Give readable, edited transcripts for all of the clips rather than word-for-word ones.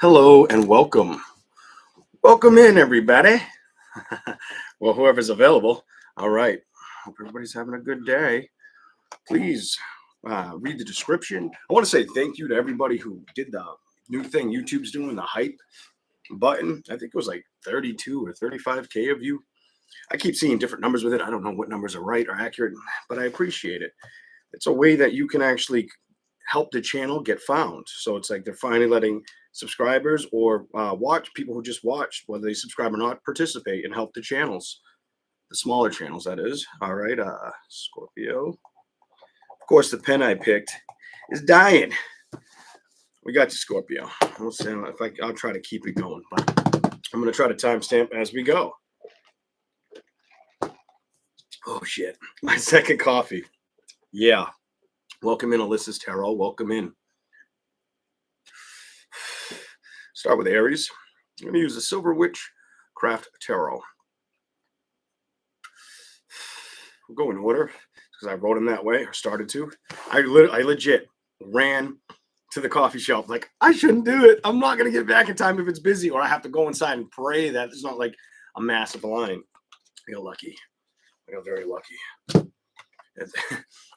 Hello and welcome. Welcome in, everybody. Well, whoever's available. All right. Hope everybody's having a good day. Please read the description. I want to say thank you to everybody who did the new thing YouTube's doing, the hype button. I think it was like 32 or 35K of you. I keep seeing different numbers with it. I don't know what numbers are right or accurate, but I appreciate it. It's a way that you can actually help the channel get found. So it's like they're finally letting subscribers or watch people who just watch, whether they subscribe or not, participate and help the channels, the smaller channels, that is. All right, Scorpio. Of course, the pen I picked is dying. We got you, Scorpio. We'll see if I'll try to keep it going, but I'm going to try to timestamp as we go. Oh, shit. My second coffee. Yeah. Welcome in, Alyssa's Tarot. Welcome in. Start with Aries. I'm going to use the Silver Witch Craft Tarot. We'll go in order because I wrote them that way, or started to. I legit ran to the coffee shop like, I shouldn't do it. I'm not going to get back in time if it's busy, or I have to go inside and pray that it's not like a massive line. I got lucky. I got very lucky.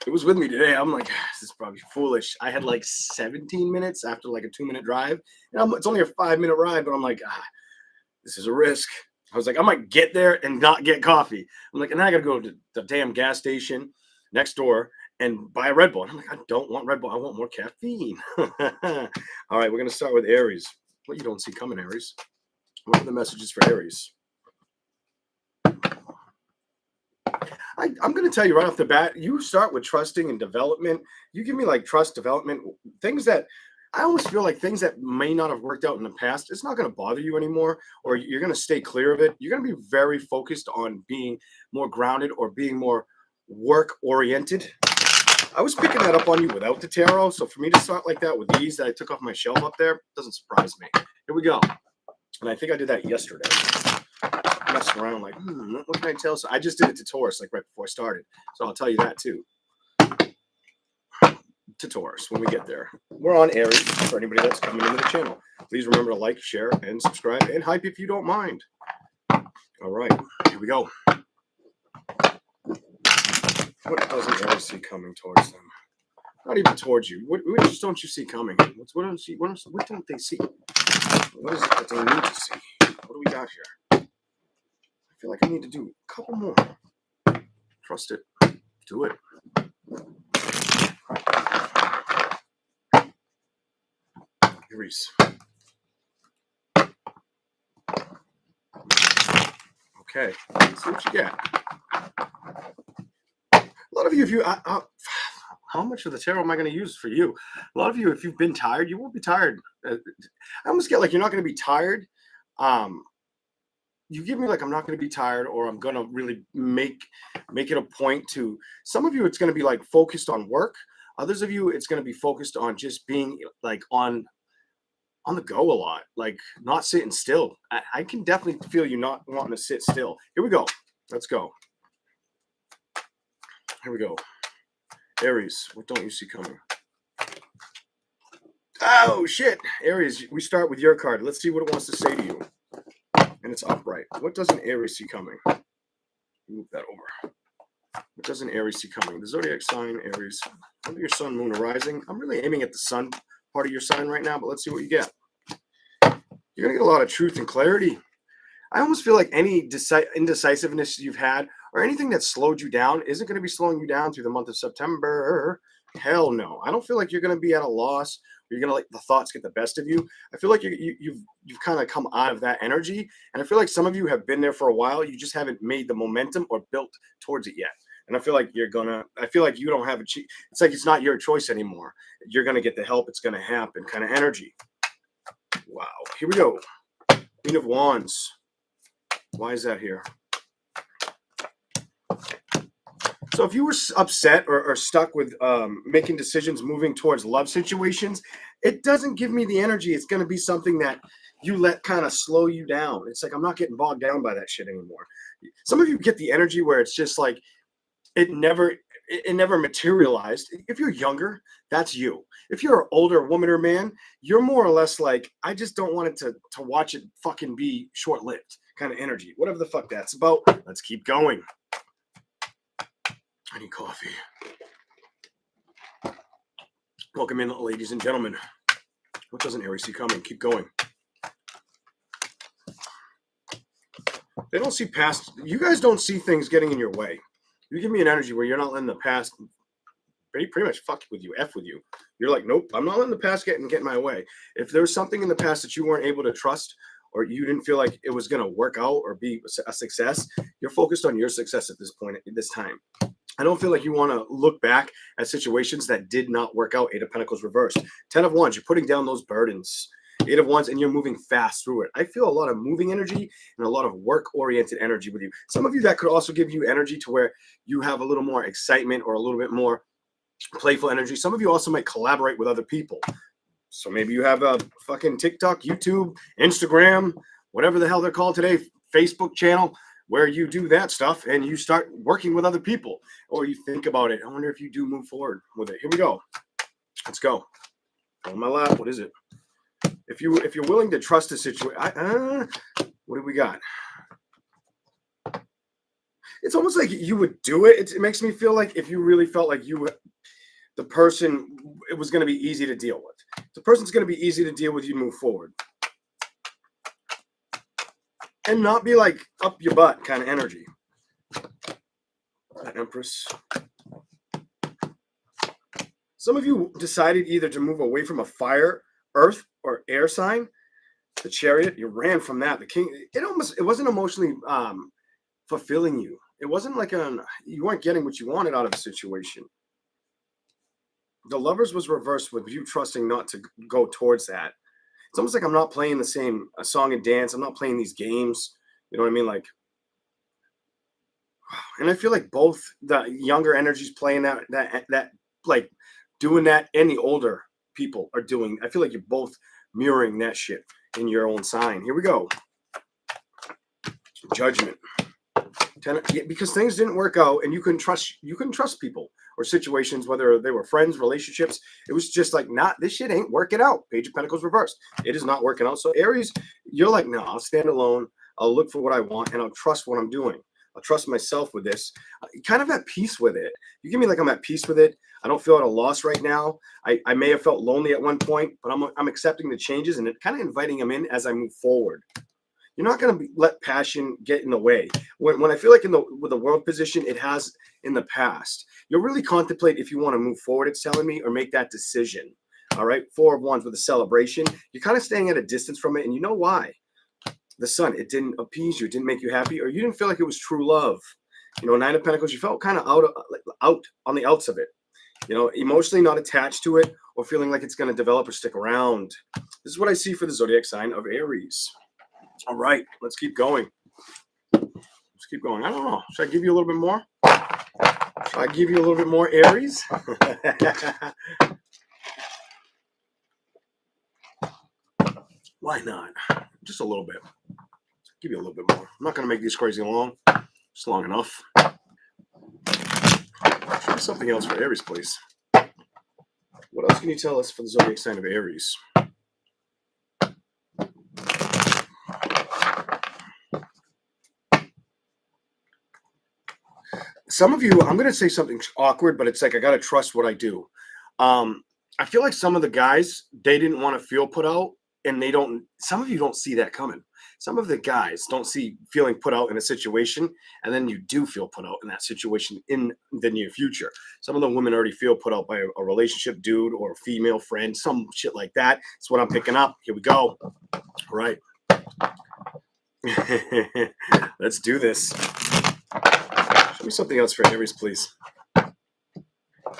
It was with me today. I'm like, this is probably foolish. I had like 17 minutes after like a 2-minute drive. And it's only a 5-minute ride, but I'm like, this is a risk. I was like, I might get there and not get coffee. I'm like, and then I got to go to the damn gas station next door and buy a Red Bull. And I'm like, I don't want Red Bull. I want more caffeine. All right, we're going to start with Aries. What you don't see coming, Aries. What are the messages for Aries? I'm going to tell you right off the bat, you start with trusting and development. You give me like trust, development, things that I almost feel like things that may not have worked out in the past. It's not going to bother you anymore, or you're going to stay clear of it. You're going to be very focused on being more grounded or being more work oriented. I was picking that up on you without the tarot. So for me to start like that with these that I took off my shelf up there doesn't surprise me. Here we go. And I think I did that yesterday. Messing around like, what can I tell? So I just did it to Taurus like right before I started. So I'll tell you that too. To Taurus when we get there. We're on Aries for anybody that's coming into the channel. Please remember to like, share, and subscribe, and hype if you don't mind. All right, here we go. What doesn't Aries see coming towards them? Not even towards you. What just don't you see coming? What don't they see? What is it that they need to see? What do we got here? I feel like I need to do a couple more. Trust it. Do it. Aries. Okay, let's see what you get. A lot of you, if you, how much of the tarot am I going to use for you? A lot of you, if you've been tired, you won't be tired. I almost get like you're not going to be tired. You give me like I'm not going to be tired, or I'm going to really make it a point to. Some of you, it's going to be like focused on work. Others of you, it's going to be focused on just being like on the go a lot, like not sitting still. I can definitely feel you not wanting to sit still. Here we go. Let's go. Here we go. Aries, what don't you see coming? Oh, shit. Aries, we start with your card. Let's see what it wants to say to you. And it's upright. What doesn't Aries see coming? Move that over. What doesn't Aries see coming? The zodiac sign, Aries. Under your sun, moon, or rising. I'm really aiming at the sun part of your sign right now, but let's see what you get. You're going to get a lot of truth and clarity. I almost feel like any indecisiveness you've had or anything that slowed you down isn't going to be slowing you down through the month of September. Hell no. I don't feel like you're going to be at a loss, or you're going to let the thoughts get the best of you. I feel like you've kind of come out of that energy. And I feel like some of you have been there for a while. You just haven't made the momentum or built towards it yet. And I feel like you don't have it's like it's not your choice anymore. You're going to get the help. It's going to happen kind of energy. Wow. Here we go. Queen of Wands. Why is that here? So if you were upset or stuck with making decisions moving towards love situations, it doesn't give me the energy. It's going to be something that you let kind of slow you down. It's like I'm not getting bogged down by that shit anymore. Some of you get the energy where it's just like it never it never materialized. If you're younger, that's you. If you're an older woman or man, you're more or less like, I just don't want it to watch it fucking be short-lived kind of energy. Whatever the fuck that's about. Let's keep going. I need coffee. Welcome in, ladies and gentlemen. What doesn't Aries see coming? Keep going. They don't see past. You guys don't see things getting in your way. You give me an energy where you're not letting the past pretty much fuck with you, F with you. You're like, nope, I'm not letting the past get in my way. If there's something in the past that you weren't able to trust, or you didn't feel like it was going to work out or be a success, you're focused on your success at this point, at this time. I don't feel like you want to look back at situations that did not work out. 8 of Pentacles reversed. 10 of Wands, you're putting down those burdens. 8 of Wands, and you're moving fast through it. I feel a lot of moving energy and a lot of work-oriented energy with you. Some of you, that could also give you energy to where you have a little more excitement or a little bit more playful energy. Some of you also might collaborate with other people. So maybe you have a fucking TikTok, YouTube, Instagram, whatever the hell they're called today, Facebook channel, where you do that stuff and you start working with other people, or you think about it. I wonder if you do move forward with it. Here we go. Let's go. On my lap. What is it? If you're willing to trust the situation, what do we got? It's almost like you would do it. It makes me feel like if you really felt like the person, it was going to be easy to deal with. The person's going to be easy to deal with. You move forward. And not be like up your butt kind of energy. That Empress. Some of you decided either to move away from a fire, earth, or air sign. The Chariot, you ran from that. The King, it wasn't emotionally fulfilling you. It wasn't like you weren't getting what you wanted out of a situation. The Lovers was reversed with you trusting not to go towards that. It's almost like I'm not playing the same song and dance. I'm not playing these games. You know what I mean? Like, and I feel like both the younger energies playing that like doing that, and the older people are doing. I feel like you're both mirroring that shit in your own sign. Here we go. Judgment. Because things didn't work out, and you couldn't trust people or situations, whether they were friends, relationships. It was just like, this shit ain't working out. Page of Pentacles reversed. It is not working out. So Aries, you're like, no, I'll stand alone. I'll look for what I want, and I'll trust what I'm doing. I'll trust myself with this. Kind of at peace with it. You give me like I'm at peace with it. I don't feel at a loss right now. I may have felt lonely at one point, but I'm accepting the changes and kind of inviting them in as I move forward. You're not going to let passion get in the way. When I feel like with the world position, it has in the past. You'll really contemplate if you want to move forward, it's telling me, or make that decision. All right. 4 of Wands with a celebration. You're kind of staying at a distance from it. And you know why? The Sun, it didn't appease you. It didn't make you happy, or you didn't feel like it was true love. 9 of Pentacles, you felt kind of out on the outs of it. Emotionally not attached to it, or feeling like it's going to develop or stick around. This is what I see for the zodiac sign of Aries. All right, let's keep going. Let's keep going. I don't know. Should I give you a little bit more? Should I give you a little bit more, Aries? Why not? Just a little bit. Give you a little bit more. I'm not going to make these crazy long. Just long enough. Try something else for Aries, please. What else can you tell us for the zodiac sign of Aries? Some of you, I'm going to say something awkward, but it's like I got to trust what I do. I feel like some of the guys, they didn't want to feel put out, and some of you don't see that coming. Some of the guys don't see feeling put out in a situation, and then you do feel put out in that situation in the near future. Some of the women already feel put out by a relationship dude or a female friend, some shit like that. That's what I'm picking up. Here we go. All right. Let's do this. Show me something else for Aries, please.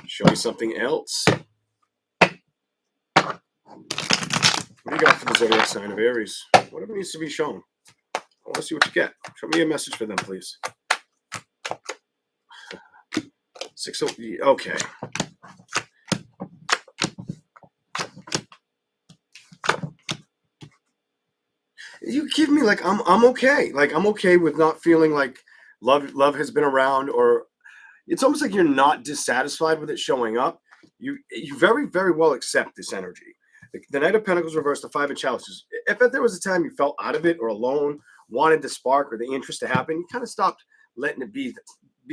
Show me something else. What do you got for the zodiac sign of Aries? Whatever needs to be shown. I want to see what you get. Show me a message for them, please. 6 of, okay. You give me like I'm okay. Like I'm okay with not feeling like love has been around, or it's almost like you're not dissatisfied with it showing up. You very, very well accept this energy. The Knight of Pentacles reversed, the Five of Chalices. If there was a time you felt out of it or alone, wanted the spark or the interest to happen, you kind of stopped letting it be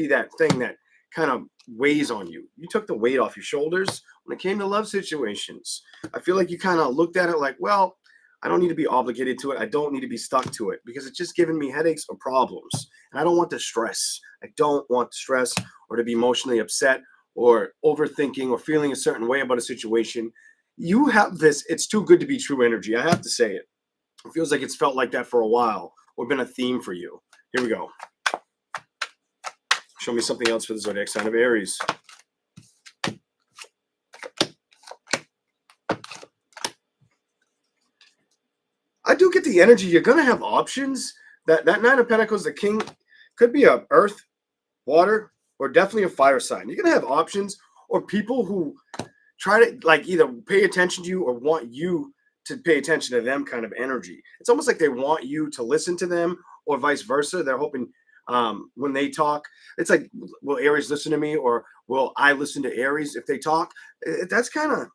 that thing that kind of weighs on you. You took the weight off your shoulders when it came to love situations. I feel like you kind of looked at it like, well, I don't need to be obligated to it. I don't need to be stuck to it because it's just giving me headaches or problems. And I don't want the stress. I don't want stress or to be emotionally upset or overthinking or feeling a certain way about a situation. You have this, it's too good to be true energy. I have to say it. It feels like it's felt like that for a while or been a theme for you. Here we go. Show me something else for the zodiac sign of Aries. I do get the energy. You're going to have options. That Nine of Pentacles, the King, could be a earth, water, or definitely a fire sign. You're going to have options or people who try to like either pay attention to you or want you to pay attention to them kind of energy. It's almost like they want you to listen to them or vice versa. They're hoping when they talk, it's like, will Aries listen to me or will I listen to Aries if they talk? That's kind of,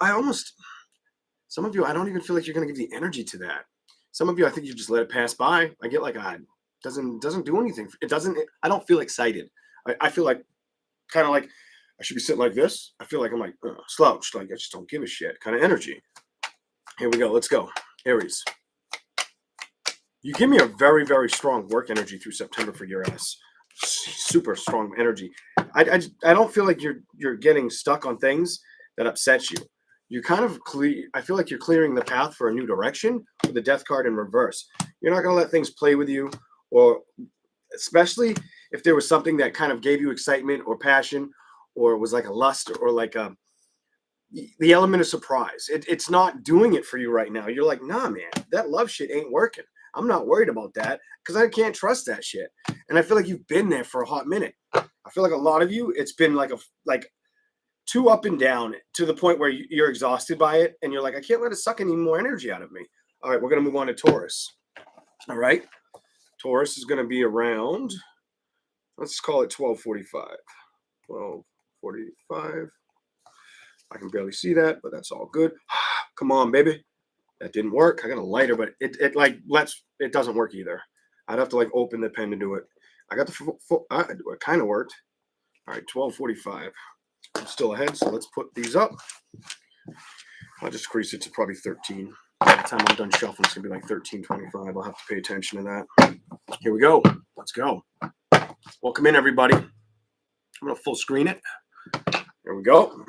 I almost, some of you, I don't even feel like you're going to give the energy to that. Some of you, I think you just let it pass by. I get like, doesn't do anything. It doesn't, I don't feel excited. I feel like kind of like I should be sitting like this. I feel like I'm like slouched, like I just don't give a shit kind of energy. Here we go. Let's go. Aries. You give me a very, very strong work energy through September for your ass. Super strong energy. I don't feel like you're getting stuck on things that upset you. You kind of I feel like you're clearing the path for a new direction with the Death card in reverse. You're not going to let things play with you, or especially if there was something that kind of gave you excitement or passion, or was like a lust or like the element of surprise. It's not doing it for you right now. You're like, nah, man, that love shit ain't working. I'm not worried about that because I can't trust that shit. And I feel like you've been there for a hot minute. I feel like a lot of you, it's been like too up and down to the point where you're exhausted by it. And you're like, I can't let it suck any more energy out of me. All right, we're going to move on to Taurus. All right. Taurus is going to be around, let's call it 12:45. 12:45. I can barely see that, but that's all good. Come on, baby. That didn't work. I got a lighter, but it doesn't work either. I'd have to like open the pen to do it. I got it kind of worked. All right, 12:45. I'm still ahead, so let's put these up. I'll just increase it to probably 13. By the time I'm done shuffling, it's gonna be like 13:25. I'll have to pay attention to that. Here we go. Let's go. Welcome in, everybody. I'm gonna full screen it. Here we go.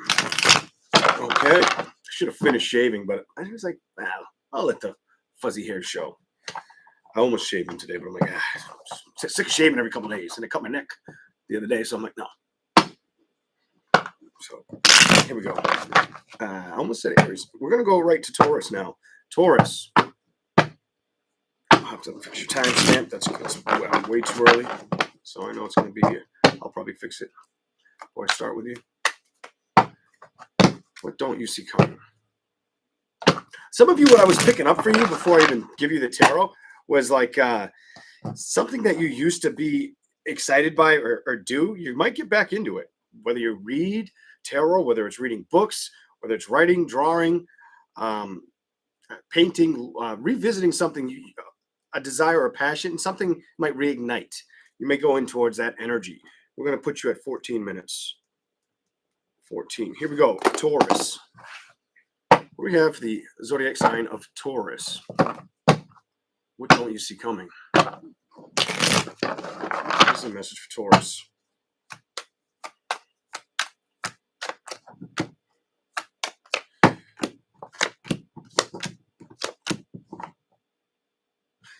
Okay. I should have finished shaving, but I was like, I'll let the fuzzy hair show. I almost shaved them today, but I'm like, I'm sick of shaving every couple of days. And I cut my neck the other day, so I'm like, no. So here we go. I almost said Aries. We're going to go right to Taurus now. Taurus. I'll have to fix your timestamp. That's way too early. So I know it's going to be, I'll probably fix it before I start with you. What don't you see coming? Some of you, what I was picking up for you before I even give you the tarot was like something that you used to be excited by or do. You might get back into it, whether you read tarot, whether it's reading books, whether it's writing, drawing, painting, revisiting something, a desire or a passion, something might reignite. You may go in towards that energy. We're going to put you at 14 minutes. 14. Here we go. Taurus. We have the zodiac sign of Taurus. What don't you see coming? Here's a message for Taurus.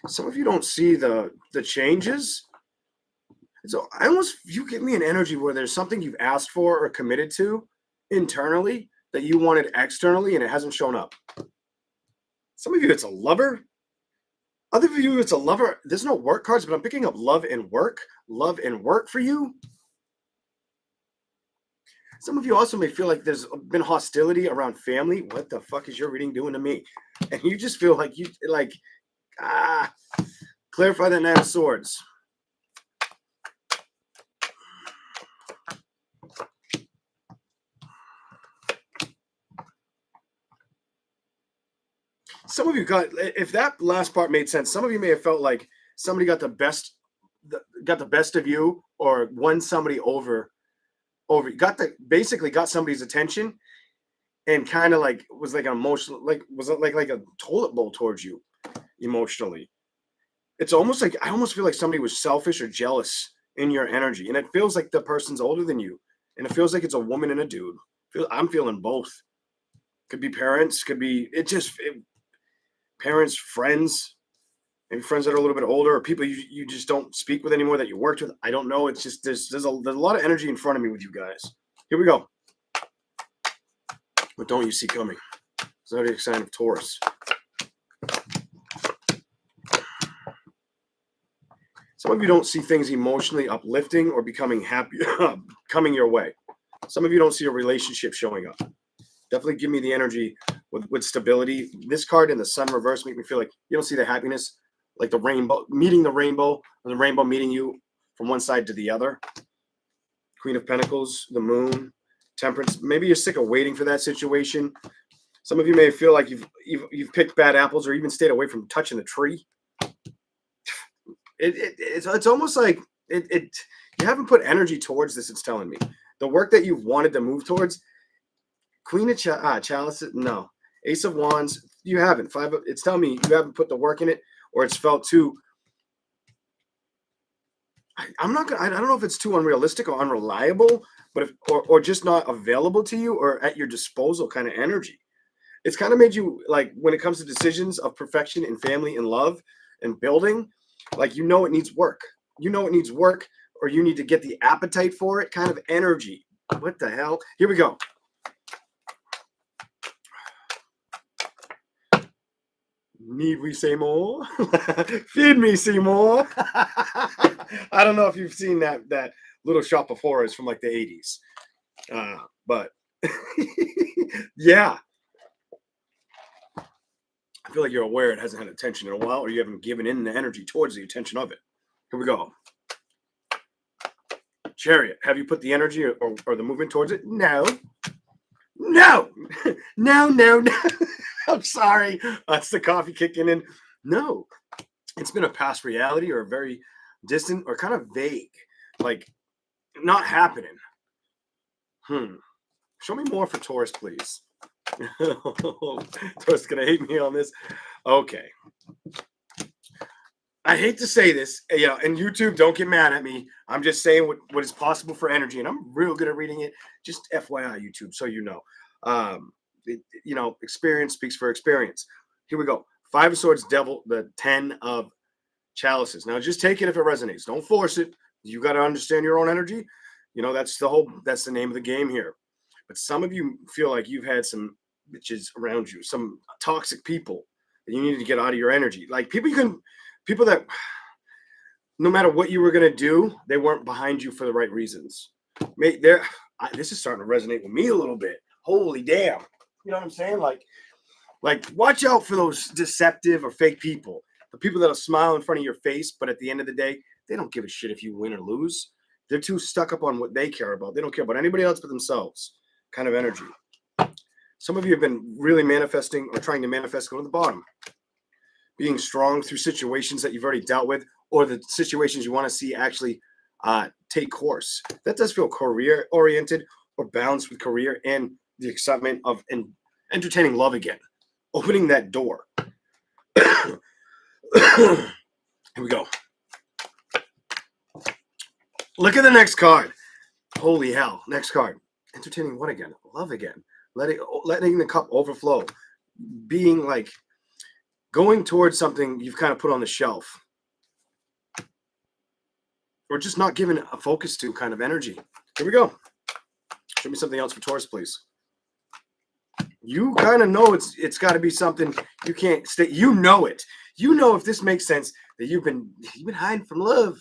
Some of you don't see the changes. So you give me an energy where there's something you've asked for or committed to internally that you wanted externally and it hasn't shown up. Some of you, it's a lover. Other of you, it's a lover. There's no work cards, but I'm picking up love and work. Love and work for you. Some of you also may feel like there's been hostility around family. What the fuck is your reading doing to me? And you just feel like clarify that Nine of Swords. Some of you got, if that last part made sense, some of you may have felt like somebody got the best of you, or won somebody over, basically got somebody's attention, and kind of like was like an emotional, like was like a toilet bowl towards you emotionally. It's almost like, I almost feel like somebody was selfish or jealous in your energy, and it feels like the person's older than you, and it feels like it's a woman and a dude. I'm feeling both. Could be parents, could be parents, friends, maybe friends that are a little bit older, or people you just don't speak with anymore that you worked with. I don't know. It's just there's a lot of energy in front of me with you guys. Here we go. What don't you see coming? Zodiac sign of Taurus. Some of you don't see things emotionally uplifting or becoming happy coming your way. Some of you don't see a relationship showing up. Definitely give me the energy with stability. This card and the sun reverse make me feel like you don't see the happiness, like the rainbow, meeting the rainbow, or the rainbow meeting you from one side to the other. Queen of Pentacles, the moon, Temperance. Maybe you're sick of waiting for that situation. Some of you may feel like you've picked bad apples, or even stayed away from touching the tree. It's almost like you haven't put energy towards this. It's telling me the work that you've wanted to move towards. Queen of Chalices, no. Ace of Wands, you haven't. It's telling me you haven't put the work in it, or it's felt too. I'm not gonna. I don't know if it's too unrealistic or unreliable, but or just not available to you or at your disposal kind of energy. It's kind of made you, like, when it comes to decisions of perfection in family and love and building, like, it needs work. It needs work, or you need to get the appetite for it kind of energy. What the hell? Here we go. Need we say more? Feed me, Seymour. I don't know if you've seen that Little Shop of Horrors from like the 80s. But yeah. I feel like you're aware it hasn't had attention in a while, or you haven't given in the energy towards the attention of it. Here we go. Chariot. Have you put the energy or the movement towards it? No. No. No. I'm sorry. That's the coffee kicking in. No. It's been a past reality, or a very distant, or kind of vague. Like, not happening. Show me more for Taurus, please. Taurus gonna hate me on this. Okay. I hate to say this, and YouTube, don't get mad at me. I'm just saying what is possible for energy, and I'm real good at reading it. Just FYI, YouTube, so you know. Experience speaks for experience. Here we go. 5 of Swords, Devil, the 10 of Chalices. Now, just take it if it resonates. Don't force it. You got to understand your own energy. That's the name of the game here. But some of you feel like you've had some bitches around you, some toxic people that you needed to get out of your energy. Like people that no matter what you were going to do, they weren't behind you for the right reasons. This is starting to resonate with me a little bit. Holy damn. You know what I'm saying? Like watch out for those deceptive or fake people. The people that'll smile in front of your face, but at the end of the day, they don't give a shit if you win or lose. They're too stuck up on what they care about. They don't care about anybody else but themselves. Kind of energy. Some of you have been really manifesting, or trying to manifest, go to the bottom. Being strong through situations that you've already dealt with, or the situations you want to see actually take course. That does feel career-oriented, or balanced with career and the excitement of entertaining love again. Opening that door. Here we go. Look at the next card. Holy hell. Next card. Entertaining what again? Love again. Letting the cup overflow. Being like going towards something you've kind of put on the shelf. Or just not giving a focus to kind of energy. Here we go. Show me something else for Taurus, please. You kind of know it's got to be something you can't stay. You know it. You know, if this makes sense, that you've been hiding from love.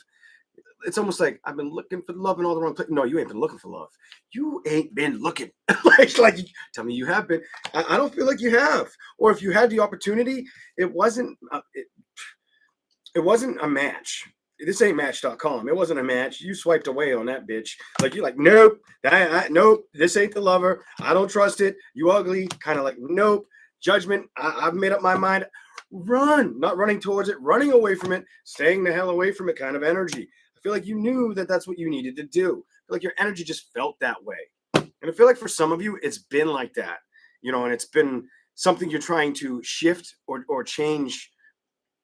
It's almost like I've been looking for love in all the wrong places. No, you ain't been looking for love. You ain't been looking. like tell me you have been. I don't feel like you have. Or if you had the opportunity, it wasn't it wasn't a match. This ain't Match.com. It wasn't a match. You swiped away on that bitch. Like, you're like, nope, nope, this ain't the lover. I don't trust it. You ugly. Kind of like, nope, Judgment, I've made up my mind. Run, not running towards it, running away from it, staying the hell away from it kind of energy. I feel like you knew that that's what you needed to do. I feel like your energy just felt that way. And I feel like for some of you, it's been like that, you know, and it's been something you're trying to shift or change.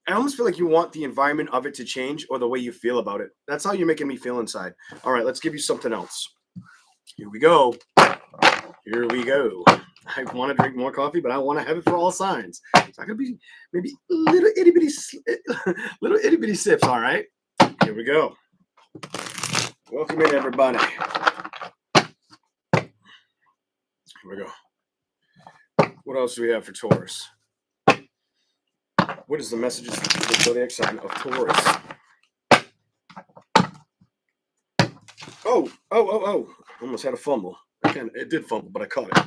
I almost feel like you want the environment of it to change or the way you feel about it. That's how you're making me feel inside. All right, let's give you something else. Here we go. Here we go. I want to drink more coffee, but I want to have it for all signs. It's not going to be maybe little itty bitty sips. All right. Here we go. Welcome in, everybody. Here we go. What else do we have for Taurus? What is the messages for the zodiac sign of Taurus? Oh. Almost had a fumble. It did fumble, but I caught it.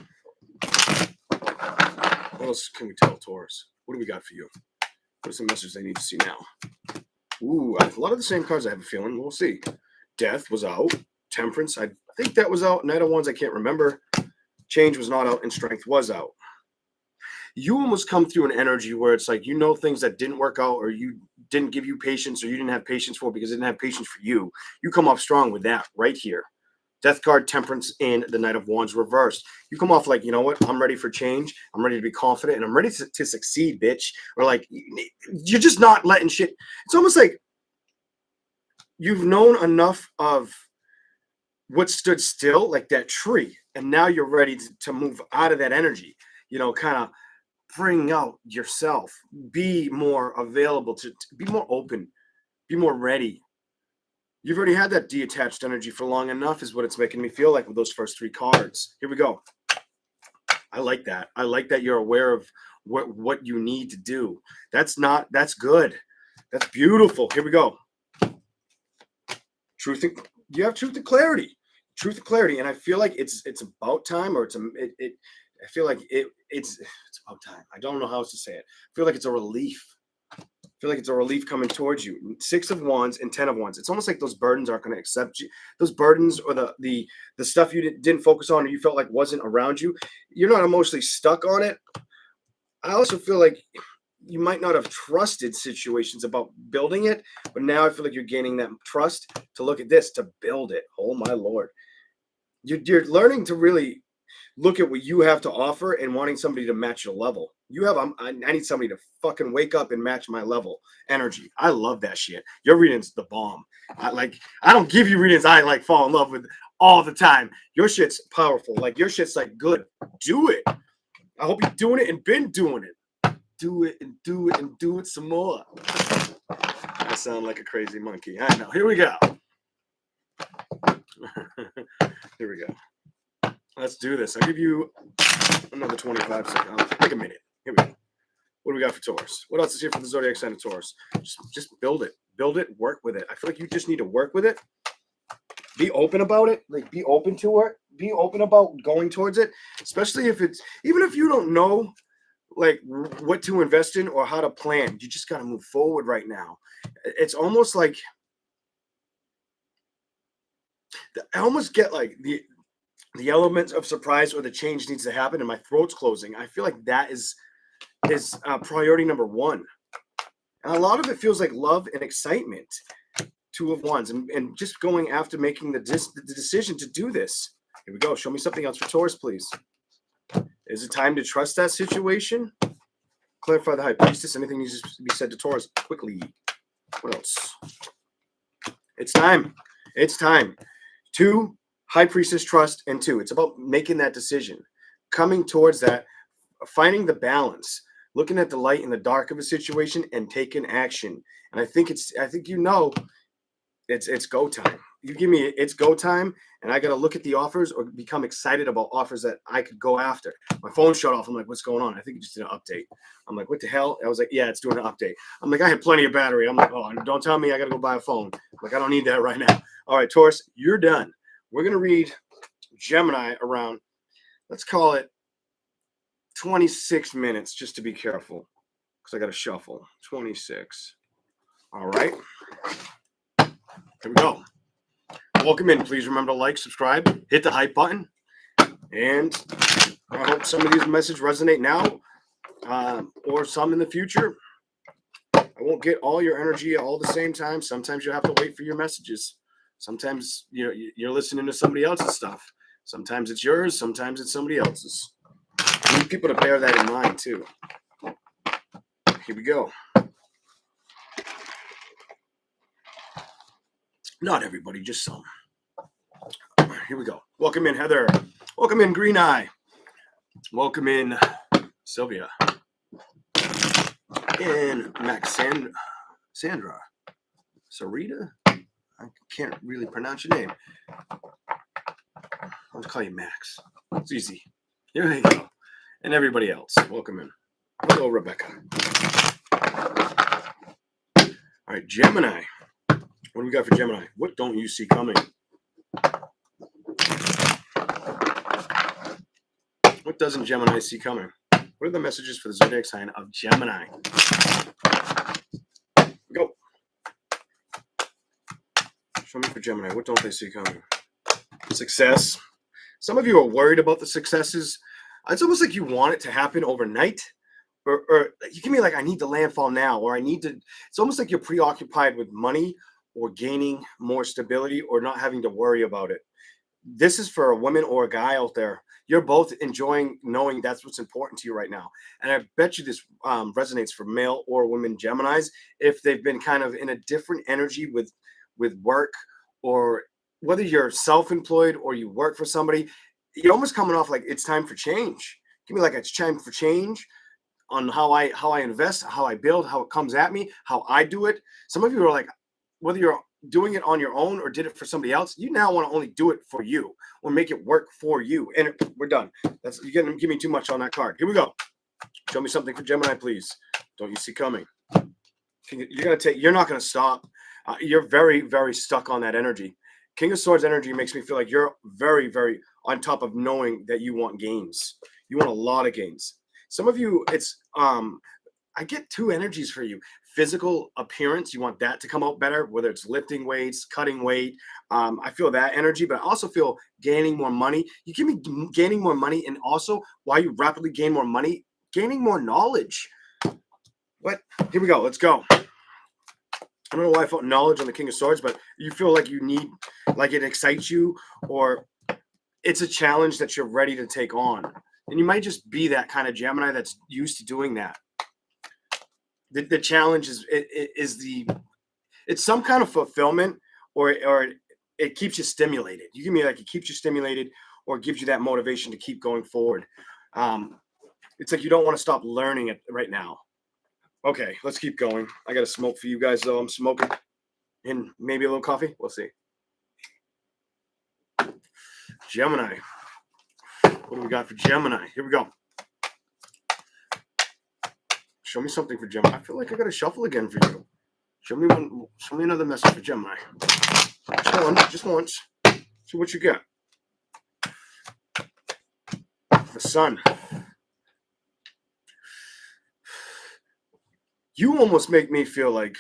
What else can we tell Taurus? What do we got for you? What's the message they need to see now? Ooh, a lot of the same cards I have a feeling. We'll see. Death was out. Temperance, I think that was out. Knight of Wands, I can't remember. Change was not out, and Strength was out. You almost come through an energy where it's like, you know, things that didn't work out or you didn't give you patience or you didn't have patience for because it didn't have patience for you. You come off strong with that right here. Death card, Temperance, and the Knight of Wands reversed. You come off like, you know what? I'm ready for change. I'm ready to be confident, and I'm ready to succeed, bitch. Or like, you're just not letting shit. It's almost like you've known enough of what stood still, like that tree, and now you're ready to move out of that energy. You know, kind of bring out yourself. Be more available to be more open. Be more ready. You've already had that detached energy for long enough is what it's making me feel like with those first three cards. Here we go. I like that. I like that you're aware of what you need to do. That's good. That's beautiful. Here we go. You have truth and clarity. Truth and clarity. And I feel like it's about time, or I feel like it's about time. I don't know how else to say it. I feel like it's a relief. I feel like it's a relief coming towards you. 6 of Wands and 10 of Wands. It's almost like those burdens aren't going to accept you. Those burdens or the stuff you didn't focus on or you felt like wasn't around you, you're not emotionally stuck on it. I also feel like you might not have trusted situations about building it, but now I feel like you're gaining that trust to look at this, to build it. Oh, my Lord. You're learning to really look at what you have to offer and wanting somebody to match your level. I need somebody to fucking wake up and match my level energy. I love that shit. Your reading's the bomb. I don't give you readings I like fall in love with all the time. Your shit's powerful. Like your shit's like good. Do it. I hope you're doing it and been doing it. Do it and do it and do it some more. I sound like a crazy monkey. I know. Here we go. Here we go. Let's do this. I'll give you another 25 seconds. I'll take a minute. Here we go. What do we got for Taurus? What else is here for the zodiac sign of Taurus? Just build it. Build it. Work with it. I feel like you just need to work with it. Be open about it. Like, be open to it. Be open about going towards it. Especially even if you don't know, like, what to invest in or how to plan. You just got to move forward right now. It's almost like, I almost get like the element of surprise or the change needs to happen and my throat's closing. I feel like that is priority number one. And a lot of it feels like love and excitement. 2 of Wands and just going after making the decision to do this. Here we go. Show me something else for Taurus, please. Is it time to trust that situation? Clarify the High Priestess. Anything needs to be said to Taurus quickly. What else? It's time. It's time. 2, High Priestess, trust, and 2. It's about making that decision, coming towards that, finding the balance, looking at the light and the dark of a situation and taking action. And I think it's go time. You give me it's go time, and I got to look at the offers or become excited about offers that I could go after. My phone shut off. I'm like, what's going on? I think it just did an update. I'm like, what the hell? I was like, yeah, it's doing an update. I'm like, I had plenty of battery. I'm like, oh, don't tell me I got to go buy a phone. I'm like, I don't need that right now. All right, Taurus, you're done. We're going to read Gemini around, let's call it 26 minutes, just to be careful, because I got to shuffle. 26. All right. Here we go. Welcome in. Please remember to like, subscribe, hit the hype button. And I hope some of these messages resonate now. or some in the future. I won't get all your energy all the same time. Sometimes you'll have to wait for your messages. Sometimes you're listening to somebody else's stuff. Sometimes it's yours. Sometimes it's somebody else's. I need people to bear that in mind too. Here we go. Not everybody, just some. Here we go. Welcome in, Heather. Welcome in, Green Eye. Welcome in, Sylvia. And Sandra. Sarita? I can't really pronounce your name. I'll just call you Max. It's easy. Here we go. And everybody else, welcome in. Hello, Rebecca. All right, Gemini. What do we got for Gemini? What don't you see coming? What doesn't Gemini see coming? What are the messages for the zodiac sign of Gemini? Go. Show me for Gemini. What don't they see coming? Success. Some of you are worried about the successes. It's almost like you want it to happen overnight. Or you can be like, I need the landfall now, or I need to. It's almost like you're preoccupied with money or gaining more stability or not having to worry about it. This is for a woman or a guy out there. You're both enjoying knowing that's what's important to you right now. And I bet you this resonates for male or women Geminis if they've been kind of in a different energy with work, or whether you're self-employed or you work for somebody, you're almost coming off like it's time for change. Give me like it's time for change on how I invest, how I build, how it comes at me, how I do it. Some of you are like, whether you're doing it on your own or did it for somebody else, you now want to only do it for you or make it work for you. And we're done. You're going to give me too much on that card. Here we go. Show me something for Gemini, please. Don't you see coming? You're not going to stop. You're very, very stuck on that energy. King of Swords energy makes me feel like you're very, very on top of knowing that you want gains. You want a lot of gains. Some of you, it's I get two energies for you. Physical appearance, you want that to come out better, whether it's lifting weights, cutting weight. I feel that energy, but I also feel gaining more money. You give me gaining more money, and also while you rapidly gain more money, gaining more knowledge. What? Here we go. Let's go. I don't know why I felt knowledge on the King of Swords, but you feel like you need, like it excites you, or it's a challenge that you're ready to take on. And you might just be that kind of Gemini that's used to doing that. The challenge it's some kind of fulfillment, or it keeps you stimulated. You give me like it keeps you stimulated or gives you that motivation to keep going forward. It's like you don't want to stop learning it right now. Okay, let's keep going. I got to smoke for you guys though. I'm smoking, and maybe a little coffee. We'll see. Gemini. What do we got for Gemini? Here we go. Show me something for Gemini. I feel like I got to shuffle again for you. Show me another message for Gemini. Just once. See what you get. The Sun. You almost make me feel like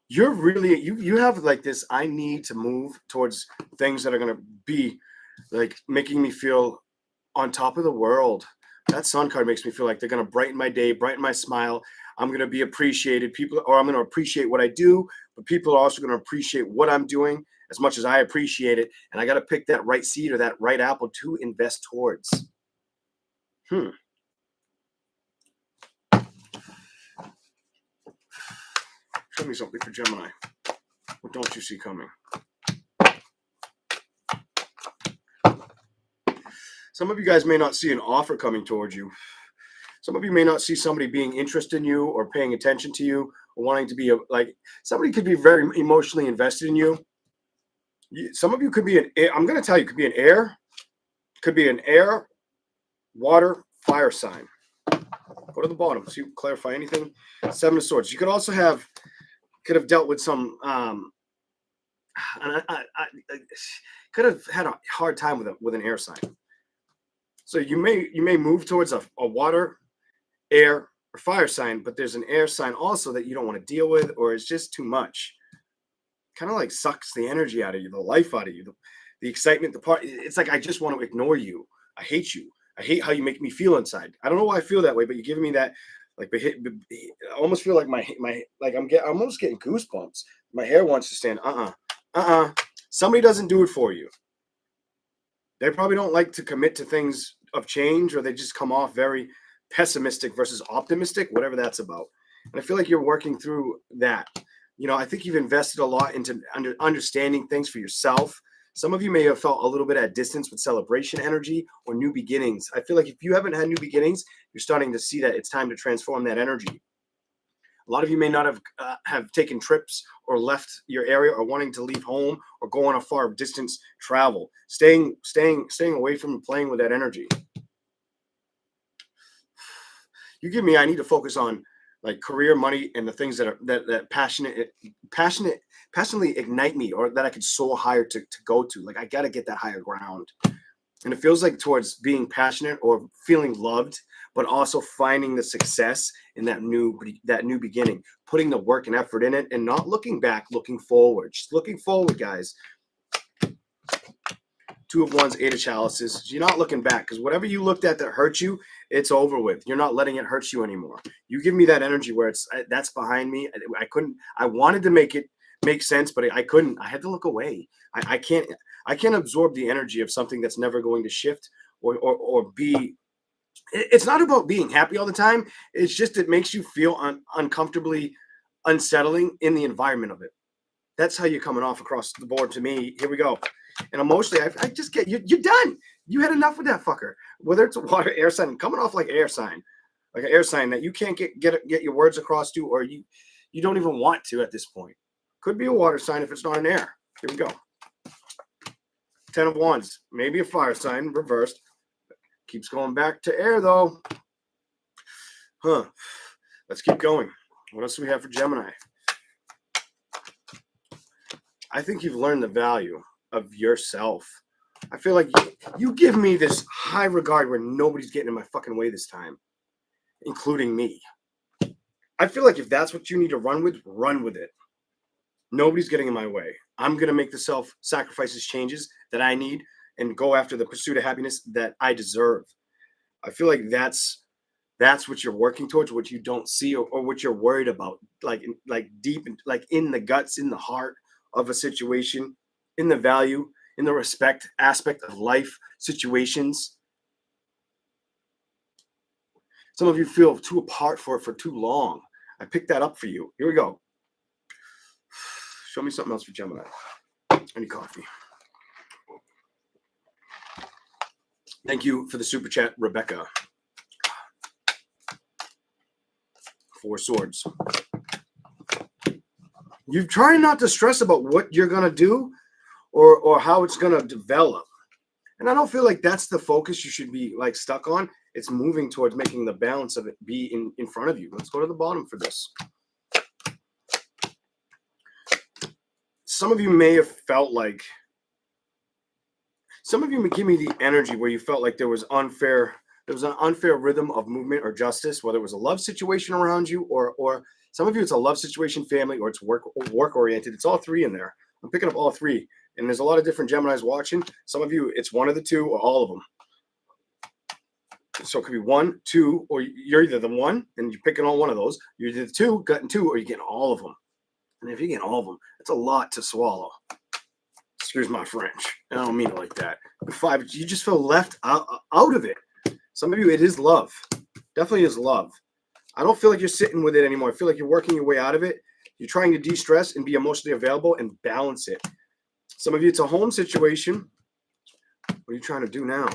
you're really, you have like this, I need to move towards things that are going to be like making me feel on top of the world. That Sun card makes me feel like they're going to brighten my day, brighten my smile. I'm going to be appreciated. I'm going to appreciate what I do, but people are also going to appreciate what I'm doing as much as I appreciate it. And I got to pick that right seed or that right apple to invest towards. Show me something for Gemini. What don't you see coming? Some of you guys may not see an offer coming towards you. Some of you may not see somebody being interested in you or paying attention to you or wanting to be like, somebody could be very emotionally invested in you. Some of you could be I'm going to tell you, could be an air, water, fire sign. Go to the bottom. See, clarify anything. Seven of Swords. You could also could have dealt with some, and I could have had a hard time with an air sign. So you may move towards a water, air, or fire sign, but there's an air sign also that you don't want to deal with, or it's just too much. Kind of like sucks the energy out of you, the life out of you, the excitement, the part. It's like I just want to ignore you. I hate you. I hate how you make me feel inside. I don't know why I feel that way, but you're giving me that, like, I almost feel like like I'm almost getting goosebumps. My hair wants to stand. Somebody doesn't do it for you. They probably don't like to commit to things of change, or they just come off very pessimistic versus optimistic, whatever that's about. And I feel like you're working through that. I think you've invested a lot into understanding things for yourself. Some of you may have felt a little bit at distance with celebration energy or new beginnings. I feel like if you haven't had new beginnings, you're starting to see that it's time to transform that energy. A lot of you may not have taken trips or left your area or wanting to leave home or go on a far distance travel. Staying away from playing with that energy. You give me, I need to focus on like career, money, and the things that passionately ignite me, or that I could soar higher to go to. Like I got to get that higher ground. And it feels like towards being passionate or feeling loved, but also finding the success in that new beginning, putting the work and effort in it, and not looking back, looking forward. Just looking forward, guys. Two of Wands, Eight of Chalices. You're not looking back, because whatever you looked at that hurt you, it's over with. You're not letting it hurt you anymore. You give me that energy where that's behind me. I wanted to make sense, but I couldn't. I had to look away. I can't absorb the energy of something that's never going to shift or be. It's not about being happy all the time. It's just it makes you feel uncomfortably unsettling in the environment of it. That's how you're coming off across the board to me. Here we go. And emotionally, I just get you're done. You had enough with that fucker. Whether it's a water, air sign, coming off like air sign, like an air sign that you can't get your words across to, or you don't even want to at this point. Could be a water sign if it's not an air. Here we go. 10 of Wands, maybe a fire sign reversed. Keeps going back to air though. Let's keep going. What else do we have for Gemini? I think you've learned the value of yourself. I feel like you give me this high regard where nobody's getting in my fucking way this time, including me. I feel like if that's what you need to run with it. Nobody's getting in my way. I'm going to make the self-sacrifices changes that I need and go after the pursuit of happiness that I deserve. I feel like that's what you're working towards, what you don't see or what you're worried about, like deep, like in the guts, in the heart of a situation, in the value, in the respect aspect of life situations. Some of you feel too apart for too long. I picked that up for you. Here we go. Show me something else for Gemini. Any coffee. Thank you for the super chat, Rebecca. 4 swords. You're trying not to stress about what you're going to do or how it's going to develop. And I don't feel like that's the focus you should be like stuck on. It's moving towards making the balance of it be in front of you. Let's go to the bottom for this. Some of you may have felt like, some of you give me the energy where you felt like there was an unfair rhythm of movement or justice, whether it was a love situation around you or some of you, it's a love situation, family, or it's work oriented. It's all three in there. I'm picking up all three. And there's a lot of different Geminis watching. Some of you, it's one of the two or all of them. So it could be 1, 2, or you're either the one and you're picking on one of those. You're either the two, getting 2, or you're getting all of them. And if you get all of them, it's a lot to swallow. Excuse my French. I don't mean it like that. 5, you just feel left out of it. Some of you, it is love. Definitely is love. I don't feel like you're sitting with it anymore. I feel like you're working your way out of it. You're trying to de-stress and be emotionally available and balance it. Some of you, it's a home situation. What are you trying to do now?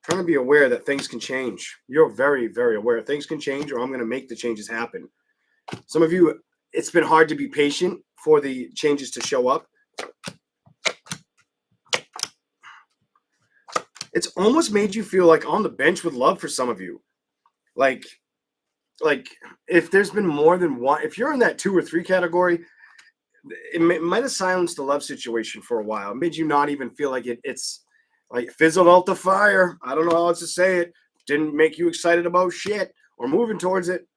Trying to be aware that things can change. You're very, very aware things can change, or I'm going to make the changes happen. Some of you, it's been hard to be patient for the changes to show up. It's almost made you feel like on the bench with love for some of you. Like if there's been more than one, if you're in that 2 or 3 category, it might have silenced the love situation for a while. It made you not even feel like it's like fizzled out the fire. I don't know how else to say it. Didn't make you excited about shit or moving towards it.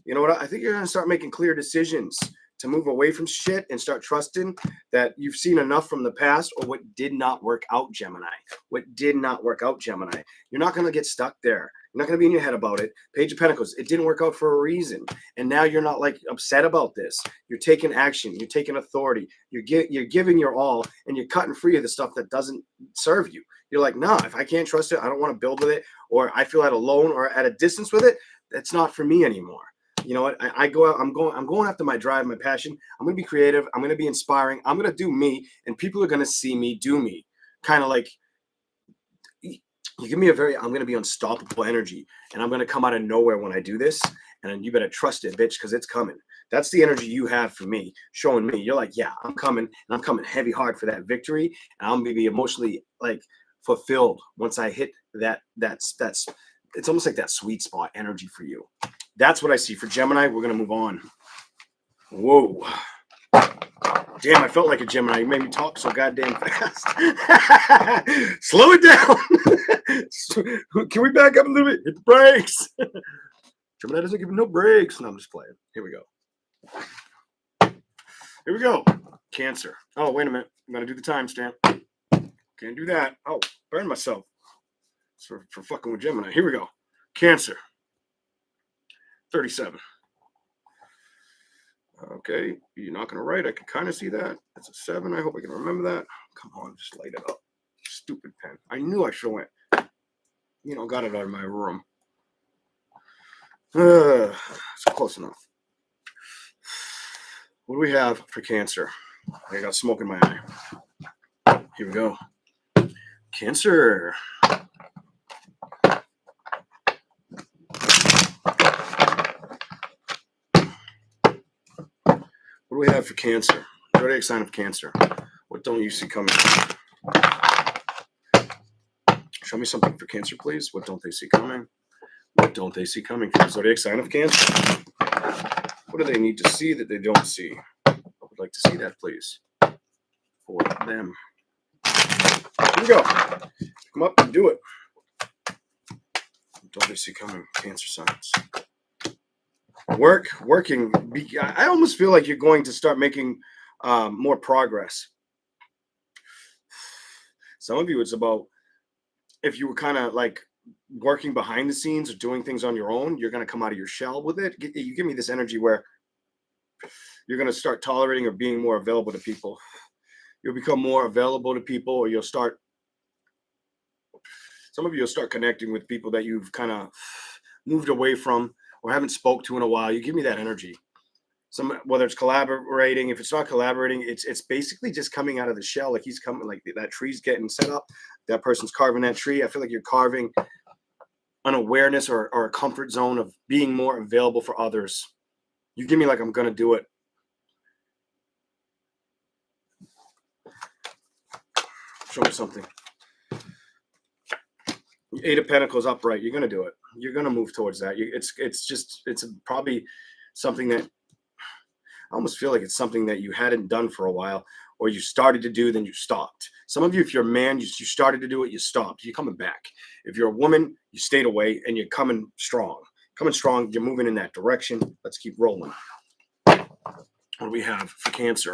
You know what? I think you're going to start making clear decisions to move away from shit and start trusting that you've seen enough from the past, or what did not work out, Gemini. What did not work out, Gemini. You're not going to get stuck there. You're not going to be in your head about it. Page of Pentacles, it didn't work out for a reason. And now you're not like upset about this. You're taking action. You're taking authority. You're giving your all, and you're cutting free of the stuff that doesn't serve you. You're like, nah, if I can't trust it, I don't want to build with it, or I feel at alone or at a distance with it, that's not for me anymore. You know what? I go out, I'm going after my drive, my passion. I'm going to be creative. I'm going to be inspiring. I'm going to do me, and people are going to see me do me. Kind of like, you give me I'm going to be unstoppable energy, and I'm going to come out of nowhere when I do this, and you better trust it, bitch, because it's coming. That's the energy you have for me, showing me. You're like, yeah, I'm coming, and I'm coming heavy hard for that victory, and I'm going to be emotionally like fulfilled once I hit that's it's almost like that sweet spot energy for you. That's what I see for Gemini. We're going to move on. Whoa. Damn, I felt like a Gemini. You made me talk so goddamn fast. Slow it down. Can we back up a little bit? Hit the brakes. Gemini doesn't give no breaks. No, I'm just playing. Here we go. Here we go. Cancer. Oh, wait a minute. I'm going to do the timestamp. Can't do that. Oh, burn myself. It's for fucking with Gemini. Here we go. Cancer. 37. Okay, you're not going to write. I can kind of see that. That's a 7. I hope I can remember that. Come on, just light it up. Stupid pen. I knew I should have went. Got it out of my room. It's close enough. What do we have for Cancer? I got smoke in my eye. Here we go. Cancer. What do we have for Cancer? Zodiac sign of Cancer. What don't you see coming? Show me something for Cancer, please. What don't they see coming? What don't they see coming for the zodiac sign of Cancer? What do they need to see that they don't see? I would like to see that, please. For them. Here we go. Come up and do it. What don't they see coming? Cancer signs. Working. I almost feel like you're going to start making more progress. Some of you, it's about if you were kind of like working behind the scenes or doing things on your own, you're going to come out of your shell with it. You give me this energy where you're going to start tolerating or being more available to people. You'll become more available to people, or some of you will start connecting with people that you've kind of moved away from or haven't spoke to in a while. You give me that energy. Whether it's collaborating, if it's not collaborating, it's basically just coming out of the shell. Like he's coming, like that tree's getting set up. That person's carving that tree. I feel like you're carving an awareness or a comfort zone of being more available for others. You give me like I'm going to do it. Show me something. 8 of Pentacles upright. You're going to do it. You're going to move towards that. It's probably something that I almost feel like it's something that you hadn't done for a while, or you started to do, then you stopped. Some of you, if you're a man, you started to do it, you stopped. You're coming back. If you're a woman, you stayed away, and you're coming strong. You're moving in that direction. Let's keep rolling. What do we have for Cancer?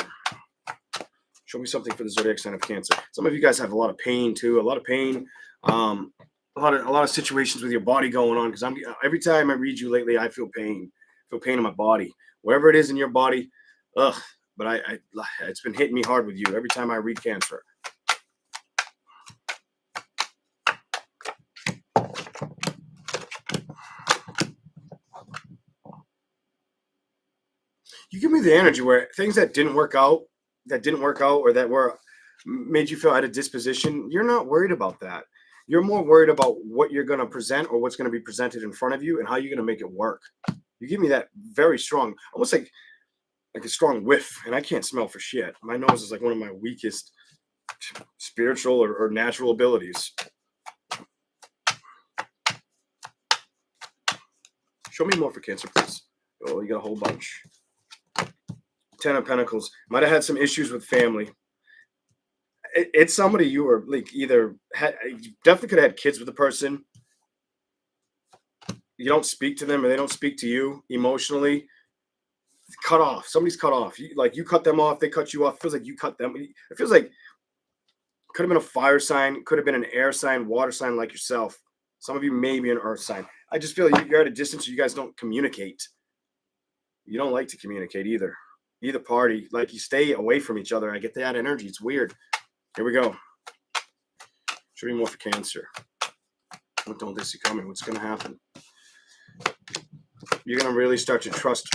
Show me something for the zodiac sign of Cancer. Some of you guys have a lot of pain too. A lot of pain. A lot of situations with your body going on. Because every time I read you lately, I feel pain. I feel pain in my body. Wherever it is in your body, but it's been hitting me hard with you every time I read Cancer. You give me the energy where things that didn't work out, or that were made you feel at a disposition, you're not worried about that. You're more worried about what you're going to present or what's going to be presented in front of you and how you're going to make it work. You give me that very strong, almost like a strong whiff, and I can't smell for shit. My nose is like one of my weakest spiritual or natural abilities. Show me more for Cancer, please. Oh, you got a whole bunch. 10 of Pentacles. Might have had some issues with family. It's somebody you were like you definitely could have had kids with the person. You don't speak to them, or they don't speak to you emotionally. cut off. Somebody's cut off. You cut them off. They cut you off. It feels like you cut them. It feels like could have been a fire sign, could have been an air sign, water sign like yourself. Some of you may be an earth sign. I just feel you're at a distance. So you guys don't communicate. You don't like to communicate either party. Like you stay away from each other. I get that energy. It's weird. Here we go. Show me more for Cancer. What don't they see coming? What's going to happen? You're going to really start to trust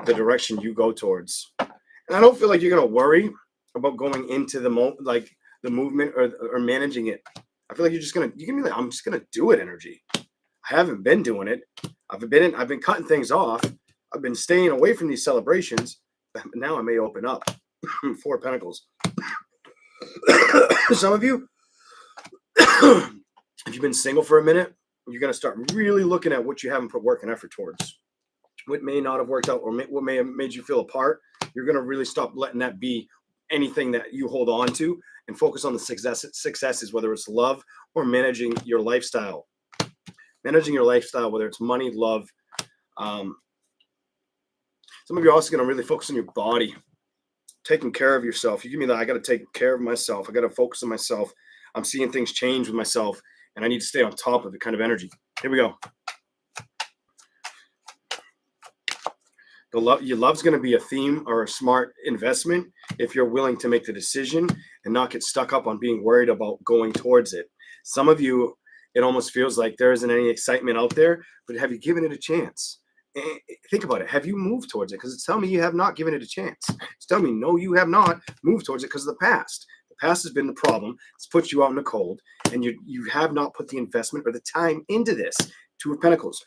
the direction you go towards. And I don't feel like you're going to worry about going into the movement or managing it. I feel like you can be like, I'm just going to do it energy. I haven't been doing it. I've been cutting things off. I've been staying away from these celebrations. Now I may open up. Four of Pentacles. Some of you, if you've been single for a minute, you're going to start really looking at what you haven't put work and effort towards. What may not have worked out or what may have made you feel apart. You're going to really stop letting that be anything that you hold on to and focus on the successes, whether it's love or managing your lifestyle. Managing your lifestyle, whether it's money, love. Some of you are also going to really focus on your body, taking care of yourself. You give me that. I got to take care of myself. I got to focus on myself. I'm seeing things change with myself, and I need to stay on top of the kind of energy. Here we go. Your love's going to be a theme or a smart investment if you're willing to make the decision and not get stuck up on being worried about going towards it. Some of you, it almost feels like there isn't any excitement out there, but have you given it a chance? Think about it. Have you moved towards it? Because it's telling me you have not given it a chance. It's telling me, no, you have not moved towards it because of the past. The past has been the problem. It's put you out in the cold, and you have not put the investment or the time into this. Two of Pentacles.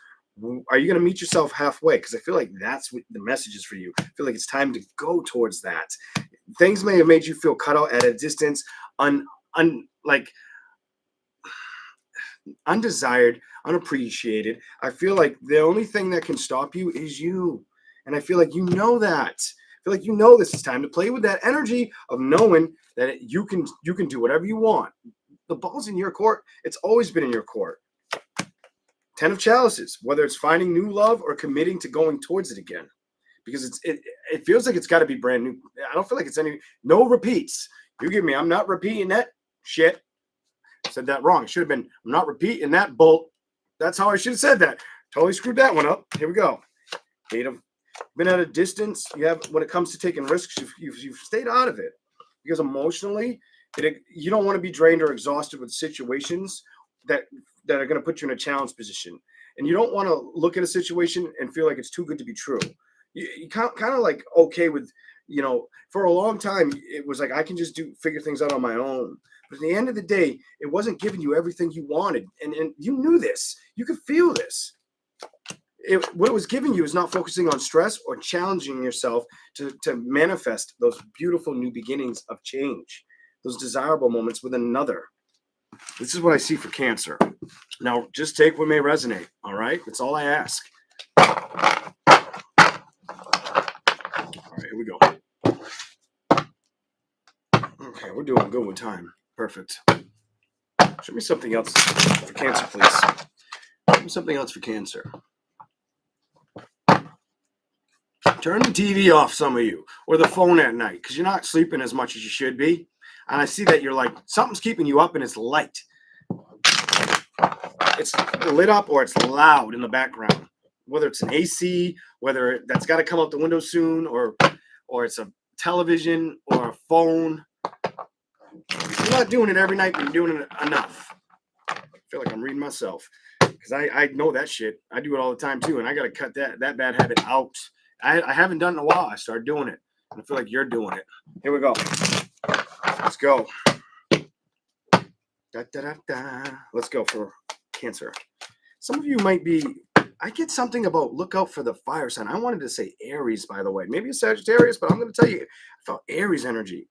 Are you going to meet yourself halfway? Because I feel like that's what the message is for you. I feel like it's time to go towards that. Things may have made you feel cut out at a distance, undesired, unappreciated. I feel like the only thing that can stop you is you. And I feel like you know that. I feel like you know this is time to play with that energy of knowing that you can do whatever you want. The ball's in your court. It's always been in your court. 10 of Chalices, whether it's finding new love or committing to going towards it again. Because it feels like it's got to be brand new. I don't feel like it's no repeats. You give me, I'm not repeating that shit. I said that wrong. It should have been, I'm not repeating that bolt. That's how I should have said that. Totally screwed that one up. Here we go. Been at a distance. You have, when it comes to taking risks, you've stayed out of it. Because emotionally, you don't want to be drained or exhausted with situations that are going to put you in a challenge position. And you don't want to look at a situation and feel like it's too good to be true. You kind of like okay with, for a long time, it was like, I can just figure things out on my own. But at the end of the day, it wasn't giving you everything you wanted. And you knew this. You could feel this. What it was giving you is not focusing on stress or challenging yourself to manifest those beautiful new beginnings of change, those desirable moments with another. This is what I see for Cancer. Now, just take what may resonate, all right? That's all I ask. All right, here we go. Okay, we're doing good with time. Perfect. Show me something else for Cancer, please. Show me something else for Cancer. Turn the TV off, some of you, or the phone at night, because you're not sleeping as much as you should be. And I see that you're like, something's keeping you up and it's light. It's lit up or it's loud in the background. Whether it's an AC, whether that's got to come out the window soon, or it's a television or a phone. You're not doing it every night, but you're doing it enough. I feel like I'm reading myself. Because I know that shit. I do it all the time too. And I got to cut that bad habit out. I haven't done it in a while. I started doing it. And I feel like you're doing it. Here we go. Let's go. Let's go for Cancer. Some of you might be, I get something about look out for the fire sign. I wanted to say Aries, by the way. Maybe a Sagittarius, but I'm going to tell you, I felt Aries energy.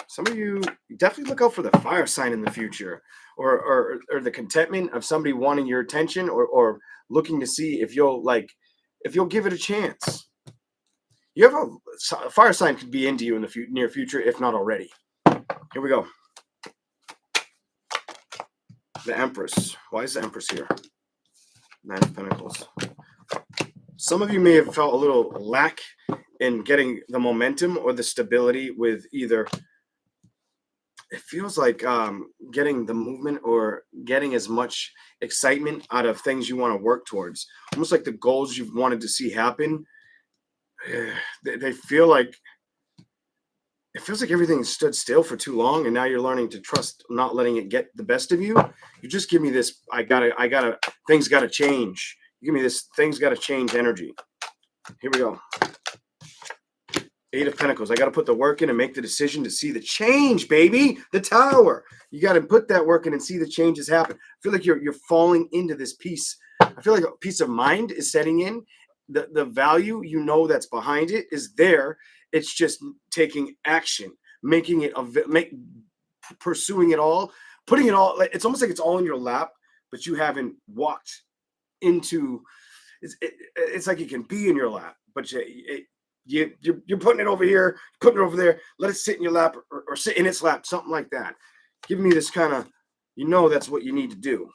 Some of you definitely look out for the fire sign in the future, or the contentment of somebody wanting your attention, or looking to see if you'll give it a chance. You have a fire sign could be into you in the near future, if not already. Here we go. The Empress. Why is the Empress here? 9 of Pentacles. Some of you may have felt a little lack in getting the momentum or the stability with either. It feels like getting the movement or getting as much excitement out of things you want to work towards. Almost like the goals you've wanted to see happen. They feel like it feels like everything stood still for too long, and now you're learning to trust not letting it get the best of you. You just give me this, I gotta, things gotta change. You give me this, things gotta change energy. Here we go. 8 of Pentacles. I got to put the work in and make the decision to see the change, baby. The Tower. You got to put that work in and see the changes happen. I feel like you're falling into this peace. I feel like a peace of mind is setting in. The value, you know, that's behind it is there. It's just taking action, making it, pursuing it all, putting it all. It's almost like it's all in your lap, but you haven't walked into. It's like it can be in your lap, but you're putting it over here, putting it over there. Let it sit in your lap or sit in its lap, something like that. Give me this kind of, that's what you need to do.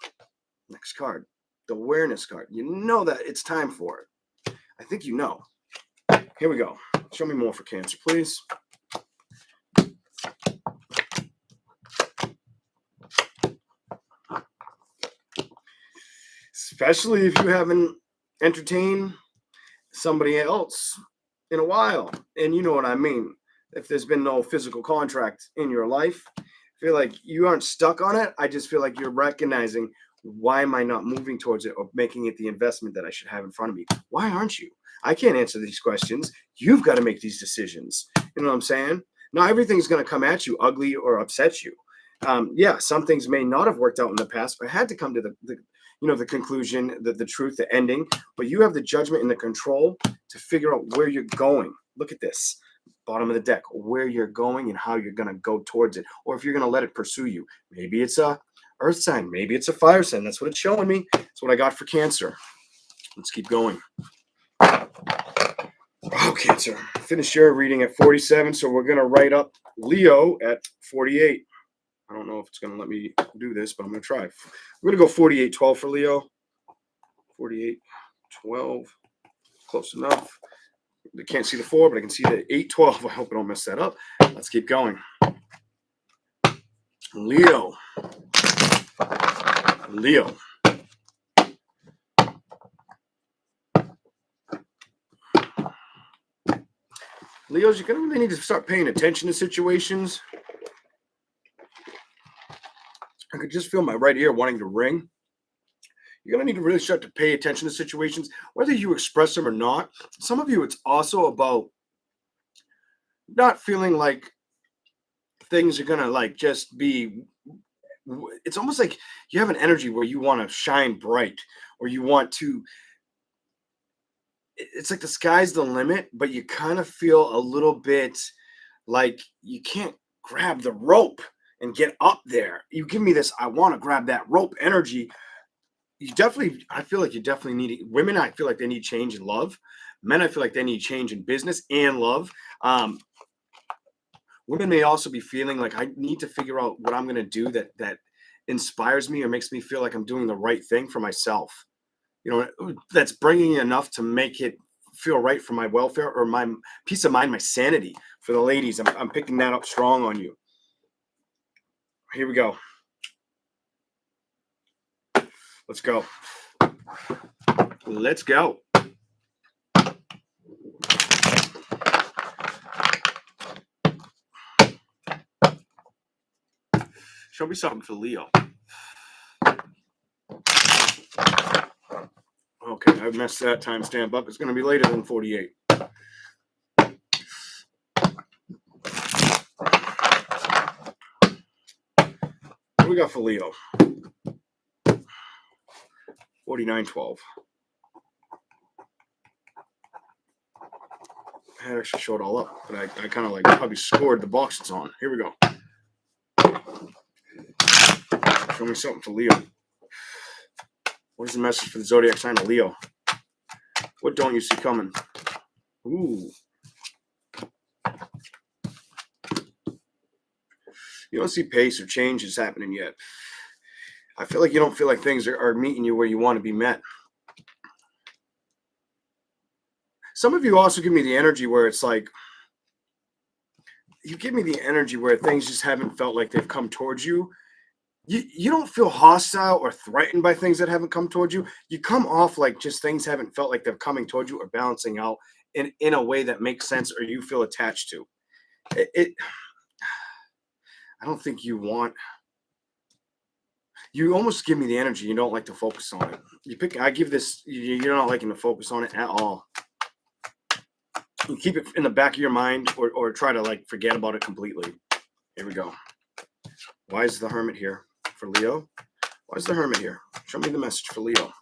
Next card, the awareness card. You know that it's time for it. I think you know. Here we go. Show me more for Cancer, please. Especially if you haven't entertained somebody else in a while, and you know what I mean. If there's been no physical contract in your life, I feel like you aren't stuck on it. I just feel like you're recognizing, why am I not moving towards it or making it the investment that I should have in front of me? Why aren't you? I can't answer these questions. You've got to make these decisions. You know what I'm saying? Not everything's going to come at you ugly or upset you. Yeah, some things may not have worked out in the past, but I had to come to the conclusion, the truth, the ending. But you have the judgment and the control to figure out where you're going. Look at this, bottom of the deck, where you're going and how you're going to go towards it, or if you're going to let it pursue you. Maybe it's a earth sign, maybe it's a fire sign. That's what it's showing me. That's what I got for Cancer. Let's keep going. Oh, Cancer, finish your reading at 47, so we're going to write up Leo at 48. I don't know if it's going to let me do this, but I'm going to try. We're going to go 48-12 for Leo. 48-12. Close enough. I can't see the 4, but I can see the 8-12. I hope I don't mess that up. Let's keep going. Leo. Leos, you're going to really need to start paying attention to situations. I could just feel my right ear wanting to ring. You're going to need to really start to pay attention to situations, whether you express them or not. Some of you, it's also about not feeling like things are going to just be. It's almost like you have an energy where you want to shine bright, or you want to. It's like the sky's the limit, but you kind of feel a little bit like you can't grab the rope and get up there. You give me this, I want to grab that rope energy. I feel like you definitely need it. Women, I feel like they need change in love. Men, I feel like they need change in business and love. Women may also be feeling like, I need to figure out what I'm going to do that inspires me or makes me feel like I'm doing the right thing for myself. That's bringing enough to make it feel right for my welfare or my peace of mind, my sanity. For the ladies, I'm picking that up strong on you. Here we go. Let's go. Let's go. Show me something for Leo. Okay, I messed that timestamp up. It's going to be later than 48. What do we got for Leo? 49-12. I actually showed it all up, but I kind of probably scored the box it's on. Here we go. Show me something for Leo. What is the message for the zodiac sign of Leo? What don't you see coming? Ooh. You don't see pace or changes happening yet. I feel like you don't feel like things are meeting you where you want to be met. Some of you also give me the energy where it's like, you give me the energy where things just haven't felt like they've come towards you. You don't feel hostile or threatened by things that haven't come towards you. You come off like just things haven't felt like they're coming towards you or balancing out in a way that makes sense or you feel attached to. I don't think you want. You almost give me the energy. You don't like to focus on it. I give this. You're not liking to focus on it at all. You keep it in the back of your mind, or try to like forget about it completely. Here we go. Why is the Hermit here for Leo? Why is the Hermit here? Show me the message for Leo.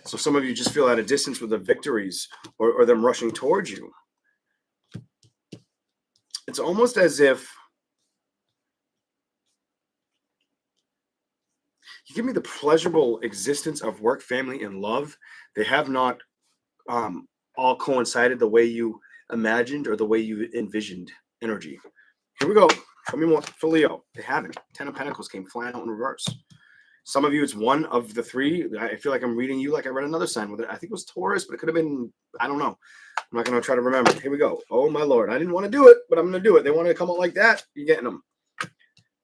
So some of you just feel at a distance with the victories or them rushing towards you. It's almost as if you give me the pleasurable existence of work, family, and love. They have not all coincided the way you imagined or the way you envisioned energy. Here we go. Show me more for Leo. They haven't. 10 of Pentacles came flying out in reverse. Some of you, it's one of the three. I feel like I'm reading you like I read another sign with it. I think it was Taurus, but it could have been, I don't know. I'm not going to try to remember. Here we go. Oh, my Lord. I didn't want to do it, but I'm going to do it. They want to come out like that. You're getting them.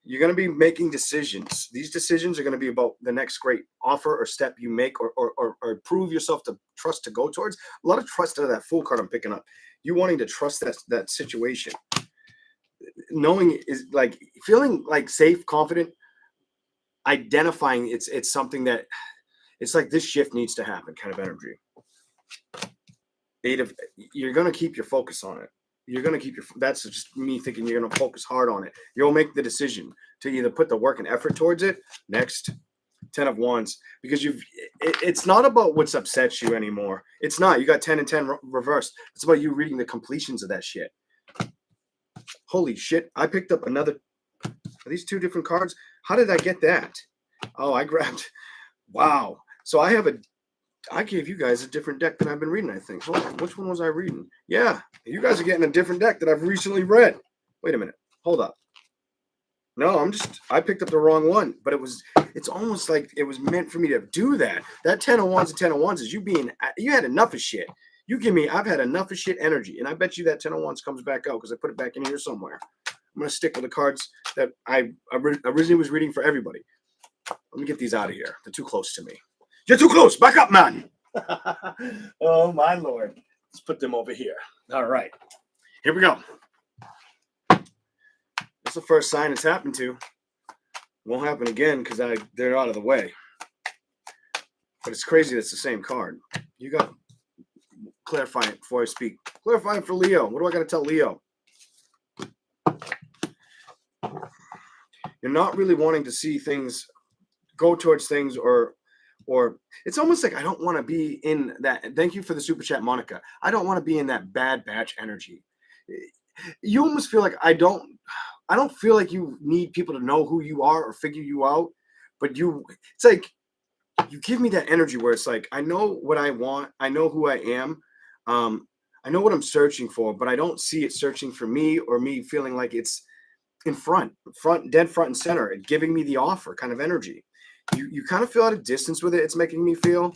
You're going to be making decisions. These decisions are going to be about the next great offer or step you make or prove yourself to trust to go towards. A lot of trust out of that Fool card I'm picking up. You wanting to trust that situation. Knowing is like feeling like safe, confident, identifying it's something that it's like this shift needs to happen kind of energy. You're going to keep your focus on it. You're going to keep that's just me thinking you're going to focus hard on it. You'll make the decision to either put the work and effort towards it. Next, 10 of Wands, because it's not about what's upsets you anymore. It's not. You got 10 and 10 reversed. It's about you reading the completions of that shit. Holy shit. I picked up another. Are these two different cards? How did I get that? Oh, I grabbed. Wow. So I gave you guys a different deck than I've been reading, I think. Hold on. Which one was I reading? Yeah. You guys are getting a different deck that I've recently read. Wait a minute. Hold up. No, I picked up the wrong one, but it's almost like it was meant for me to do that. That 10 of Wands and 10 of Wands is you had enough of shit. You give me, I've had enough of shit energy. And I bet you that 10 of Wands comes back out because I put it back in here somewhere. I'm going to stick with the cards that I originally was reading for everybody. Let me get these out of here. They're too close to me. You're too close. Back up, man. Oh, my Lord. Let's put them over here. All right. Here we go. That's the first sign it's happened to. Won't happen again because they're out of the way. But it's crazy that's the same card. You got clarify it before I speak. Clarify it for Leo. What do I got to tell Leo? You're not really wanting to see things go towards things or it's almost like I don't want to be in that. Thank you for the super chat, Monica. I don't want to be in that bad batch energy. You almost feel like I don't feel like you need people to know who you are or figure you out, but it's like you give me that energy where it's like I know what I want, I know who I am, I know what I'm searching for, but I don't see it searching for me or me feeling like it's in dead front and center, and giving me the offer kind of energy. You kind of feel at a distance with it. It's making me feel.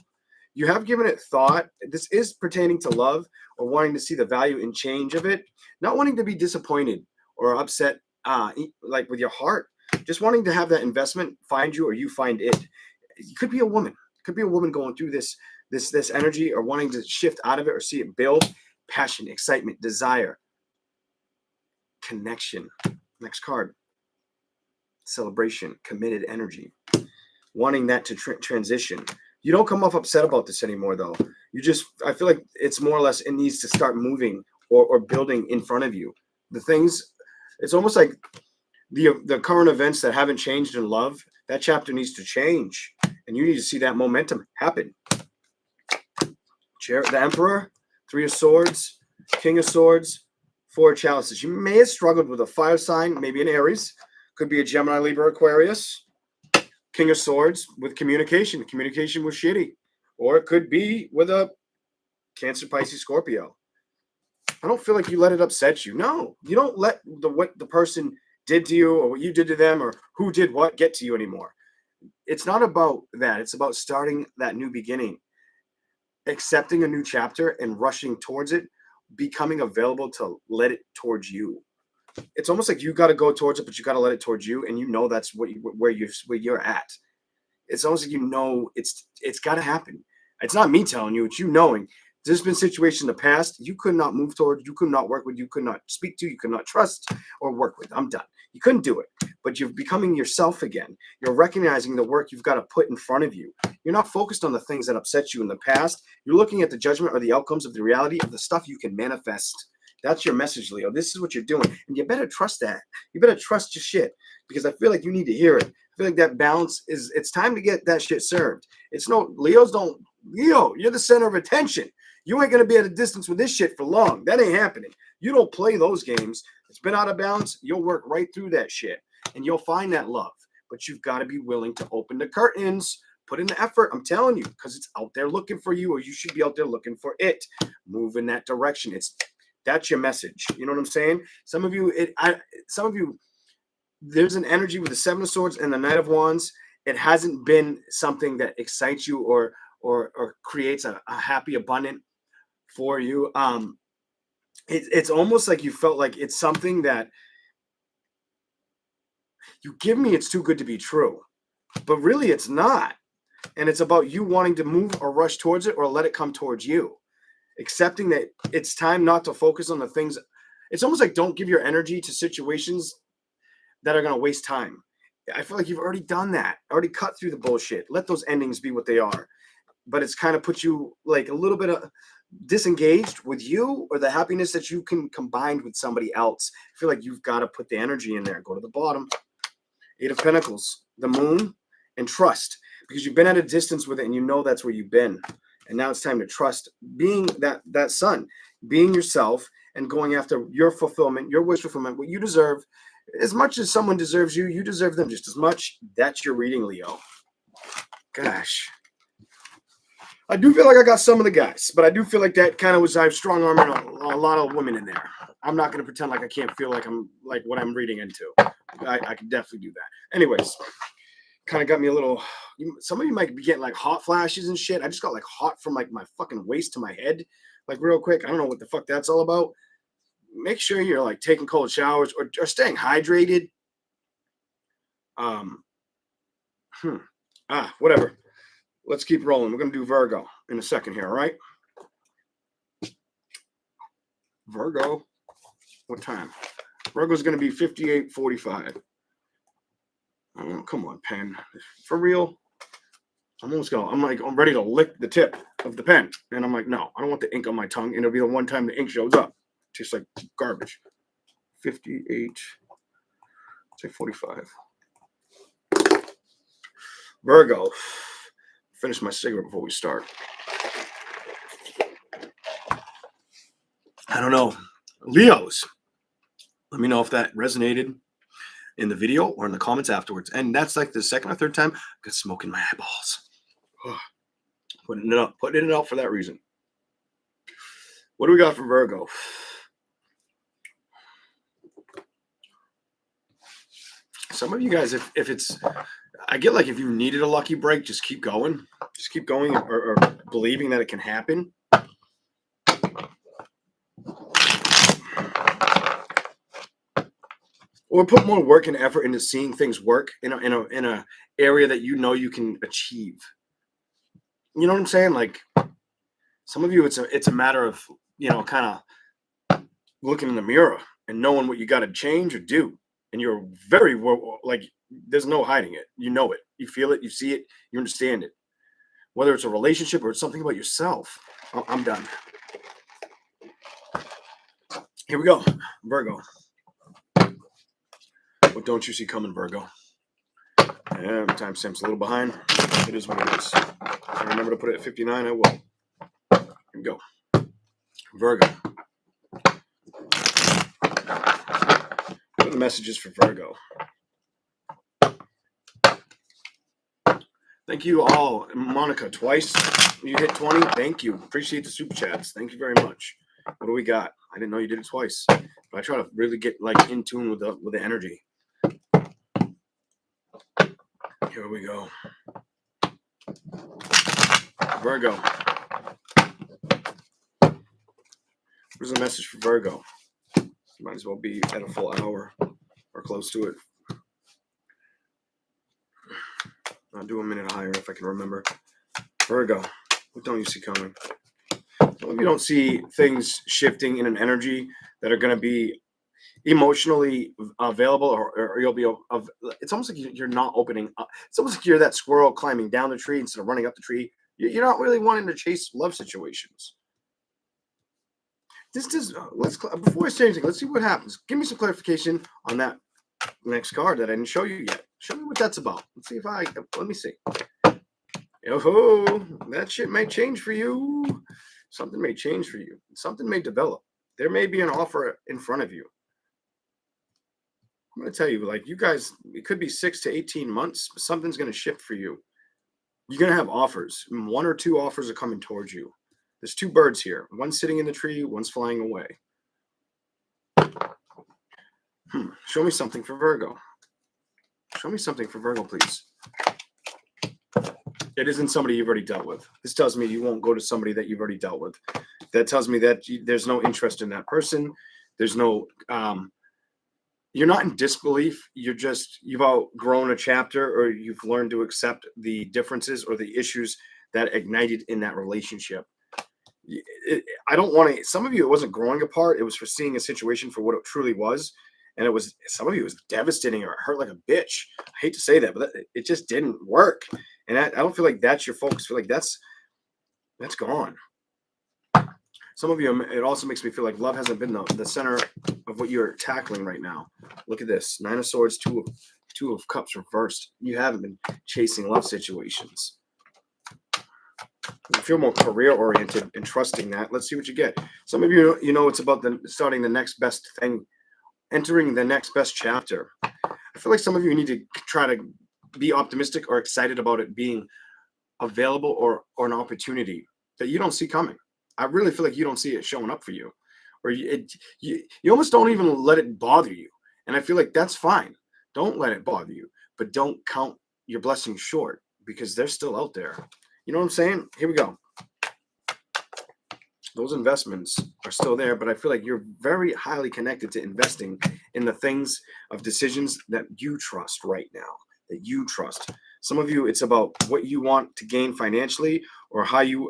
You have given it thought. This is pertaining to love or wanting to see the value and change of it, not wanting to be disappointed or upset, like with your heart, just wanting to have that investment find you or you find it. It could be a woman. It could be a woman going through this energy or wanting to shift out of it or see it build. Passion, excitement, desire, connection. Next card. Celebration, committed energy. Wanting that to transition. You don't come off upset about this anymore, though. I feel like it's more or less it needs to start moving or building in front of you. The things, it's almost like the current events that haven't changed in love, that chapter needs to change. And you need to see that momentum happen. The Emperor, 3 of Swords, King of Swords, 4 of Chalices. You may have struggled with a fire sign, maybe an Aries. Could be a Gemini, Libra, Aquarius. King of Swords with communication. Communication was shitty. Or it could be with a Cancer, Pisces, Scorpio. I don't feel like you let it upset you. No, you don't let what the person did to you or what you did to them or who did what get to you anymore. It's not about that. It's about starting that new beginning. accepting a new chapter and rushing towards it, becoming available to let it towards you. It's almost like you got to go towards it, but you got to let it towards you, and you know that's where you're at. It's almost like it's got to happen. It's not me telling you; it's you knowing. There's been situations in the past you could not move towards, you could not work with, you could not speak to, you could not trust or work with. I'm done. You couldn't do it, but you're becoming yourself again. You're recognizing the work you've got to put in front of you. You're not focused on the things that upset you in the past. You're looking at the judgment or the outcomes of the reality of the stuff you can manifest. That's your message, Leo. This is what you're doing, and you better trust that. You better trust your shit, because I feel like you need to hear it. I feel like that balance it's time to get that shit served. It's no, Leo, you're the center of attention. You ain't going to be at a distance with this shit for long. That ain't happening. You don't play those games. It's been out of balance. You'll work right through that shit, and you'll find that love. But you've got to be willing to open the curtains, put in the effort. I'm telling you, because it's out there looking for you, or you should be out there looking for it. Move in that direction. That's your message. You know what I'm saying? Some of you, there's an energy with the Seven of Swords and the Knight of Wands. It hasn't been something that excites you or creates a happy, abundant for you. It's almost like you felt like it's something that you give me, it's too good to be true, but really it's not. And it's about you wanting to move or rush towards it or let it come towards you, accepting that it's time not to focus on the things. It's almost like don't give your energy to situations that are going to waste time. I feel like you've already done that, already cut through the bullshit. Let those endings be what they are. But it's kind of put you like a little bit of disengaged with you or the happiness that you can combine with somebody else. I feel like you've got to put the energy in there. Go to the bottom. Eight of Pentacles, the Moon, and trust, because you've been at a distance with it and you know that's where you've been. And now it's time to trust being that sun, being yourself and going after your fulfillment, your wish fulfillment, what you deserve. As much as someone deserves you, you deserve them just as much. That's your reading, Leo. Gosh. I do feel like I got some of the guys, but I do feel like that kind of was, I've strong arming a lot of women in there. I'm not going to pretend like I can't feel like I'm like what I'm reading into. I can definitely do that. Anyways, kind of got me a little, some of you might be getting like hot flashes and shit. I just got like hot from like my fucking waist to my head, like real quick. I don't know what the fuck that's all about. Make sure you're like taking cold showers or staying hydrated. Whatever. Let's keep rolling. We're going to do Virgo in a second here, all right? Virgo. What time? Virgo's going to be 58:45. Oh, come on, pen. For real? I'm ready to lick the tip of the pen. And I'm like, no, I don't want the ink on my tongue. And it'll be the one time the ink shows up. Tastes like garbage. 58. Say 45. Virgo. Finish my cigarette before we start. I don't know. Leos. Let me know if that resonated in the video or in the comments afterwards. And that's like the second or third time I got smoke in my eyeballs. Putting it out for that reason. What do we got for Virgo? Some of you guys, if it's, I get like if you needed a lucky break, just keep going. Just keep going or believing that it can happen. Or put more work and effort into seeing things work in a area that you know you can achieve. You know what I'm saying? Like some of you, it's a matter of, kind of looking in the mirror and knowing what you got to change or do. And you're very like, there's no hiding it. You know it. You feel it. You see it. You understand it. Whether it's a relationship or it's something about yourself. I'm done. Here we go. Virgo. What don't you see coming, Virgo? Yeah, timestamp's a little behind. It is what it is. If I remember to put it at 59, I will. Here we go. Virgo. What are the messages for Virgo? Thank you all. Monica, twice. You hit 20. Thank you. Appreciate the super chats. Thank you very much. What do we got? I didn't know you did it twice. But I try to really get like in tune with the energy. Here we go. Virgo. Here's a message for Virgo. Might as well be at a full hour or close to it. I'll do a minute higher if I can remember. Virgo, what don't you see coming? Some of you don't see things shifting in an energy that are going to be emotionally available, or you'll be. It's almost like you're not opening up. It's almost like you're that squirrel climbing down the tree instead of running up the tree. You're not really wanting to chase love situations. This does. Before I say anything, let's see what happens. Give me some clarification on that next card that I didn't show you yet. Show me what that's about. Let's see if I. Let me see. Oh, that shit may change for you. Something may change for you. Something may develop. There may be an offer in front of you. I'm going to tell you, like, you guys, it could be 6 to 18 months. But something's going to shift for you. You're going to have offers. 1 or 2 offers are coming towards you. There's 2 birds here. One's sitting in the tree. One's flying away. Show me something for Virgo. Show me something for Virgo, please. It isn't somebody you've already dealt with. This tells me you won't go to somebody that you've already dealt with. That tells me that there's no interest in that person. There's no, you're not in disbelief. You've outgrown a chapter, or you've learned to accept the differences or the issues that ignited in that relationship. I don't want to, some of you, it wasn't growing apart. It was for seeing a situation for what it truly was. And some of you, it was devastating, or it hurt like a bitch. I hate to say that, but it just didn't work. And I don't feel like that's your focus. I feel like that's gone. Some of you, it also makes me feel like love hasn't been the center of what you're tackling right now. Look at this. 9 of Swords, 2 of Cups reversed. You haven't been chasing love situations. You feel more career-oriented and trusting that. Let's see what you get. Some of you, it's about starting the next best thing, entering the next best chapter. I feel like some of you need to try to be optimistic or excited about it being available, or an opportunity that you don't see coming. I really feel like you don't see it showing up for you, or you almost don't even let it bother you. And I feel like that's fine. Don't let it bother you, but don't count your blessings short, because they're still out there. You know what I'm saying? Here we go. Those investments are still there, but I feel like you're very highly connected to investing in the things of decisions that you trust right now, that you trust. Some of you, it's about what you want to gain financially, or how you're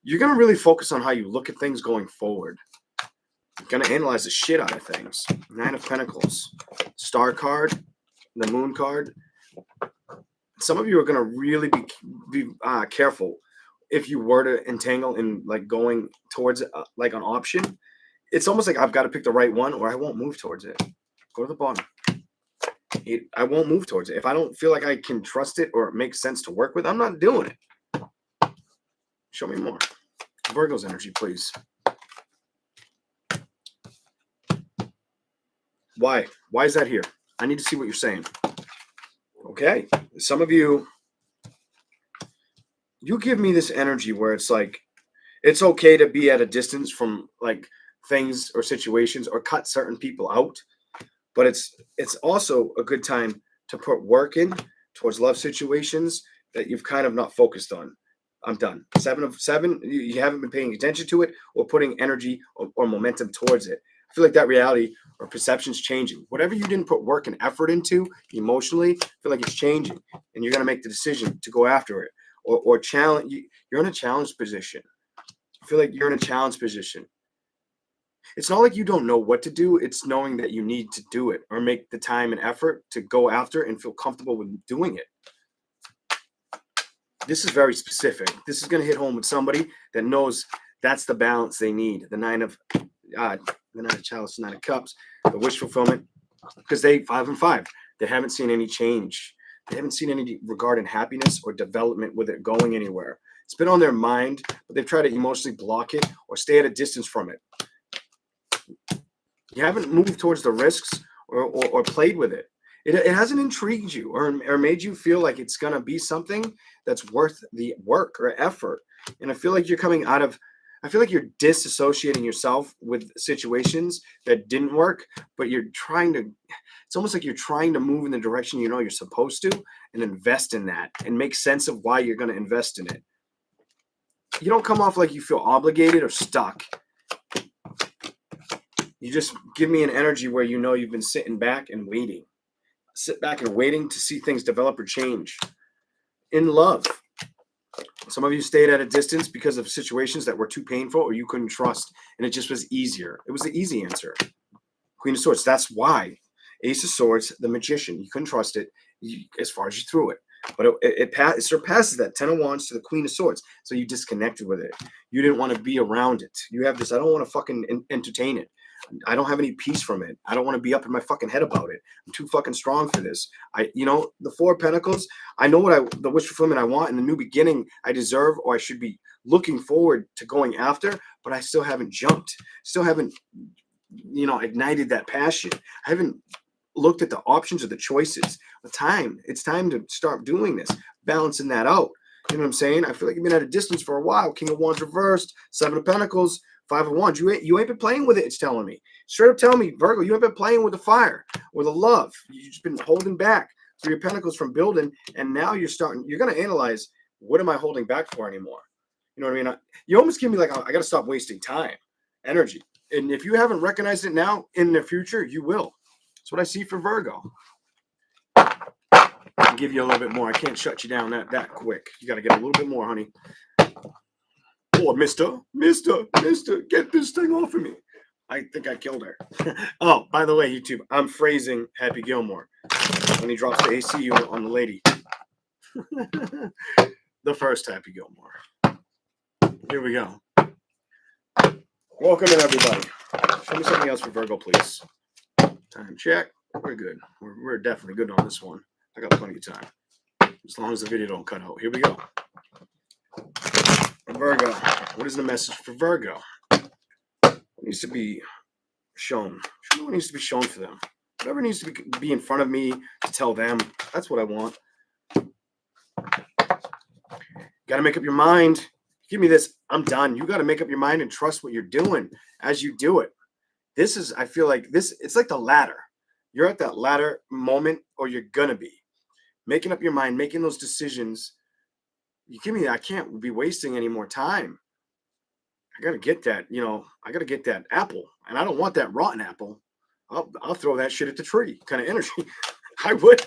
going to really focus on how you look at things going forward. You're going to analyze the shit out of things. 9 of Pentacles, Star card, the Moon card. Some of you are going to really be careful if you were to entangle in like going towards like an option. It's almost like I've got to pick the right one, or I won't move towards it. Go to the bottom. I won't move towards it. If I don't feel like I can trust it or it makes sense to work with, I'm not doing it. Show me more. Virgo's energy, please. Why? Why is that here? I need to see what you're saying. Okay. Some of you give me this energy where it's like, it's okay to be at a distance from like things or situations, or cut certain people out. But it's also a good time to put work in towards love situations that you've kind of not focused on. I'm done. 7 of 7. You haven't been paying attention to it, or putting energy or momentum towards it. I feel like that reality or perception's changing. Whatever you didn't put work and effort into emotionally, I feel like it's changing, and you're going to make the decision to go after it, or challenge. You're in a challenge position. I feel like you're in a challenge position. It's not like you don't know what to do. It's knowing that you need to do it, or make the time and effort to go after and feel comfortable with doing it. This is very specific. This is going to hit home with somebody that knows that's the balance they need. The 9 of Chalice, 9 of Cups, the wish fulfillment, because 5 and 5. They haven't seen any change. They haven't seen any regard in happiness or development with it going anywhere. It's been on their mind, but they've tried to emotionally block it or stay at a distance from it. You haven't moved towards the risks or played with it. It hasn't intrigued you or made you feel like it's going to be something that's worth the work or effort. And I feel like I feel like you're disassociating yourself with situations that didn't work, but it's almost like you're trying to move in the direction you're supposed to, and invest in that and make sense of why you're going to invest in it. You don't come off like you feel obligated or stuck. You just give me an energy where you know you've been sitting back and waiting. Sit back and waiting to see things develop or change. In love, some of you stayed at a distance because of situations that were too painful or you couldn't trust, and it just was easier. It was the easy answer. Queen of Swords, that's why. Ace of Swords, the Magician, you couldn't trust it as far as you threw it. But it surpasses that 10 of Wands to the Queen of Swords. So you disconnected with it. You didn't want to be around it. You have this, I don't want to fucking entertain it. I don't have any peace from it. I don't want to be up in my fucking head about it. I'm too fucking strong for this. The Four of Pentacles, I know what the wish fulfillment I want in the new beginning I deserve, or I should be looking forward to going after, but I still haven't jumped. Still haven't, ignited that passion. I haven't looked at the options or the choices. It's time to start doing this, balancing that out. You know what I'm saying? I feel like you've been at a distance for a while. King of Wands reversed, Seven of Pentacles, Five of Wands. You ain't been playing with it, it's telling me. Straight up telling me, Virgo, you ain't been playing with the fire or the love. You've just been holding back Three of Pentacles from building, and now you're going to analyze, what am I holding back for anymore? You know what I mean? You almost give me like, I got to stop wasting time, energy. And if you haven't recognized it now, in the future, you will. That's what I see for Virgo. I'll give you a little bit more. I can't shut you down that quick. You got to get a little bit more, honey. Oh, mister, get this thing off of me. I think I killed her. Oh, by the way, YouTube, I'm phrasing Happy Gilmore when he drops the AC on the lady. The first Happy Gilmore. Here we go. Welcome in, everybody. Show me something else for Virgo, please. Time check. We're good. We're definitely good on this one. I got plenty of time. As long as the video don't cut out. Here we go. Virgo. What is the message for Virgo? What needs to be shown? Show me what needs to be shown for them. Whatever needs to be in front of me to tell them. That's what I want. Got to make up your mind. Give me this. I'm done. You got to make up your mind and trust what you're doing as you do it. This is, I feel like this, it's like the ladder. You're at that ladder moment, or you're going to be. Making up your mind, making those decisions. You give me that. I can't be wasting any more time. I got to get that, I got to get that apple. And I don't want that rotten apple. I'll throw that shit at the tree kind of energy. I would.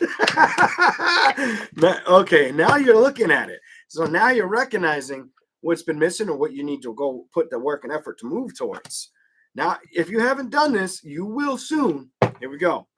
Okay, now you're looking at it. So now you're recognizing what's been missing or what you need to go put the work and effort to move towards. Now, if you haven't done this, you will soon. Here we go.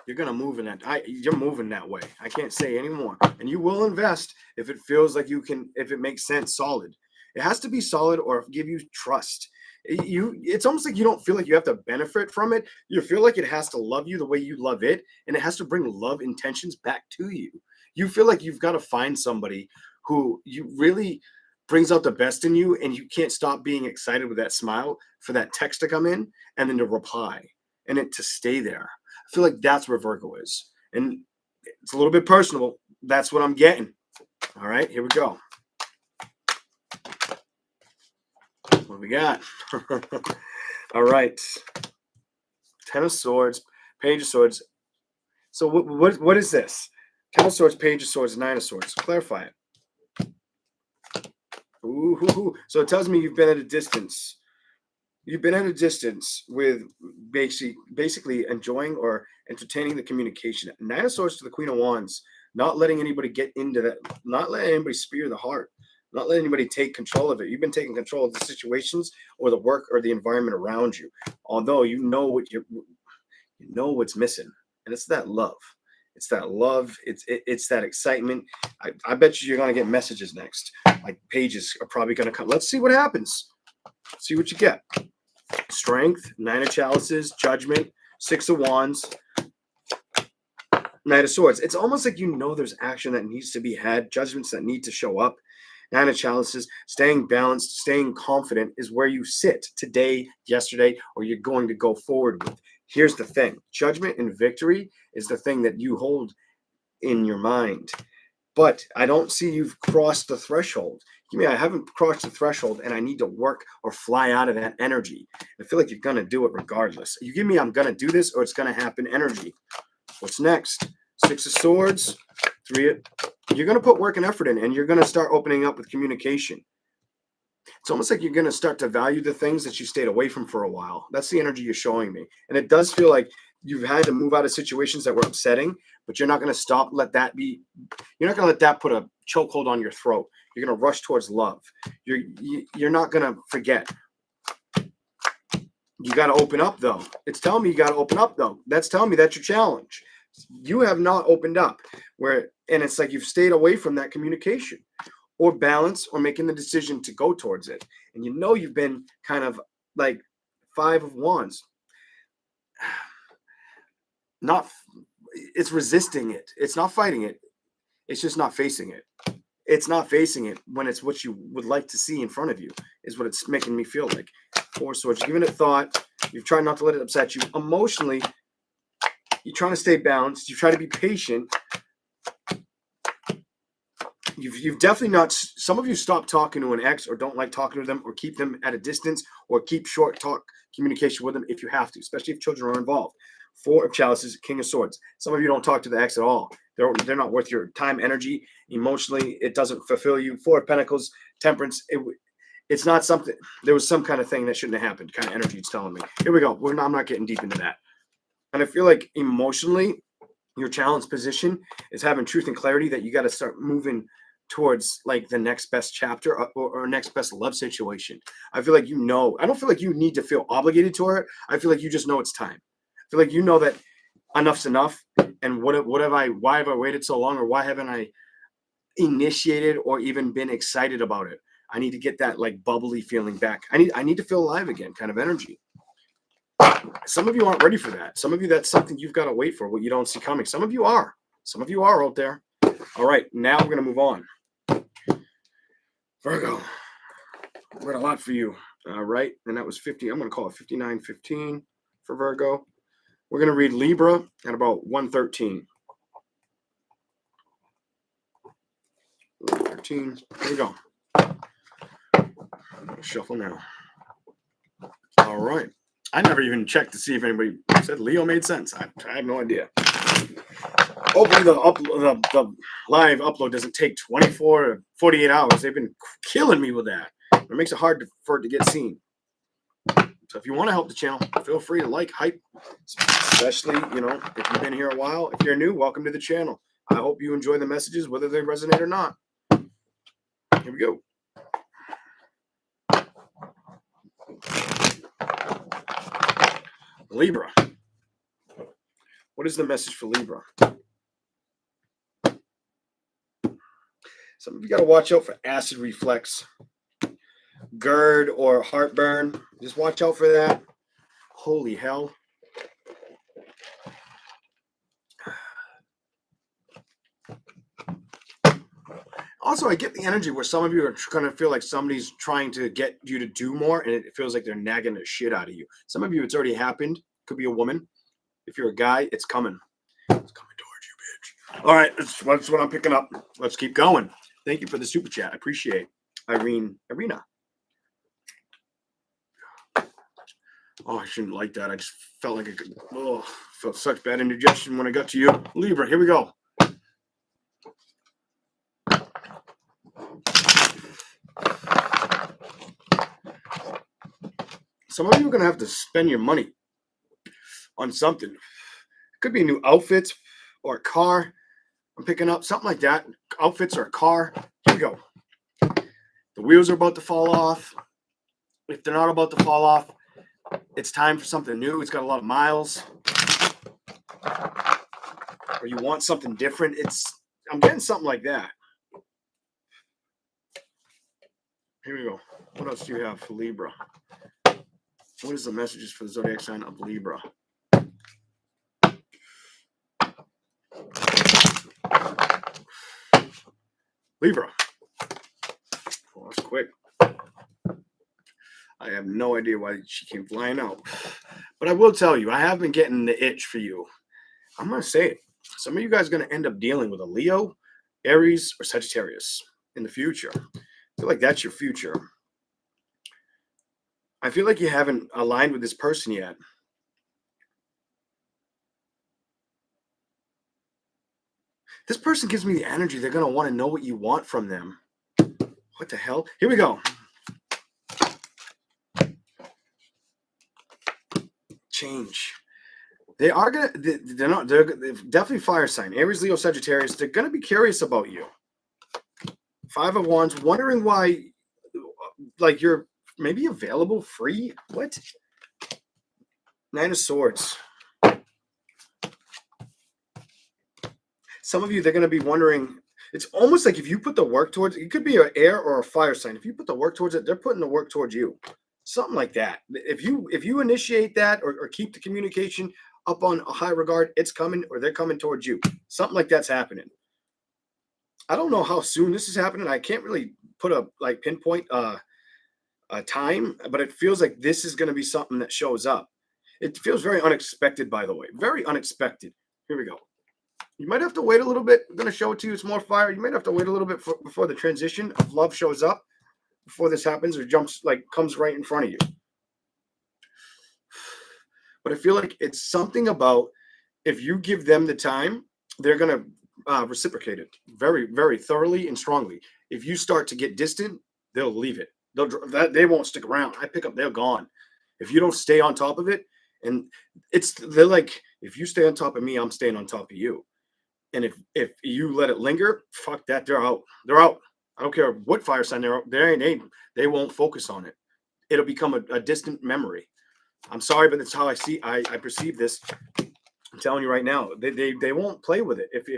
You're going to move in that. You're moving that way. I can't say anymore. And you will invest if it feels like you can, if it makes sense, solid. It has to be solid or give you trust. It's almost like you don't feel like you have to benefit from it. You feel like it has to love you the way you love it. And it has to bring love intentions back to you. You feel like you've got to find somebody who you really brings out the best in you, and you can't stop being excited with that smile for that text to come in and then to reply and it to stay there. I feel like that's where Virgo is. And it's a little bit personal. That's what I'm getting. All right, here we go. What we got? All right. Ten of Swords, Page of Swords. So what is this? Ten of Swords, Page of Swords, Nine of Swords. Clarify it. Ooh. So it tells me you've been at a distance. You've been at a distance with basically enjoying or entertaining the communication. Nine of Swords to the Queen of Wands. Not letting anybody get into that. Not letting anybody spear the heart. Not letting anybody take control of it. You've been taking control of the situations or the work or the environment around you. Although you know what's missing. And it's that love. It's that love. It's that excitement. I bet you're going to get messages next. Like pages are probably going to come. Let's see what happens. See what you get. Strength, Nine of Chalices, Judgment, Six of Wands, Knight of Swords. It's almost like there's action that needs to be had, judgments that need to show up. Nine of Chalices, staying balanced, staying confident is where you sit today, yesterday, or you're going to go forward with. Here's the thing. Judgment and victory is the thing that you hold in your mind. But I don't see you've crossed the threshold. I haven't crossed the threshold, and I need to work or fly out of that energy. I feel like you're going to do it regardless. You give me I'm going to do this or it's going to happen energy. What's next? Six of Swords. You're going to put work and effort in, and you're going to start opening up with communication. It's almost like you're going to start to value the things that you stayed away from for a while. That's the energy you're showing me. And it does feel like you've had to move out of situations that were upsetting, but you're not going to stop. You're not going to let that put a chokehold on your throat. You're going to rush towards love. You're not going to forget. You got to open up, though. It's telling me you got to open up, though. That's telling me that's your challenge. You have not opened up, and it's like you've stayed away from that communication or balance or making the decision to go towards it. And you've been kind of like 5 of Wands. It's resisting it. It's not fighting it. It's just not facing it. It's not facing it when it's what you would like to see in front of you, is what it's making me feel like. 4 of Swords. You're giving it thought. You're trying not to let it upset you. Emotionally, you're trying to stay balanced. You try to be patient. You've definitely not. Some of you stop talking to an ex or don't like talking to them or keep them at a distance or keep short talk communication with them if you have to, especially if children are involved. 4 of Chalices, King of Swords. Some of you don't talk to the ex at all. They're not worth your time, energy. Emotionally, it doesn't fulfill you. 4 of Pentacles, Temperance. It's not something. There was some kind of thing that shouldn't have happened. Kind of energy it's telling me. Here we go. I'm not getting deep into that. And I feel like emotionally, your challenge position is having truth and clarity that you got to start moving towards like the next best chapter or next best love situation. I feel like I don't feel like you need to feel obligated to her. I feel like you just know it's time. I feel like you know that enough's enough. And why have I waited so long, or why haven't I initiated or even been excited about it? I need to get that like bubbly feeling back. I need to feel alive again, kind of energy. Some of you aren't ready for that. Some of you, that's something you've got to wait for, what you don't see coming. Some of you are. Some of you are out there. All right, now we're going to move on. Virgo, I read a lot for you. All right, and that was 50. I'm going to call it 59:15 for Virgo. We're going to read Libra at about 1:13. 1:13. Here we go. Shuffle now. All right. I never even checked to see if anybody said Leo made sense. I have no idea. Hopefully the live upload doesn't take 24 to 48 hours. They've been killing me with that. It makes it hard for it to get seen. So if you want to help the channel, feel free to like, hype, especially, if you've been here a while. If you're new, welcome to the channel. I hope you enjoy the messages, whether they resonate or not. Here we go. Libra. What is the message for Libra? Some of you got to watch out for acid reflux, GERD, or heartburn. Just watch out for that. Holy hell. Also, I get the energy where some of you are going to feel like somebody's trying to get you to do more, and it feels like they're nagging the shit out of you. Some of you, it's already happened. Could be a woman. If you're a guy, it's coming. It's coming towards you, bitch. All right, that's what I'm picking up. Let's keep going. Thank you for the super chat. I appreciate Arena. Oh, I shouldn't like that. I just felt like felt such bad indigestion when I got to you. Libra, here we go. Some of you are going to have to spend your money on something. It could be new outfits or a car. I'm picking up something like that. Outfits or a car. Here we go. The wheels are about to fall off. If they're not about to fall off, it's time for something new. It's got a lot of miles. Or you want something different. I'm getting something like that. Here we go. What else do you have for Libra? What is the messages for the zodiac sign of Libra? Libra. Oh, that's quick. I have no idea why she came flying out. But I will tell you, I have been getting the itch for you. I'm going to say it. Some of you guys are going to end up dealing with a Leo, Aries, or Sagittarius in the future. I feel like that's your future. I feel like you haven't aligned with this person yet. This person gives me the energy. They're going to want to know what you want from them. What the hell? Here we go. change. They are gonna. They're definitely fire sign. Aries, Leo, Sagittarius. They're gonna be curious about you. 5 of Wands, wondering why, like you're maybe available, free. What? 9 of Swords. Some of you, they're gonna be wondering. It's almost like if you put the work towards it, could be an air or a fire sign. If you put the work towards it, they're putting the work towards you. Something like that. If you initiate that or keep the communication up on a high regard, it's coming or they're coming towards you. Something like that's happening. I don't know how soon this is happening. I can't really put a pinpoint a time, but it feels like this is going to be something that shows up. It feels very unexpected, by the way. Very unexpected. Here we go. You might have to wait a little bit. I'm going to show it to you. It's more fire. You might have to wait a little bit before the transition of love shows up, before this happens or comes right in front of you. But I feel like it's something about if you give them the time, they're going to reciprocate it very, very thoroughly and strongly. If you start to get distant, they'll leave it. They won't stick around. I pick up, they're gone. If you don't stay on top of it, and they're like, if you stay on top of me, I'm staying on top of you. And if you let it linger, fuck that, they're out. They're out. I don't care what fire sign they won't focus on it. It'll become a distant memory. I'm sorry, but that's how I perceive this. I'm telling you right now, they won't play with it. If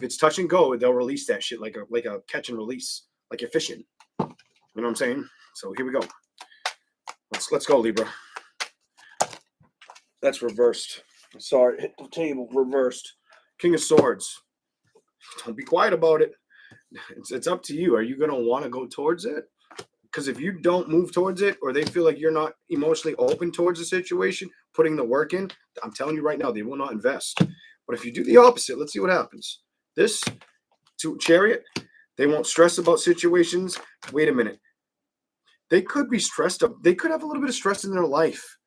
it's touch and go, they'll release that shit like a catch and release, like you're fishing. You know what I'm saying? So here we go. Let's go, Libra. That's reversed. Sorry, hit the table. Reversed. King of Swords. Don't be quiet about it. It's up to you. Are you gonna want to go towards it? Because if you don't move towards it, or they feel like you're not emotionally open towards the situation, putting the work in, I'm telling you right now, they will not invest. But if you do the opposite, let's see what happens. This to Chariot, they won't stress about situations. Wait a minute. They could be stressed up. They could have a little bit of stress in their life.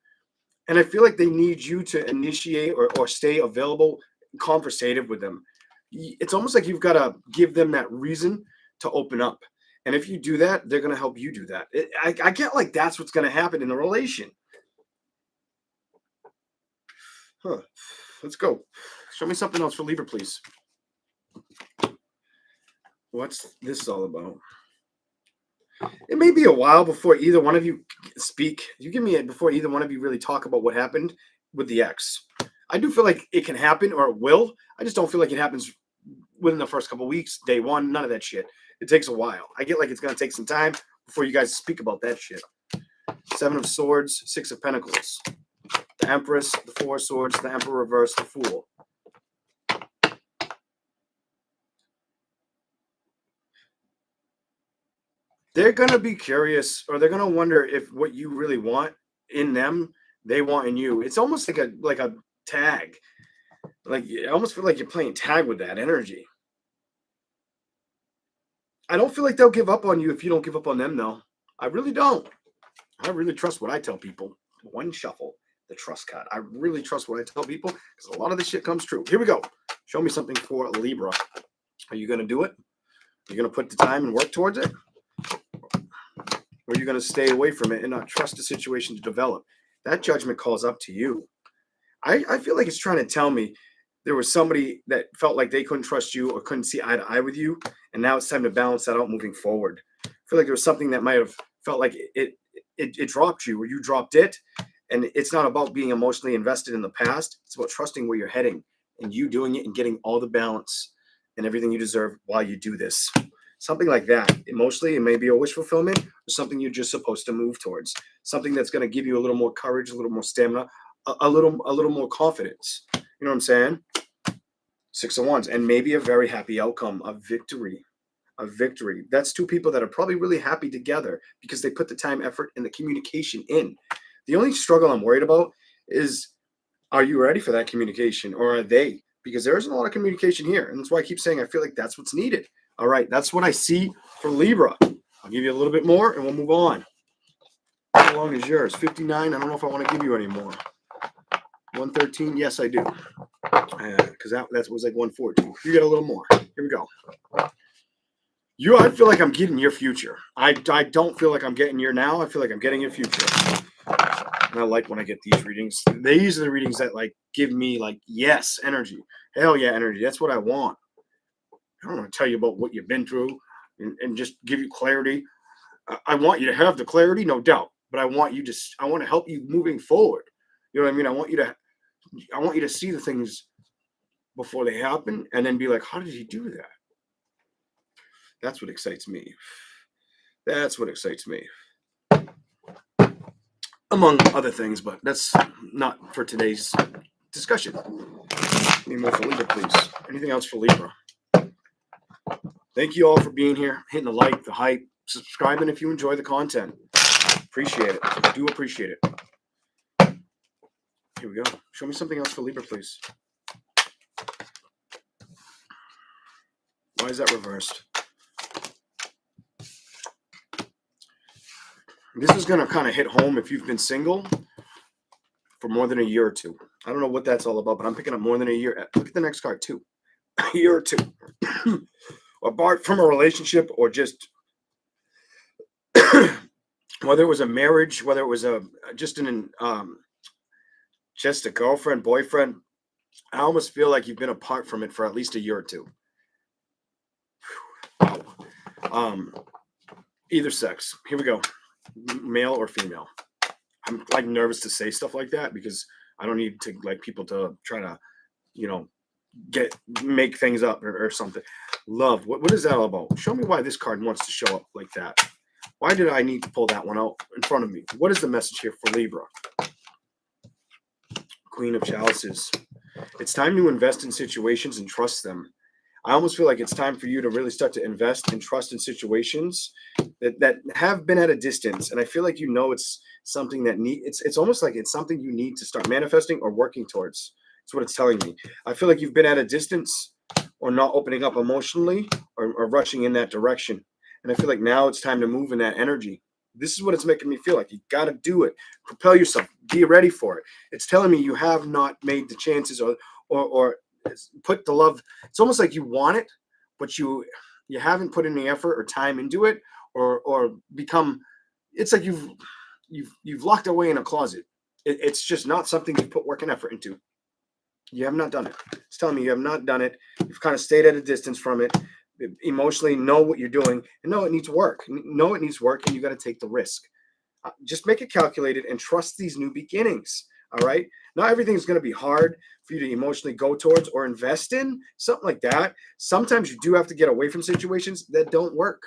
And I feel like they need you to initiate or stay available, conversative with them. It's almost like you've got to give them that reason to open up. And if you do that, they're going to help you do that. I get like that's what's going to happen in the relation. Huh. Let's go. Show me something else for Libra, please. What's this all about? It may be a while before either one of you speak. You give me it before either one of you really talk about what happened with the ex. I do feel like it can happen or it will. I just don't feel like it happens within the first couple of weeks, day one, none of that shit. It takes a while. I get like it's going to take some time before you guys speak about that shit. 7 of Swords, 6 of Pentacles. The Empress, the 4 of Swords, the Emperor reverse, the Fool. They're going to be curious, or they're going to wonder if what you really want in them, they want in you. It's almost like a tag. Like, I almost feel like you're playing tag with that energy. I don't feel like they'll give up on you if you don't give up on them, though. I really don't. I really trust what I tell people. One shuffle, the trust card. I really trust what I tell people because a lot of this shit comes true. Here we go. Show me something for Libra. Are you going to do it? Are you going to put the time and work towards it? Or are you going to stay away from it and not trust the situation to develop? That judgment calls up to you. I feel like it's trying to tell me there was somebody that felt like they couldn't trust you or couldn't see eye to eye with you, and now it's time to balance that out moving forward. I feel like there was something that might have felt like it dropped you or you dropped it, and it's not about being emotionally invested in the past. It's about trusting where you're heading and you doing it and getting all the balance and everything you deserve while you do this. Something like that. Emotionally, it may be a wish fulfillment or something you're just supposed to move towards. Something that's going to give you a little more courage, a little more stamina, a little more confidence. You know what I'm saying? 6 of Wands, and maybe a very happy outcome, a victory. A victory. That's 2 people that are probably really happy together because they put the time, effort, and the communication in. The only struggle I'm worried about is, are you ready for that communication, or are they? Because there isn't a lot of communication here, and that's why I keep saying I feel like that's what's needed. All right, that's what I see for Libra. I'll give you a little bit more, and we'll move on. How long is yours? 59. I don't know if I want to give you any more. 113. Yes, I do. Because that was like 114. You get a little more. Here we go. I feel like I'm getting your future. I don't feel like I'm getting your now. I feel like I'm getting your future. And I like when I get these readings. These are the readings that like give me like, yes, energy. Hell yeah, energy. That's what I want. I don't want to tell you about what you've been through and just give you clarity. I want you to have the clarity, no doubt. But I want to help you moving forward. You know what I mean? I want you to see the things before they happen and then be like, how did he do that? That's what excites me. That's what excites me. Among other things, but that's not for today's discussion. Any more for Libra, please? Anything else for Libra? Thank you all for being here, hitting the like, the hype, subscribing if you enjoy the content. Appreciate it. I do appreciate it. Here we go. Show me something else for Libra, please. Why is that reversed? This is going to kind of hit home if you've been single for more than a year or two. I don't know what that's all about, but I'm picking up more than a year. Look at the next card, too. A year or two. Apart from a relationship or just whether it was a marriage, whether it was just a girlfriend, boyfriend, I almost feel like you've been apart from it for at least a year or two. Either sex. Here we go. Male or female. I'm like nervous to say stuff like that because I don't need to like people to try to, make things up or something. Love. What is that all about? Show me why this card wants to show up like that. Why did I need to pull that one out in front of me? What is the message here for Libra? Queen of Chalices. It's time to invest in situations and trust them. I almost feel like it's time for you to really start to invest and trust in situations that have been at a distance. And I feel like it's something that it's almost like it's something you need to start manifesting or working towards. That's what it's telling me. I feel like you've been at a distance or not opening up emotionally or rushing in that direction. And I feel like now it's time to move in that energy. This is what it's making me feel like. You got to do it. Propel yourself. Be ready for it. It's telling me you have not made the chances or put the love. It's almost like you want it, but you haven't put any effort or time into it or become. It's like you've locked away in a closet. It's just not something you put work and effort into. You have not done it. It's telling me you have not done it. You've kind of stayed at a distance from it. Emotionally know what you're doing and know it needs work. Know it needs work, and you got to take the risk. Just make it calculated and trust these new beginnings. All right. Not everything is going to be hard for you to emotionally go towards or invest in, something like that. Sometimes you do have to get away from situations that don't work.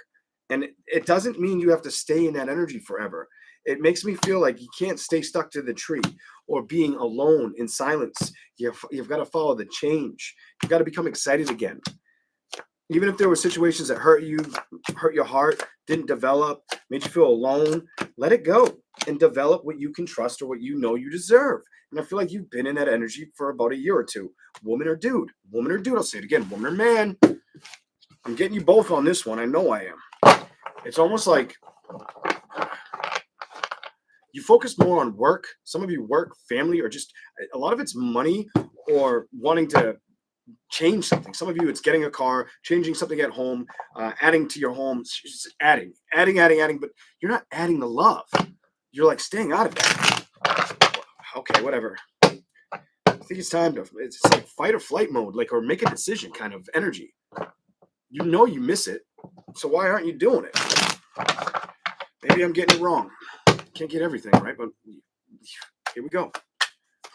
And it doesn't mean you have to stay in that energy forever. It makes me feel like you can't stay stuck to the tree or being alone in silence. You've got to follow the change. You've got to become excited again. Even if there were situations that hurt your heart, didn't develop, made you feel alone, let it go and develop what you can trust or what you know you deserve. And I feel like you've been in that energy for about a year or two. Woman or dude. Woman or dude. I'll say it again. Woman or man. I'm getting you both on this one. I know I am. It's almost like you focus more on work. Some of you work, family, or just a lot of it's money or wanting to change something. Some of you, it's getting a car, changing something at home, adding to your home, just adding, but you're not adding the love. You're like staying out of it. Okay, whatever. I think it's time it's like fight or flight mode, or make a decision kind of energy. You know you miss it, so why aren't you doing it? Maybe I'm getting it wrong. Can't get everything right, but here we go.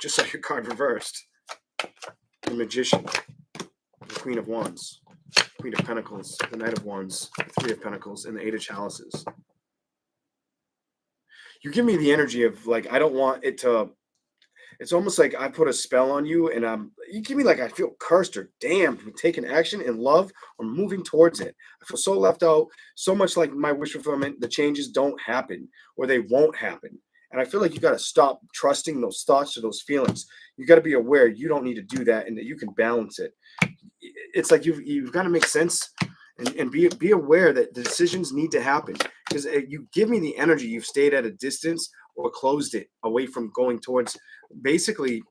Just saw your card reversed. The Magician, the Queen of Wands, Queen of Pentacles, the Knight of Wands, the Three of Pentacles, and the Eight of Chalices. You give me the energy of I don't want it to. It's almost like I put a spell on you, and you give me I feel cursed or damned from taking action in love or moving towards it. I feel so left out, so much like my wish fulfillment. The changes don't happen, or they won't happen. And I feel like you got to stop trusting those thoughts or those feelings. You got to be aware you don't need to do that and that you can balance it. It's like you've got to make sense and be aware that the decisions need to happen, because you give me the energy you've stayed at a distance or closed it away from going towards, basically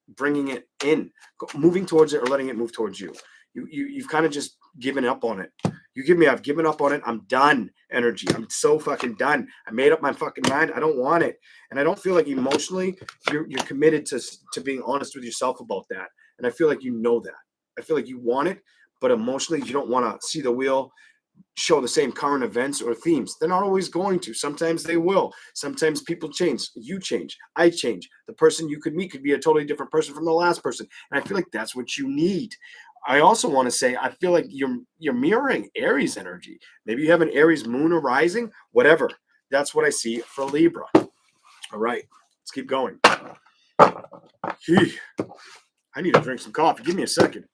bringing it in, moving towards it or letting it move towards you. You've kind of just given up on it. You give me, I've given up on it. I'm done energy. I'm so fucking done. I made up my fucking mind. I don't want it. And I don't feel like emotionally you're committed to being honest with yourself about that. And I feel like you know that. I feel like you want it, but emotionally you don't want to see the wheel show the same current events or themes. They're not always going to. Sometimes they will. Sometimes people change. You change. I change. The person you could meet could be a totally different person from the last person. And I feel like that's what you need. I also want to say, I feel like you're mirroring Aries energy. Maybe you have an Aries moon or rising, whatever. That's what I see for Libra. All right, let's keep going. Gee, I need to drink some coffee. Give me a second.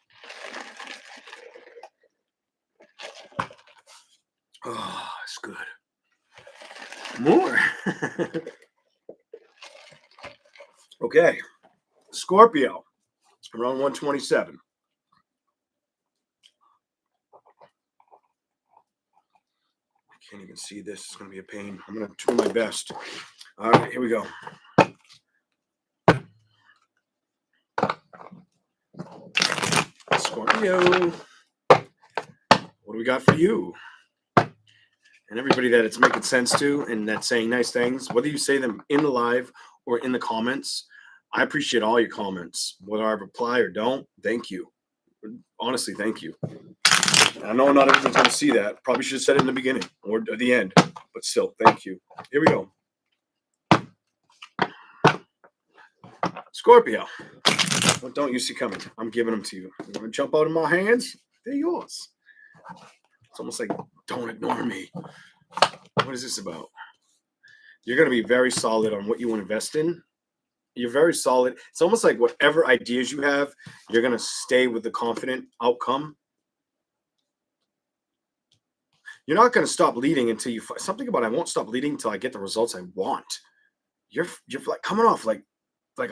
Oh, it's good. More. Okay. Scorpio, around 127. I can't even see this. It's going to be a pain. I'm going to do my best. All right, here we go. Scorpio. What do we got for you? And everybody that it's making sense to and that's saying nice things, whether you say them in the live or in the comments, I appreciate all your comments. Whether I reply or don't, thank you. Honestly, thank you. I know not everyone's going to see that. Probably should have said it in the beginning or at the end, but still, thank you. Here we go. Scorpio. What don't you see coming? I'm giving them to you. You want to jump out of my hands? They're yours. It's almost like, don't ignore me. What is this about? You're going to be very solid on what you want to invest in. You're very solid. It's almost like whatever ideas you have, you're going to stay with the confident outcome. You're not going to stop leading until you find something about I won't stop leading until I get the results I want. You're like coming off like a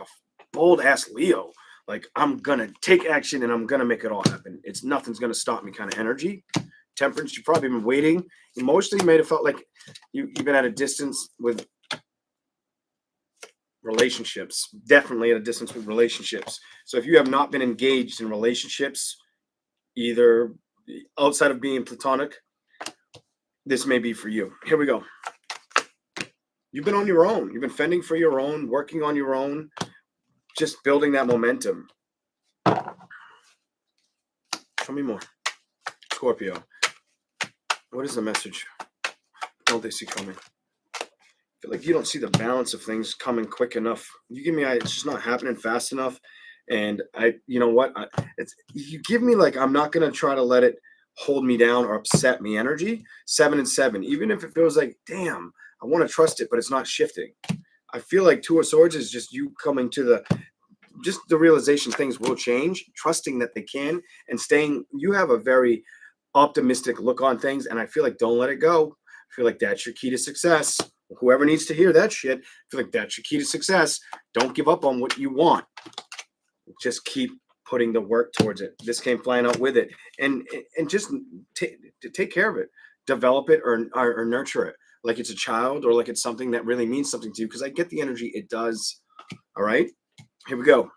bold ass Leo. Like, I'm going to take action and I'm going to make it all happen. It's nothing's going to stop me kind of energy. Temperance, you've probably been waiting. Emotionally, you may have felt like you've been at a distance with relationships. Definitely at a distance with relationships. So if you have not been engaged in relationships, either outside of being platonic, this may be for you. Here we go. You've been on your own. You've been fending for your own, working on your own, just building that momentum. Show me more. Scorpio. What is the message? Don't they see coming? I feel like you don't see the balance of things coming quick enough. You give me, it's just not happening fast enough. And you know what? You give me like, I'm not going to try to let it hold me down or upset me energy. 7 and 7, even if it feels like, damn, I want to trust it, but it's not shifting. I feel like 2 of Swords is just you coming to the realization things will change, trusting that they can, and staying. You have a very optimistic look on things, and I feel like don't let it go. I feel like that's your key to success. Whoever needs to hear that shit, I feel like that's your key to success. Don't give up on what you want. Just keep putting the work towards it. This came flying out with it, and just take care of it, develop it, or nurture it like it's a child or like it's something that really means something to you. Because I get the energy it does. All right, here we go.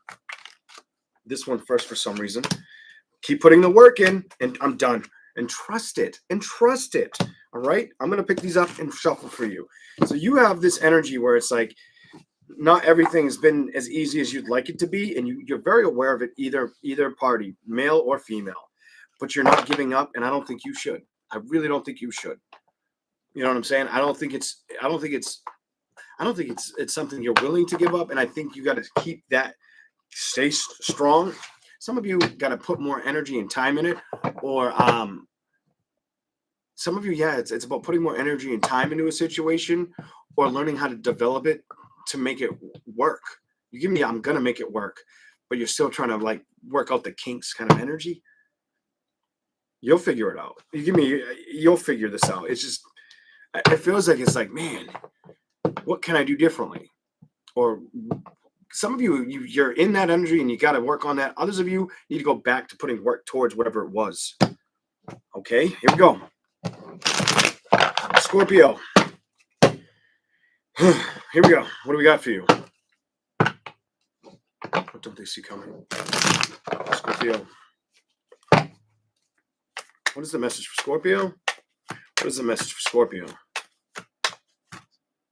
This one first for some reason. Keep putting the work in, and I'm done. And trust it. All right, I'm gonna pick these up and shuffle for you. So you have this energy where it's like not everything's been as easy as you'd like it to be, and you're very aware of it, either party, male or female, but you're not giving up, and I don't think you should. I really don't think you should. You know what I'm saying? I don't think it's something you're willing to give up, and I think you got to keep that, stay strong. Some of you got to put more energy and time in it, or some of you, yeah, it's about putting more energy and time into a situation, or learning how to develop it to make it work. You give me, I'm gonna make it work, but you're still trying to like work out the kinks kind of energy. You'll figure it out. You give me, you'll figure this out. It's just, it feels like it's like, man, what can I do differently? Or some of you're in that energy and you got to work on that. Others of you need to go back to putting work towards whatever it was. Okay, here we go. Scorpio. Here we go. What do we got for you? What don't they see coming? Scorpio. What is the message for Scorpio? What is the message for Scorpio?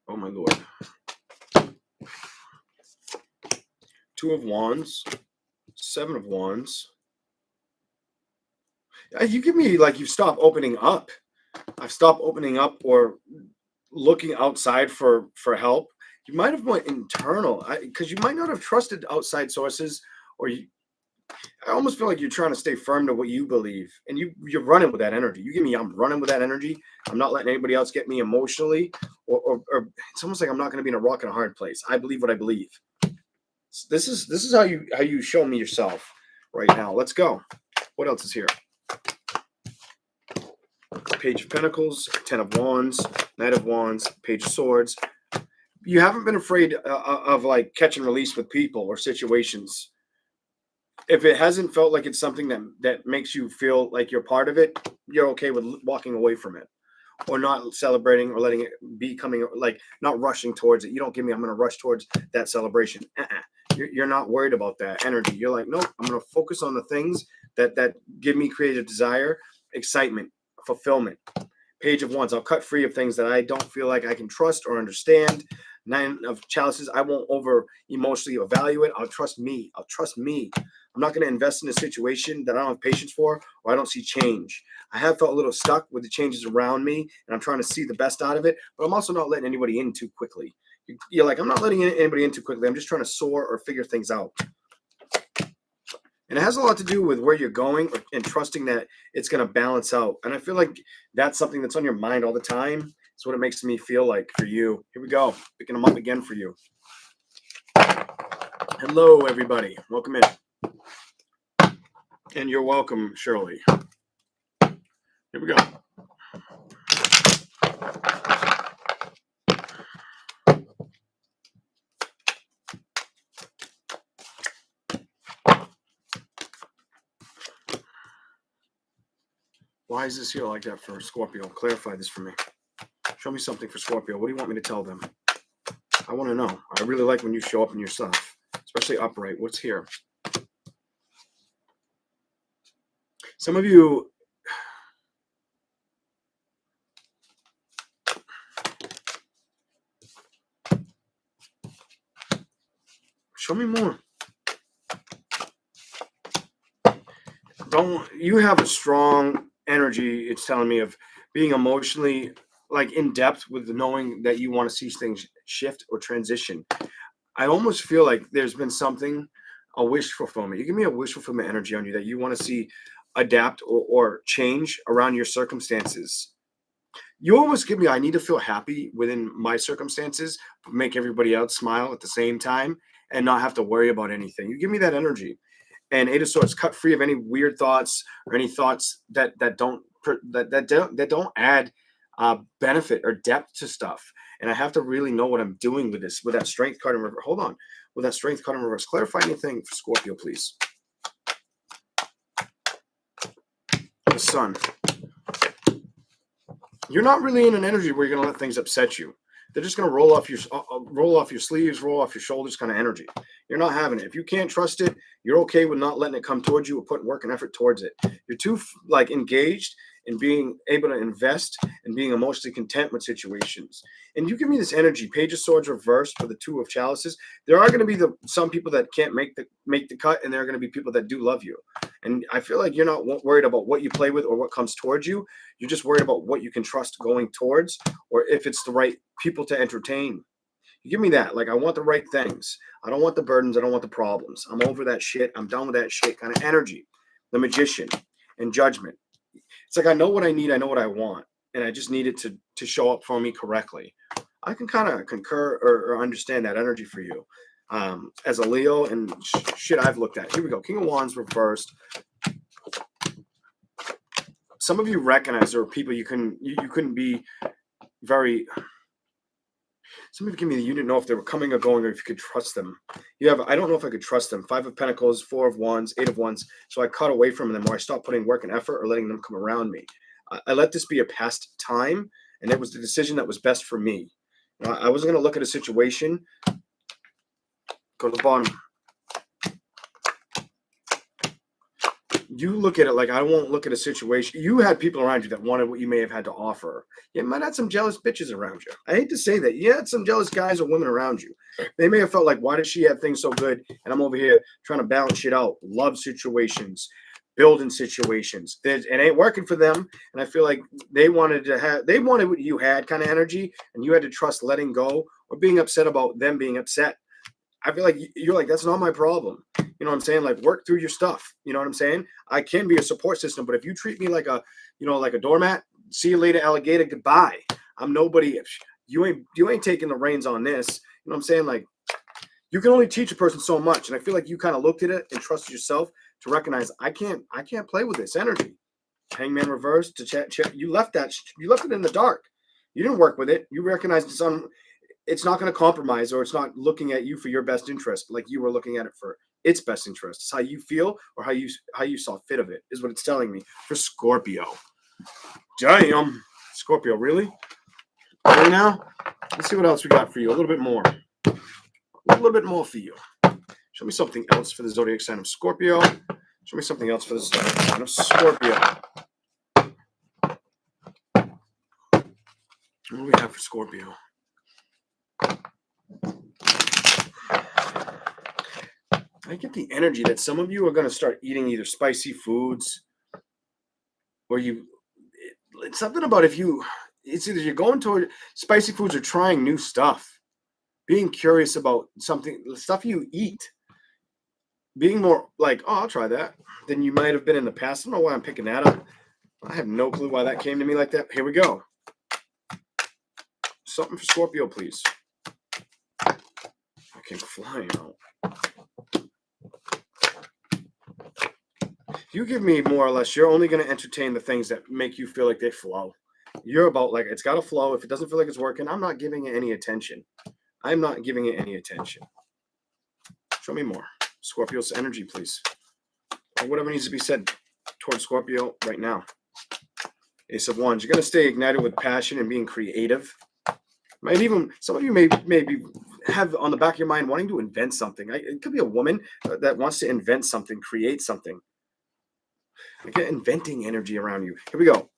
Oh my Lord. Two of Wands, Seven of Wands. You give me like you've stopped opening up. I've stopped opening up or looking outside for help. You might have went internal because you might not have trusted outside sources, or I almost feel like you're trying to stay firm to what you believe, and you're running with that energy. You give me, I'm running with that energy. I'm not letting anybody else get me emotionally, or it's almost like I'm not going to be in a rock and a hard place. I believe what I believe. This is how you show me yourself right now. Let's go. What else is here? Page of Pentacles, Ten of Wands, Knight of Wands, Page of Swords. You haven't been afraid of like catch and release with people or situations. If it hasn't felt like it's something that makes you feel like you're part of it, you're okay with walking away from it, or not celebrating, or letting it be coming, like not rushing towards it. You don't give me, I'm going to rush towards that celebration. You're not worried about that energy. You're like, nope, I'm going to focus on the things that give me creative desire, excitement, fulfillment. Page of Wands. I'll cut free of things that I don't feel like I can trust or understand. Nine of Chalices. I won't over emotionally evaluate. I'll trust me. I'm not going to invest in a situation that I don't have patience for, or I don't see change. I have felt a little stuck with the changes around me, and I'm trying to see the best out of it, but I'm also not letting anybody in too quickly. You're like, I'm not letting anybody in too quickly. I'm just trying to soar or figure things out. And it has a lot to do with where you're going and trusting that it's going to balance out. And I feel like that's something that's on your mind all the time. It's what it makes me feel like for you. Here we go. Picking them up again for you. Hello, everybody. Welcome in. And you're welcome, Shirley. Here we go. Why is this here like that for Scorpio? Clarify this for me. Show me something for Scorpio. What do you want me to tell them? I want to know. I really like when you show up in yourself, especially upright. What's here? Some of you, show me more. You have a strong energy, it's telling me, of being emotionally like in depth with knowing that you want to see things shift or transition. I almost feel like there's been something, a wish fulfillment. You give me a wish fulfillment energy on you that you want to see adapt or change around your circumstances. You almost give me, I need to feel happy within my circumstances, but make everybody else smile at the same time and not have to worry about anything. You give me that energy. And Eight of Swords, cut free of any weird thoughts or any thoughts that don't add benefit or depth to stuff. And I have to really know what I'm doing with this. With that Strength card in reverse, hold on. With that Strength card in reverse, clarify anything for Scorpio, please. The Sun. You're not really in an energy where you're going to let things upset you. They're just going to roll off your sleeves, roll off your shoulders kind of energy. You're not having it. If you can't trust it, you're okay with not letting it come towards you or putting work and effort towards it. You're too like engaged in being able to invest and being emotionally content with situations. And you give me this energy, Page of Swords reversed for the Two of Chalices. There are going to be some people that can't make the cut, and there are going to be people that do love you. And I feel like you're not worried about what you play with or what comes towards you. You're just worried about what you can trust going towards, or if it's the right people to entertain. You give me that. Like, I want the right things. I don't want the burdens. I don't want the problems. I'm over that shit. I'm done with that shit kind of energy. The Magician and Judgment. It's like, I know what I need. I know what I want. And I just need it to show up for me correctly. I can kind of concur or understand that energy for you. As a Leo and shit I've looked at. Here we go. King of Wands reversed. Some of you recognize there are people you couldn't be very. Some of you give me, you didn't know if they were coming or going, or if you could trust them. I don't know if I could trust them. Five of Pentacles, Four of Wands, Eight of Wands. So I cut away from them, or I stopped putting work and effort or letting them come around me. I let this be a past time, and it was the decision that was best for me. I wasn't going to look at a situation. Go to the bottom. You look at it like I won't look at a situation. You had people around you that wanted what you may have had to offer. You might have some jealous bitches around you. I hate to say that. You had some jealous guys or women around you. They may have felt like, why does she have things so good? And I'm over here trying to balance shit out. Love situations, building situations. It ain't working for them. And I feel like they wanted what you had kind of energy. And you had to trust letting go or being upset about them being upset. I feel like you're like, that's not my problem. You know what I'm saying? Like, work through your stuff. You know what I'm saying? I can be a support system, but if you treat me like like a doormat, see you later, alligator, goodbye. I'm nobody. You ain't taking the reins on this. You know what I'm saying? Like, you can only teach a person so much. And I feel like you kind of looked at it and trusted yourself to recognize I can't play with this energy. Hangman reverse to chat. You left it in the dark. You didn't work with it. You recognized it's not going to compromise, or it's not looking at you for your best interest like you were looking at it for its best interest. It's how you feel or how you saw fit of it is what it's telling me for Scorpio. Damn. Scorpio, really? Really now? Let's see what else we got for you. A little bit more. A little bit more for you. Show me something else for the zodiac sign of Scorpio. Show me something else for the zodiac sign of Scorpio. What do we have for Scorpio? I get the energy that some of you are going to start eating either spicy foods or it's something about it's either you're going toward spicy foods or trying new stuff, being curious about stuff you eat, being more like, oh, I'll try that than you might have been in the past. I don't know why I'm picking that up. I have no clue why that came to me like that. Here we go. Something for Scorpio, please. I came flying out. You give me more or less, you're only going to entertain the things that make you feel like they flow. You're about like, it's got to flow. If it doesn't feel like it's working, I'm not giving it any attention. I'm not giving it any attention. Show me more. Scorpio's energy, please. Or whatever needs to be said towards Scorpio right now. Ace of Wands. You're going to stay ignited with passion and being creative. Might even, some of you maybe have on the back of your mind wanting to invent something. It could be a woman that wants to invent something, create something. I get inventing energy around you. Here we go.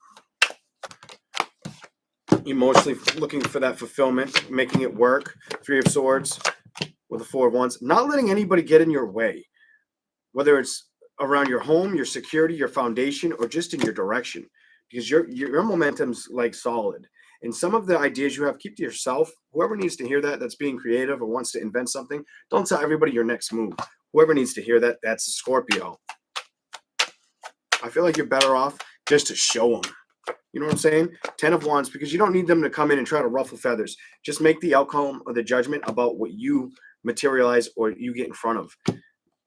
Emotionally looking for that fulfillment, making it work. Three of Swords with the Four of Wands. Not letting anybody get in your way, whether it's around your home, your security, your foundation, or just in your direction, because your momentum's like solid. And some of the ideas you have, keep to yourself. Whoever needs to hear that, that's being creative or wants to invent something, don't tell everybody your next move. Whoever needs to hear that, that's a Scorpio. I feel like you're better off just to show them. You know what I'm saying? 10 of Wands, because you don't need them to come in and try to ruffle feathers. Just make the outcome of the judgment about what you materialize or you get in front of.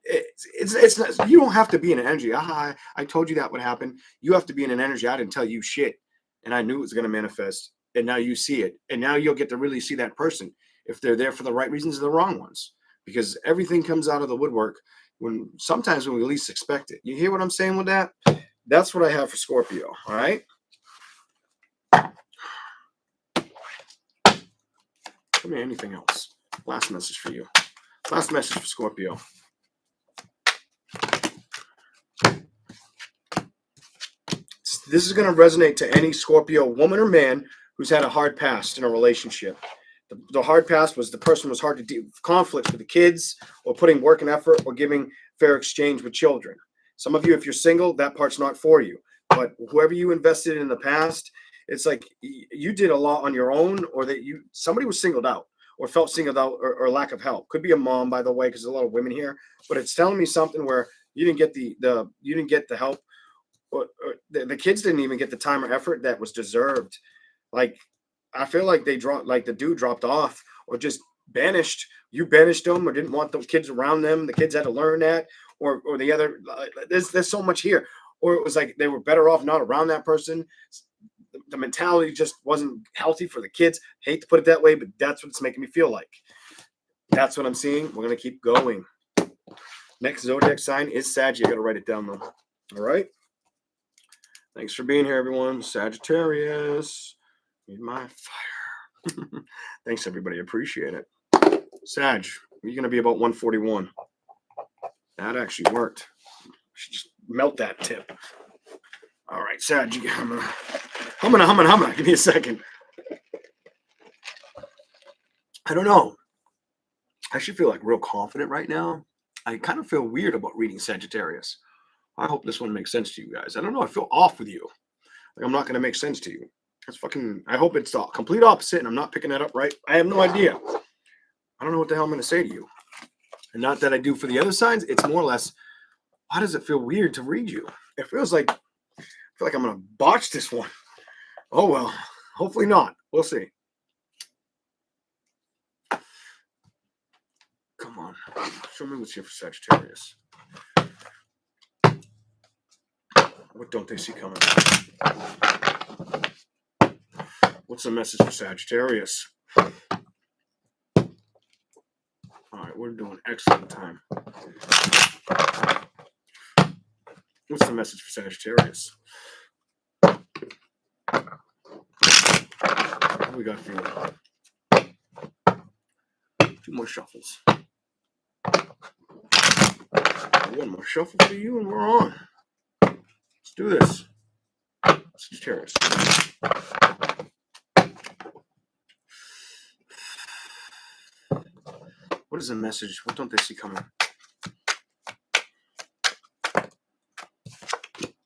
It's not, you don't have to be in an energy. I told you that would happen. You have to be in an energy. I didn't tell you shit, and I knew it was going to manifest. And now you see it, and now you'll get to really see that person if they're there for the right reasons or the wrong ones. Because everything comes out of the woodwork sometimes when we least expect it. You hear what I'm saying with that? That's what I have for Scorpio. All right. Tell me anything else. Last message for you. Last message for Scorpio. This is going to resonate to any Scorpio woman or man who's had a hard past in a relationship. The hard past was the person was hard to deal with conflicts with the kids or putting work and effort or giving fair exchange with children. Some of you, if you're single, that part's not for you. But whoever you invested in the past, it's like you did a lot on your own, or that somebody was singled out or felt singled out or lack of help. Could be a mom, by the way, because there's a lot of women here. But it's telling me something where you didn't get the help, or the kids didn't even get the time or effort that was deserved. Like, I feel like the dude dropped off or just banished. You banished them or didn't want the kids around them. The kids had to learn that, or the other. There's so much here. Or it was like they were better off not around that person. The mentality just wasn't healthy for the kids. Hate to put it that way, but that's what it's making me feel like. That's what I'm seeing. We're going to keep going. Next zodiac sign is Sag. I got to write it down, though. All right. Thanks for being here, everyone. Sagittarius. Need my fire. Thanks, everybody. Appreciate it. Sag, you're going to be about 141. That actually worked. She just melt that tip. All right, Sag, I'm gonna. Give me a second. I don't know. I should feel like real confident right now. I kind of feel weird about reading Sagittarius. I hope this one makes sense to you guys. I don't know. I feel off with you. Like I'm not going to make sense to you. It's fucking. I hope it's the complete opposite, and I'm not picking that up right. I have no idea. I don't know what the hell I'm going to say to you. And not that I do for the other signs. It's more or less. Why does it feel weird to read you? It feels like. I feel like I'm going to botch this one. Oh well. Hopefully not. We'll see. Come on. Show me what's here for Sagittarius. What don't they see coming? What's the message for Sagittarius? All right, we're doing excellent time. What's the message for Sagittarius? What do we got for you? 2 more shuffles. 1 more shuffle for you, and we're on. Let's do this. Sagittarius. What is the message? What don't they see coming?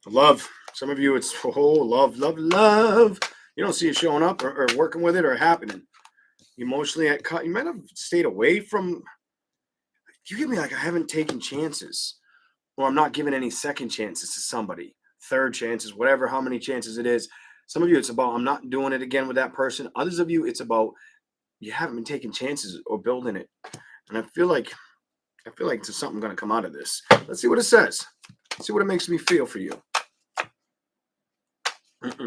Love. Some of you, it's love. You don't see it showing up or working with it or happening. Emotionally, you might have stayed away from. You give me like I haven't taken chances, or I'm not giving any second chances to somebody, third chances, whatever, how many chances it is. Some of you, it's about I'm not doing it again with that person. Others of you, it's about you haven't been taking chances or building it. And I feel like there's something going to come out of this. Let's see what it says. Let's see what it makes me feel for you. If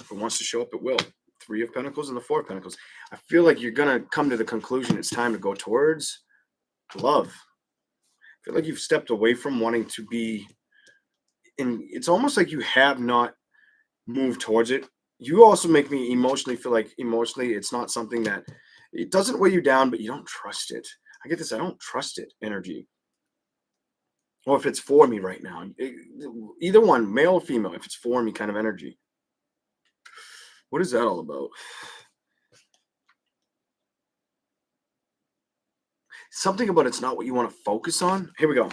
it wants to show up, it will. 3 of Pentacles and the 4 of Pentacles. I feel like you're going to come to the conclusion it's time to go towards love. I feel like you've stepped away from wanting to be, and it's almost like you have not moved towards it. You also make me emotionally feel like emotionally it's not something that, it doesn't weigh you down, but you don't trust it. I get this, I don't trust it energy. Or if it's for me right now. Either one, male or female, if it's for me kind of energy. What is that all about? Something about it's not what you want to focus on. Here we go.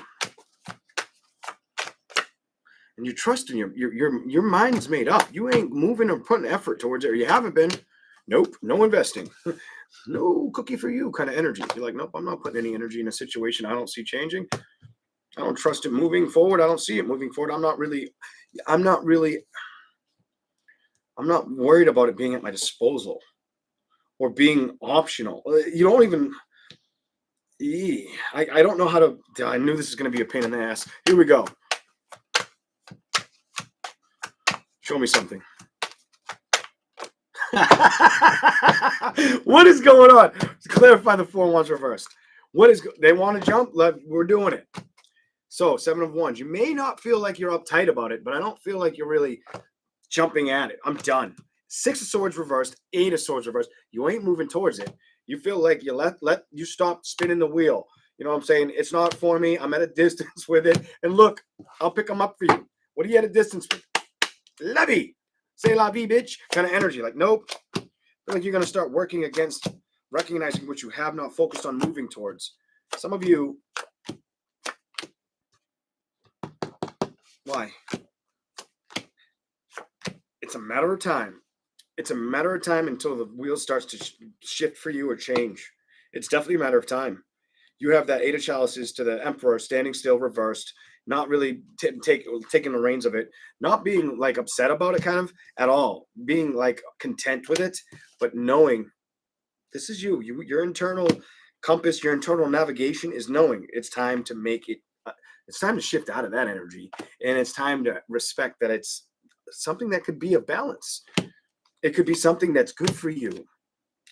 And you're trusting your mind's made up. You ain't moving or putting effort towards it, or you haven't been. Nope, no investing. No cookie for you kind of energy. You're like, nope, I'm not putting any energy in a situation I don't see changing. I don't trust it moving forward. I don't see it moving forward. I'm not worried about it being at my disposal or being optional. You don't even. I don't know how to. I knew this is going to be a pain in the ass. Here we go. Show me something. What is going on? To clarify the 4 wands reversed. They want to jump? We're doing it. So 7 of wands. You may not feel like you're uptight about it, but I don't feel like you're really jumping at it. I'm done. 6 of swords reversed. 8 of swords reversed. You ain't moving towards it. You feel like you you stop spinning the wheel. You know what I'm saying? It's not for me. I'm at a distance with it. And look, I'll pick them up for you. What are you at a distance with? La vie. Say la vie, bitch. Kind of energy. Like, nope. I feel like you're going to start working against recognizing what you have not focused on moving towards. Some of you. Why? It's a matter of time. It's a matter of time until the wheel starts to shift for you or change. It's definitely a matter of time. You have that 8 of chalices to the Emperor standing still, reversed, not really taking the reins of it, not being like upset about it kind of at all, being like content with it, but knowing this is you. Your internal compass, your internal navigation is knowing it's time to make it. It's time to shift out of that energy, and it's time to respect that it's something that could be a balance. It could be something that's good for you.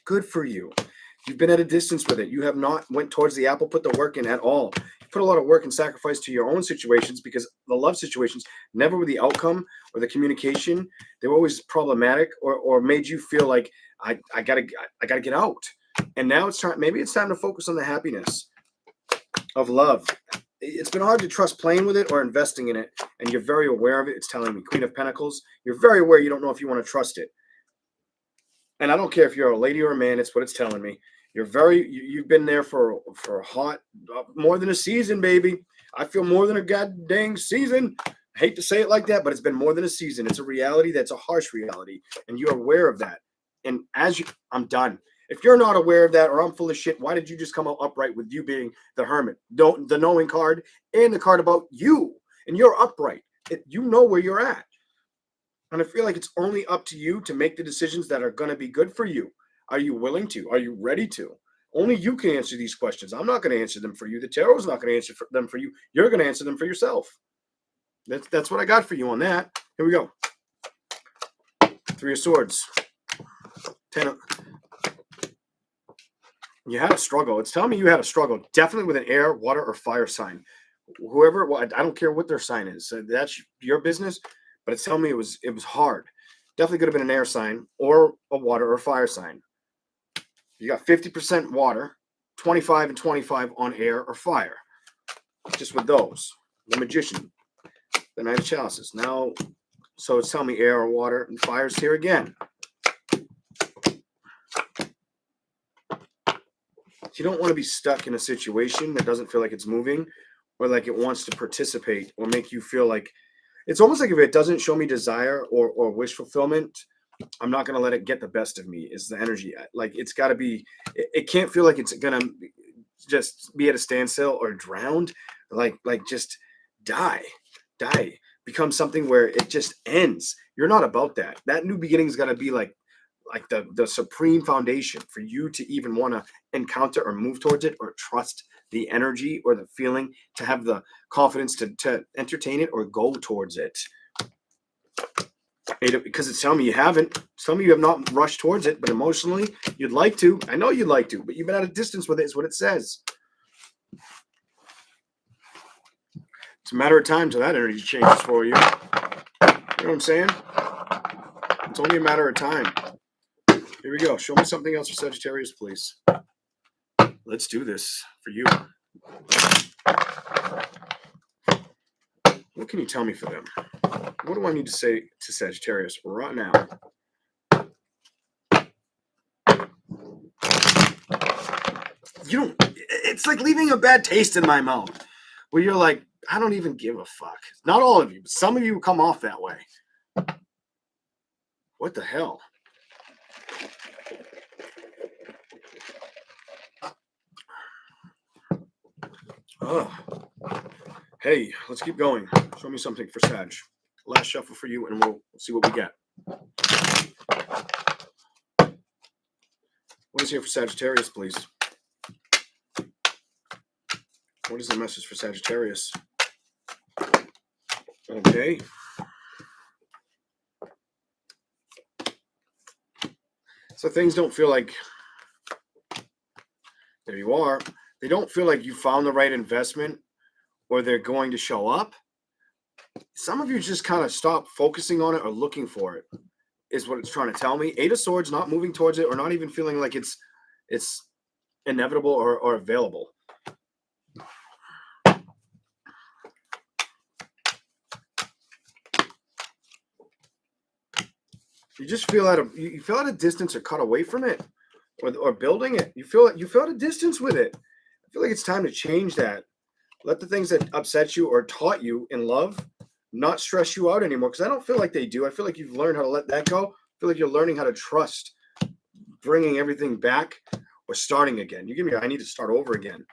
Good for you. You've been at a distance with it. You have not went towards the apple, put the work in at all. You put a lot of work and sacrifice to your own situations because the love situations never were the outcome or the communication. They were always problematic or made you feel like I gotta get out. And now it's time. Maybe it's time to focus on the happiness of love. it's been hard to trust playing with it or investing in it, and you're very aware of it. It's telling me Queen of Pentacles. You're very aware. You don't know if you want to trust it. And I don't care if you're a lady or a man. It's what it's telling me. You've been there for a hot, more than a season, baby. I feel more than a god dang season. I hate to say it like that, but it's been more than a season. It's a reality that's a harsh reality, and you're aware of that. And I'm done. If you're not aware of that, or I'm full of shit, why did you just come out upright with you being the Hermit? The knowing card and the card about you, and you're upright. You know where you're at. And I feel like it's only up to you to make the decisions that are going to be good for you. Are you willing to? Are you ready to? Only you can answer these questions. I'm not going to answer them for you. The tarot is not going to answer them for you. You're going to answer them for yourself. That's what I got for you on that. Here we go. 3 of Swords. 10 of... You had a struggle. It's telling me you had a struggle. Definitely with an air, water, or fire sign. Whoever, well, I don't care what their sign is. That's your business. But it's telling me it was hard. Definitely could have been an air sign or a water or fire sign. You got 50% water, 25 and 25 on air or fire. Just with those. The Magician. The Knight of Chalices. Now, so it's telling me air or water, and fire's here again. You don't want to be stuck in a situation that doesn't feel like it's moving, or like it wants to participate, or make you feel like, it's almost like if it doesn't show me desire or wish fulfillment, I'm not going to let it get the best of me, is the energy. Like, it's got to be, it can't feel like it's going to just be at a standstill or drowned. Like just die, become something where it just ends. You're not about that. That new beginning is going to be like the supreme foundation for you to even want to encounter or move towards it, or trust the energy or the feeling, to have the confidence to entertain it or go towards it. Because it's telling me you haven't. It's telling me you have not rushed towards it, but emotionally you'd like to. I know you'd like to, but you've been at a distance with it, is what it says. It's a matter of time till that energy changes for you. You know what I'm saying? It's only a matter of time. Here we go. Show me something else for Sagittarius, please. Let's do this for you. What can you tell me for them? What do I need to say to Sagittarius right now? It's like leaving a bad taste in my mouth, where you're like, I don't even give a fuck. Not all of you, but some of you come off that way. What the hell? Oh. Hey, let's keep going. Show me something for Sag. Last shuffle for you, and we'll see what we get. What is here for Sagittarius, please? What is the message for Sagittarius? Okay. So things don't feel like, there you are. They don't feel like you found the right investment, or they're going to show up. Some of you just kind of stop focusing on it or looking for it, is what it's trying to tell me. 8 of Swords, not moving towards it, or not even feeling like it's inevitable or available. You just feel you feel at a distance, or cut away from it, or building it. You feel at a distance with it. I feel like it's time to change that. Let the things that upset you or taught you in love not stress you out anymore, because I don't feel like they do. I feel like you've learned how to let that go. I feel like you're learning how to trust, bringing everything back or starting again. You give me, I need to start over again.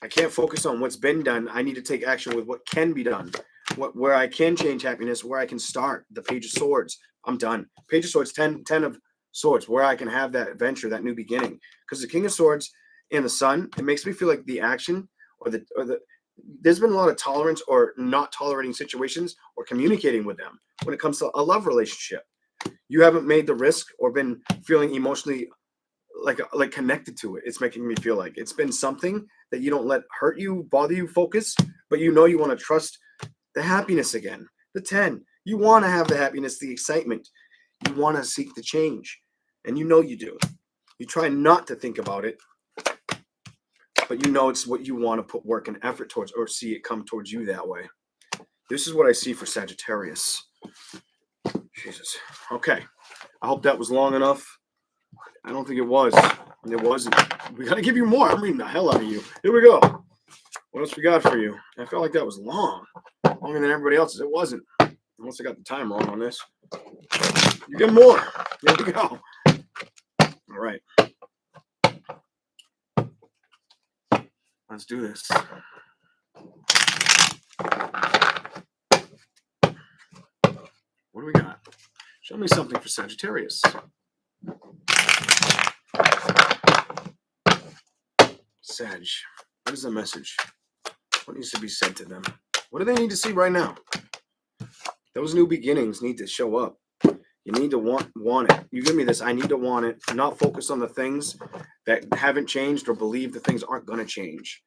I can't focus on what's been done. I need to take action with what can be done, where I can change happiness, where I can start. The Page of Swords. I'm done. Page of Swords, 10 of Swords, where I can have that adventure, that new beginning. Because the King of Swords and the Sun, it makes me feel like the action or the there's been a lot of tolerance or not tolerating situations or communicating with them when it comes to a love relationship. You haven't made the risk or been feeling emotionally like connected to it. It's making me feel like it's been something that you don't let hurt you, bother you, focus, but you know you want to trust the happiness again. The 10, you want to have the happiness, the excitement. You want to seek the change, and you know you do. You try not to think about it. but you know it's what you want to put work and effort towards, or see it come towards you that way. This is what I see for Sagittarius. Jesus. Okay. I hope that was long enough. I don't think it was. It wasn't. We got to give you more. I'm reading the hell out of you. Here we go. What else we got for you? I felt like that was long. Longer than everybody else's. It wasn't. Unless I got the time wrong on this. You get more. Here we go. All right. Let's do this. What do we got? Show me something for Sagittarius. Sag. What is the message? What needs to be said to them? What do they need to see right now? Those new beginnings need to show up. You need to want it. You give me this. I need to want it. Not focus on the things that haven't changed or believe the things aren't going to change.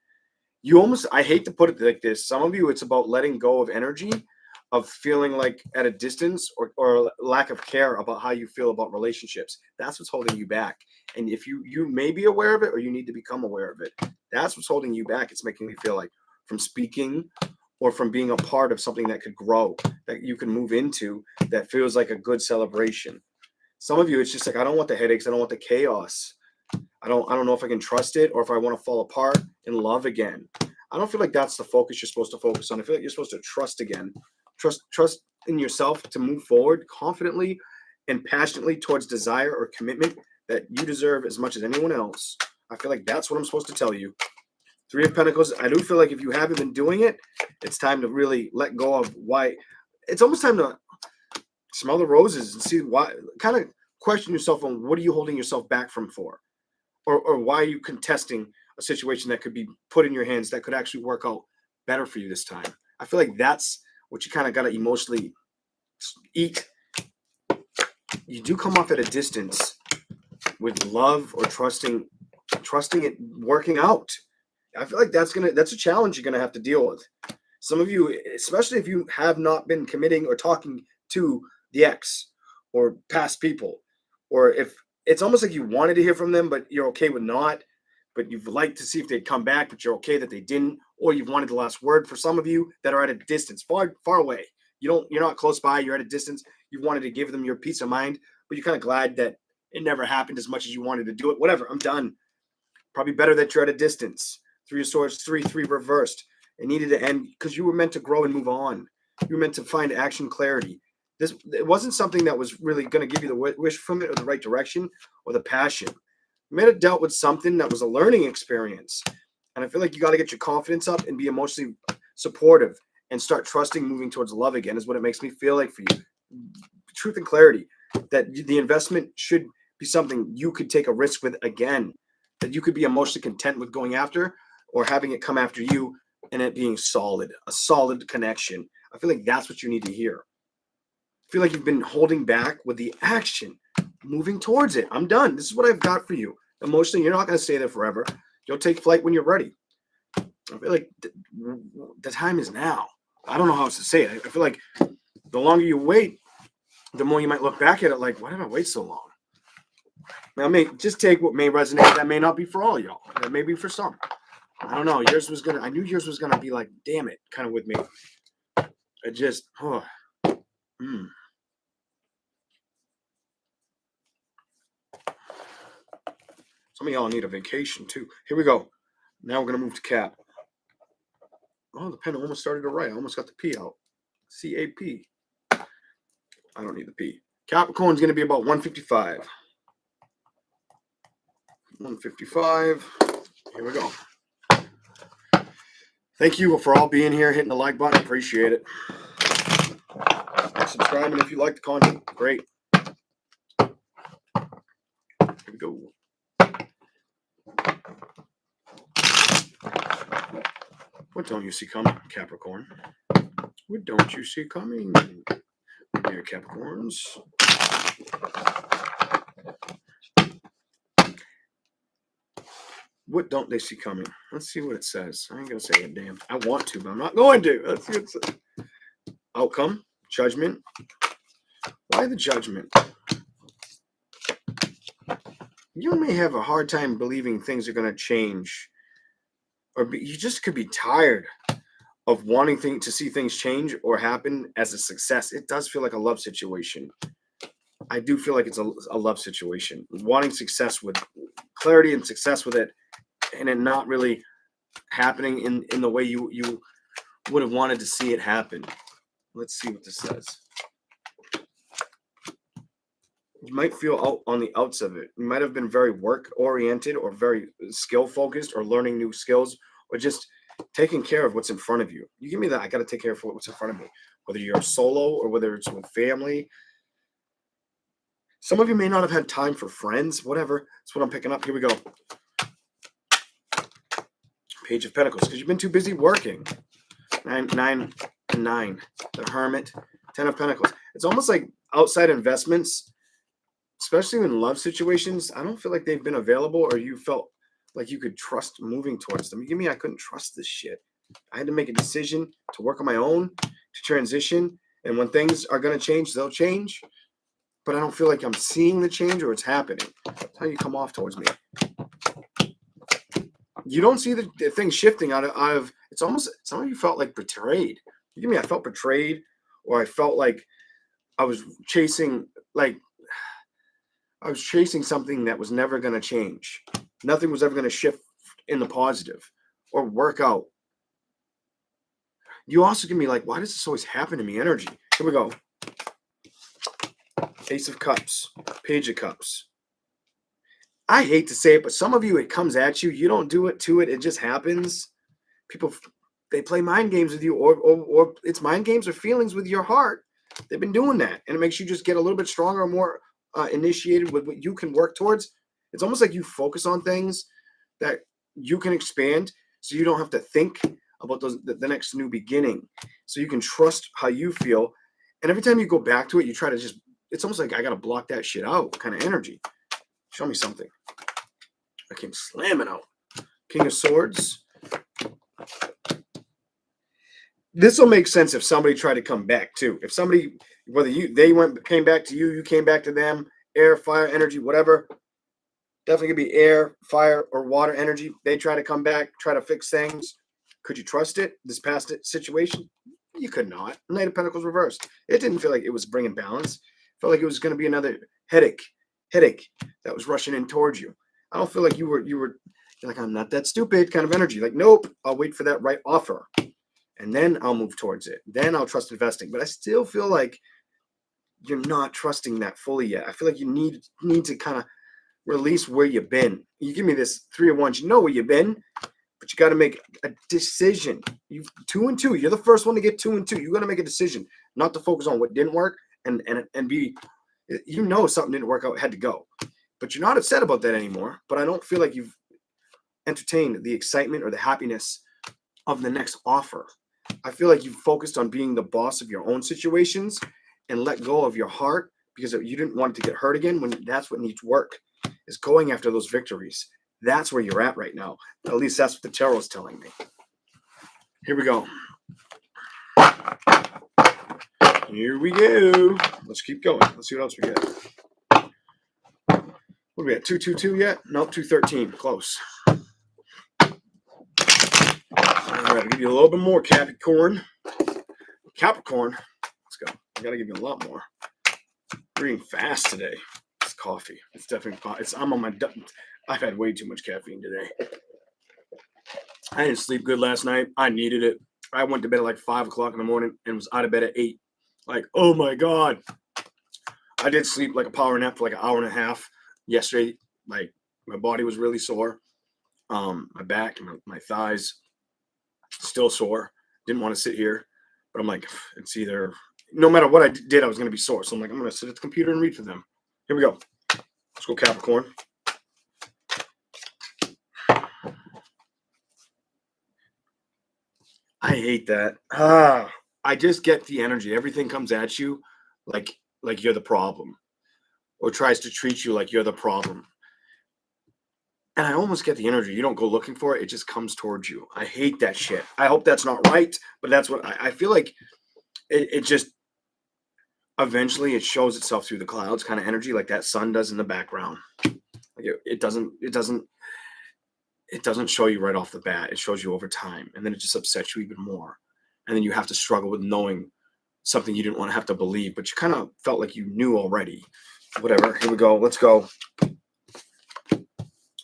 You almost, I hate to put it like this. Some of you, it's about letting go of energy, of feeling like at a distance or lack of care about how you feel about relationships. That's what's holding you back. And if you may be aware of it, or you need to become aware of it, that's what's holding you back. It's making me feel like from speaking or from being a part of something that could grow, that you can move into, that feels like a good celebration. Some of you, it's just like, I don't want the headaches. I don't want the chaos. I don't know if I can trust it, or if I want to fall apart in love again. I don't feel like that's the focus you're supposed to focus on. I feel like you're supposed to trust again. Trust in yourself to move forward confidently and passionately towards desire or commitment that you deserve as much as anyone else. I feel like that's what I'm supposed to tell you. Three of Pentacles. I do feel like if you haven't been doing it, it's time to really let go of why. It's almost time to smell the roses and see why. Kind of question yourself on what are you holding yourself back from for, or why are you contesting a situation that could be put in your hands that could actually work out better for you this time. I feel like that's what you kind of got to emotionally eat. You do come off at a distance with love or trusting it working out. I feel like that's a challenge you're gonna have to deal with. Some of you, especially if you have not been committing or talking to the ex or past people, or if it's almost like you wanted to hear from them, but you're okay with not, but you've liked to see if they'd come back, but you're okay that they didn't, or you've wanted the last word. For some of you that are at a distance, far away, you're not close by, you're at a distance, you wanted to give them your peace of mind, but you're kind of glad that it never happened as much as you wanted to do it. Whatever, I'm done. Probably better that you're at a distance. Three of Swords, 3-3 reversed. It needed to end because you were meant to grow and move on. You were meant to find action clarity. It wasn't something that was really going to give you the wish from it, or the right direction, or the passion. You may have dealt with something that was a learning experience. And I feel like you got to get your confidence up and be emotionally supportive and start trusting, moving towards love again is what it makes me feel like for you. Truth and clarity, that the investment should be something you could take a risk with again, that you could be emotionally content with going after, or having it come after you and it being solid, a solid connection. I feel like that's what you need to hear. I feel like you've been holding back with the action, moving towards it. I'm done. This is what I've got for you. Emotionally, you're not going to stay there forever. You'll take flight when you're ready. I feel like the time is now. I don't know how else to say it. I feel like the longer you wait, the more you might look back at it like, why did I wait so long? Now, just take what may resonate. That may not be for all y'all. That may be for some. I don't know. I knew yours was gonna be like, damn it, kind of with me. It just, Some of y'all need a vacation too. Here we go. Now we're gonna move to Cap. Oh, the pen almost started to write. I almost got the P out. C-A-P. I don't need the P. Capricorn's gonna be about 155. 155. Here we go. Thank you for all being here, hitting the like button. Appreciate it. And subscribing if you like the content. Great. Here we go. What don't you see coming, Capricorn? What don't you see coming, dear Capricorns? What don't they see coming? Let's see what it says. I ain't going to say a damn. I want to, but I'm not going to. Let's see what it says. Outcome, judgment. Why the judgment? You may have a hard time believing things are going to change you just could be tired of wanting to see things change or happen as a success. It does feel like a love situation. I do feel like it's a love situation. Wanting success with clarity and success with it, and it not really happening in the way you would have wanted to see it happen. Let's see what this says. You might feel out on the outs of it. You might have been very work oriented or very skill focused or learning new skills or just taking care of what's in front of you. You give me that. I got to take care of what's in front of me, whether you're solo or whether it's with family. Some of you may not have had time for friends, whatever. That's what I'm picking up. Here we go. Page of Pentacles, because you've been too busy working. 9 and 9. The Hermit. 10 of Pentacles. It's almost like outside investments, especially in love situations, I don't feel like they've been available or you felt like you could trust moving towards them. You give me, I couldn't trust this shit. I had to make a decision to work on my own, to transition. And when things are going to change, they'll change. But I don't feel like I'm seeing the change or it's happening. That's how you come off towards me. You don't see the thing shifting out of it's almost, some of you felt like betrayed. You give me, I felt betrayed, or I felt like I was chasing something that was never going to change. Nothing was ever going to shift in the positive or work out. You also give me like, why does this always happen to me? Energy. Here we go. Ace of Cups, Page of Cups. I hate to say it, but some of you, it comes at you. You don't do it to it. It just happens. People, they play mind games with you, or it's mind games or feelings with your heart. They've been doing that, and it makes you just get a little bit stronger, more initiated with what you can work towards. It's almost like you focus on things that you can expand, so you don't have to think about the next new beginning. So you can trust how you feel, and every time you go back to it, you try to just. It's almost like I gotta block that shit out, kind of energy. Show me something. I came slamming out. King of Swords. This will make sense if somebody tried to come back too. If somebody, whether came back to you, you came back to them, air, fire, energy, whatever. Definitely could be air, fire, or water energy. They try to come back, try to fix things. Could you trust it? This past situation? You could not. Knight of Pentacles reversed. It didn't feel like it was bringing balance. It felt like it was going to be another headache that was rushing in towards you. I don't feel like you're like, I'm not that stupid kind of energy. Like, nope, I'll wait for that right offer. And then I'll move towards it. Then I'll trust investing. But I still feel like you're not trusting that fully yet. I feel like you need to kind of release where you've been. You give me this 3 of Wands. You know where you've been, but you got to make a decision. You've 2 and 2. You're the first one to get 2 and 2. You got to make a decision, not to focus on what didn't work and be. You know something didn't work out, had to go. But you're not upset about that anymore. But I don't feel like you've entertained the excitement or the happiness of the next offer. I feel like you've focused on being the boss of your own situations and let go of your heart because you didn't want it to get hurt again when that's what needs work, is going after those victories. That's where you're at right now. At least that's what the tarot is telling me. Here we go. Here we go. Let's keep going. Let's see what else we get. What are we at? 222 yet? Nope, 213. Close. All right, I'll give you a little bit more, Capricorn. Capricorn. Let's go. I gotta give you a lot more. Reading fast today. It's coffee. It's definitely coffee. I'm on my. I've had way too much caffeine today. I didn't sleep good last night. I needed it. I went to bed at like 5 o'clock in the morning and was out of bed at 8. Like, oh my God. I did sleep like a power nap for like an hour and a half yesterday. Like, my body was really sore. My back and my thighs still sore. Didn't want to sit here. But I'm like, it's either, no matter what I did, I was going to be sore. So I'm like, I'm going to sit at the computer and read for them. Here we go. Let's go, Capricorn. I hate that. I just get the energy. Everything comes at you like you're the problem, or tries to treat you like you're the problem. And I almost get the energy. You don't go looking for it. It just comes towards you. I hate that shit. I hope that's not right, but that's what I feel like. It just eventually it shows itself through the clouds, kind of energy, like that sun does in the background. Like it doesn't. it doesn't show you right off the bat. It shows you over time. And then it just upsets you even more. And then you have to struggle with knowing something you didn't want to have to believe, but you kind of felt like you knew already. Whatever. Here we go. Let's go.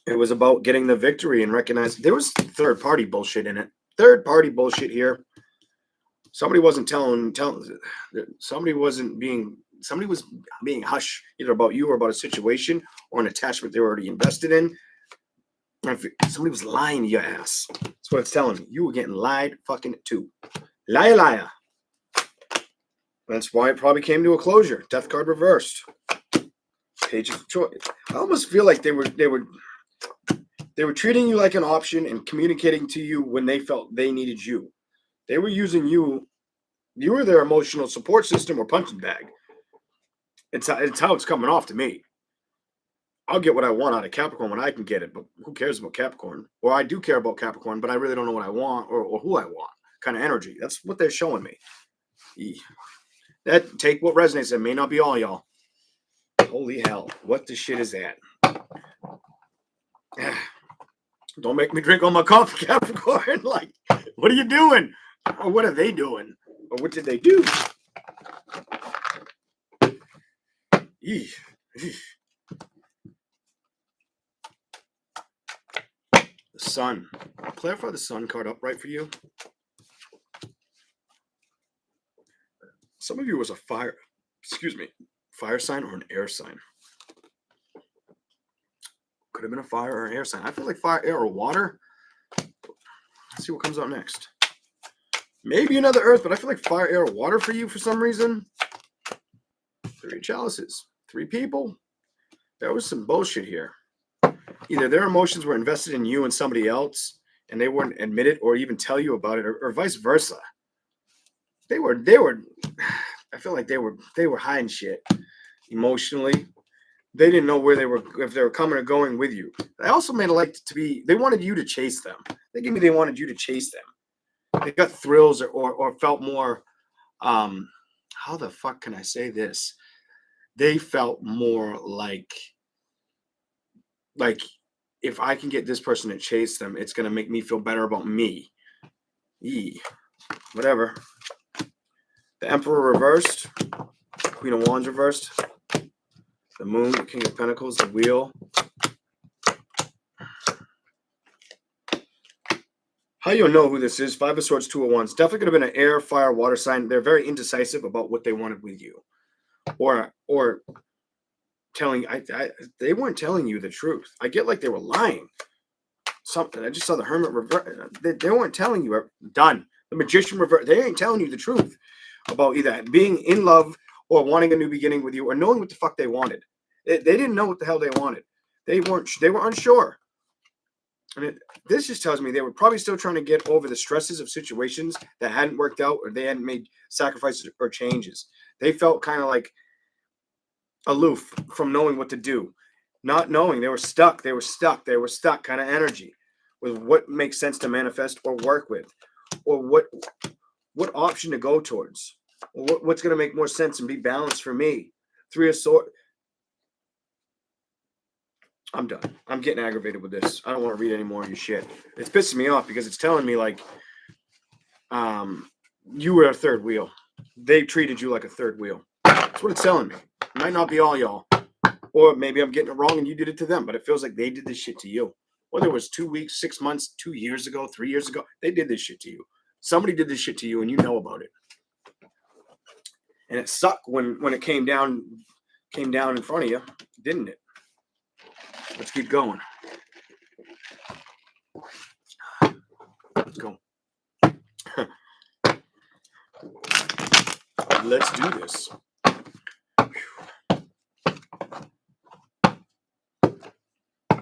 It was about getting the victory and recognize there was third party bullshit in it. Third party bullshit here. Somebody wasn't somebody was being hush either about you or about a situation or an attachment they were already invested in. And if somebody was lying to your ass. That's what it's telling me. You were getting lied fucking to. Liar, liar. That's why it probably came to a closure. Death card reversed. Page of choice. I almost feel like they were treating you like an option and communicating to you when they felt they needed you. They were using you. You were their emotional support system or punching bag. It's how it's coming off to me. I'll get what I want out of Capricorn when I can get it, but who cares about Capricorn? Or I do care about Capricorn, but I really don't know what I want or who I want. Kind of energy. That's what they're showing me. That take what resonates. It may not be all, y'all. Holy hell. What the shit is that? Don't make me drink all my coffee, Capricorn. Like, what are you doing? Or what are they doing? Or what did they do? Eesh. The sun. I'll clarify the sun card upright for you. Some of you was a fire sign or an air sign. Could have been a fire or an air sign. I feel like fire, air, or water. Let's see what comes out next. Maybe another earth, but I feel like fire, air, or water for you for some reason. 3 chalices. 3 people. There was some bullshit here. Either their emotions were invested in you and somebody else, and they wouldn't admit it or even tell you about it, or vice versa. They were. I feel like they were hiding shit emotionally. They didn't know where they were, if they were coming or going with you. I also made it like to be. They wanted you to chase them. They wanted you to chase them. They got thrills or felt more. How the fuck can I say this? They felt more like if I can get this person to chase them, it's gonna make me feel better about me. Whatever. The Emperor reversed. Queen of Wands reversed. The Moon, the King of Pentacles, the Wheel. How you'll know who this is? 5 of Swords, 2 of Wands. Definitely could have been an air, fire, water sign. They're very indecisive about what they wanted with you, or telling. They weren't telling you the truth. I get like they were lying. Something. I just saw the Hermit revert. They weren't telling you. Done. The Magician revert. They ain't telling you the truth about either being in love or wanting a new beginning with you or knowing what the fuck they wanted. They didn't know what the hell they wanted. They were unsure. I mean, this just tells me they were probably still trying to get over the stresses of situations that hadn't worked out or they hadn't made sacrifices or changes. They felt kind of like aloof from knowing what to do, not knowing. They were stuck kind of energy with what makes sense to manifest or work with, or what option to go towards, or what's going to make more sense and be balanced for me. 3 of Swords. I'm done. I'm getting aggravated with this. I don't want to read any more of your shit. It's pissing me off because it's telling me like you were a third wheel. They treated you like a third wheel. That's what it's telling me. It might not be all y'all. Or maybe I'm getting it wrong and you did it to them, but it feels like they did this shit to you. Whether it was 2 weeks, 6 months, 2 years ago, 3 years ago, they did this shit to you. Somebody did this shit to you and you know about it. And it sucked when it came down in front of you, didn't it? Let's keep going. Let's go. Let's do this.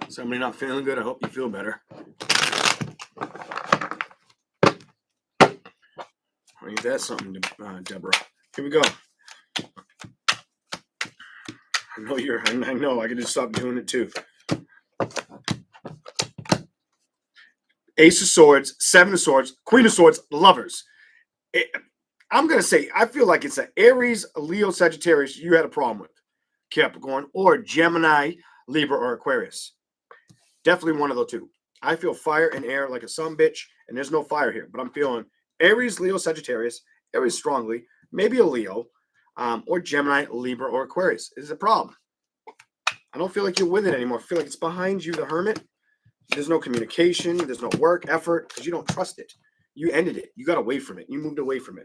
Somebody not feeling good? I hope you feel better. Ain't that something, Deborah? Here we go. I know. I can just stop doing it too. Ace of Swords, 7 of Swords, Queen of Swords, Lovers. I'm going to say, I feel like it's an Aries, Leo, Sagittarius you had a problem with, Capricorn, or Gemini, Libra, or Aquarius. Definitely one of the two. I feel fire and air like a sumbitch, and there's no fire here. But I'm feeling Aries, Leo, Sagittarius, Aries strongly, maybe a Leo, or Gemini, Libra, or Aquarius. This is a problem. I don't feel like you're with it anymore. I feel like it's behind you, the Hermit. There's no communication. There's no work, effort, because you don't trust it. You ended it. You got away from it. You moved away from it.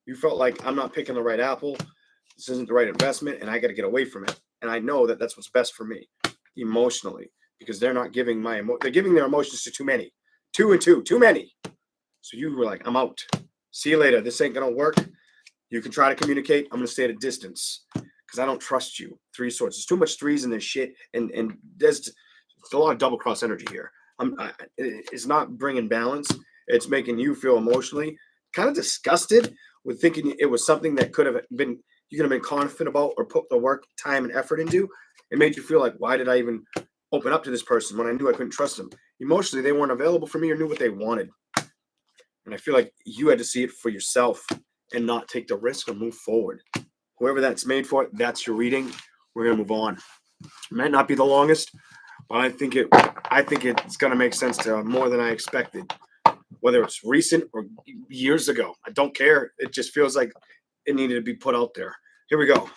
You felt like, I'm not picking the right apple. This isn't the right investment, and I got to get away from it. And I know that that's what's best for me emotionally, because they're not giving they're giving their emotions to too many. 2 and 2, too many. So you were like, I'm out. See you later. This ain't going to work. You can try to communicate. I'm going to stay at a distance because I don't trust you. 3 swords. There's too much threes in this shit. And there's a lot of double cross energy here. It's not bringing balance. It's making you feel emotionally kind of disgusted with thinking it was something that could have been, you could have been confident about or put the work, time, and effort into. It made you feel like, why did I even open up to this person when I knew I couldn't trust them? Emotionally, they weren't available for me or knew what they wanted. And I feel like you had to see it for yourself and not take the risk and move forward. Whoever that's made for, that's your reading. We're going to move on. It might not be the longest, but I think it's going to make sense to more than I expected. Whether it's recent or years ago, I don't care. It just feels like it needed to be put out there. Here we go.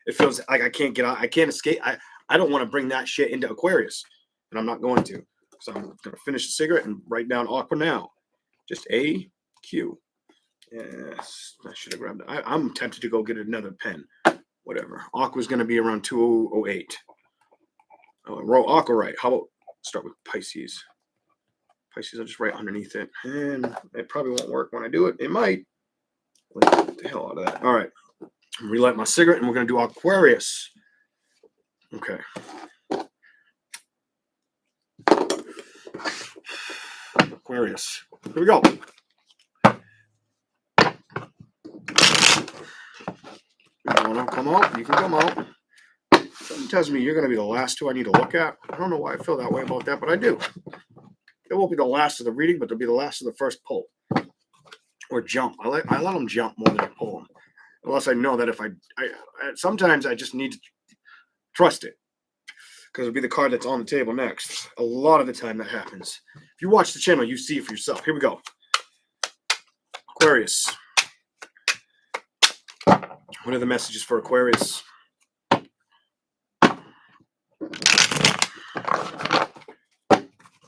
It feels like I can't get out. I can't escape. I don't want to bring that shit into Aquarius, and I'm not going to. So I'm going to finish the cigarette and write down Aqua now. Just A-Q. Yes, I should have grabbed it. I'm tempted to go get another pen. Whatever. Aqua's going to be around 208. Row Aqua right. How about start with Pisces? Pisces, I'll just write underneath it. And it probably won't work when I do it. It might. Get the hell out of that. All right. Relight my cigarette, and we're going to do Aquarius. Okay. Aquarius. Here we go. You want to come out? You can come out. Something tells me you're going to be the last 2 I need to look at. I don't know why I feel that way about that, but I do. It won't be the last of the reading, but they'll be the last of the first pull. Or jump. I let them jump more than I pull them. Unless I know that if I sometimes I just need to trust it. Because it'll be the card that's on the table next. A lot of the time that happens. If you watch the channel, you see it for yourself. Here we go. Aquarius. What are the messages for Aquarius?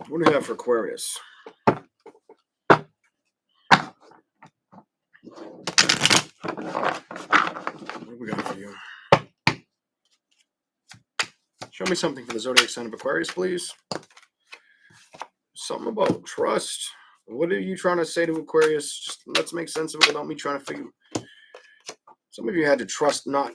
What do we have for Aquarius? What do we got for you? Show me something for the zodiac sign of Aquarius, please. Something about trust. What are you trying to say to Aquarius? Just let's make sense of it without me trying to figure. Some of you had to trust not.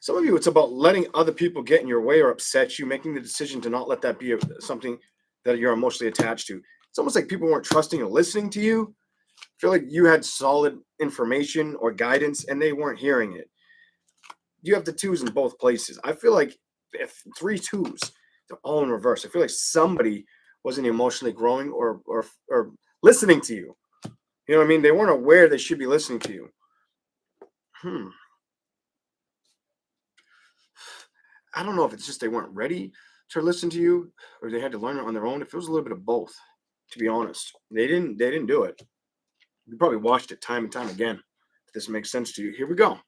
Some of you, it's about letting other people get in your way or upset you, making the decision to not let that be something that you're emotionally attached to. It's almost like people weren't trusting or listening to you. I feel like you had solid information or guidance and they weren't hearing it. You have the 2s in both places. I feel like if 3 2s, they're all in reverse. I feel like somebody wasn't emotionally growing or listening to you. You know what I mean? They weren't aware they should be listening to you. I don't know if it's just they weren't ready to listen to you or they had to learn it on their own. It feels a little bit of both, to be honest. They didn't do it. You probably watched it time and time again. If this makes sense to you. Here we go.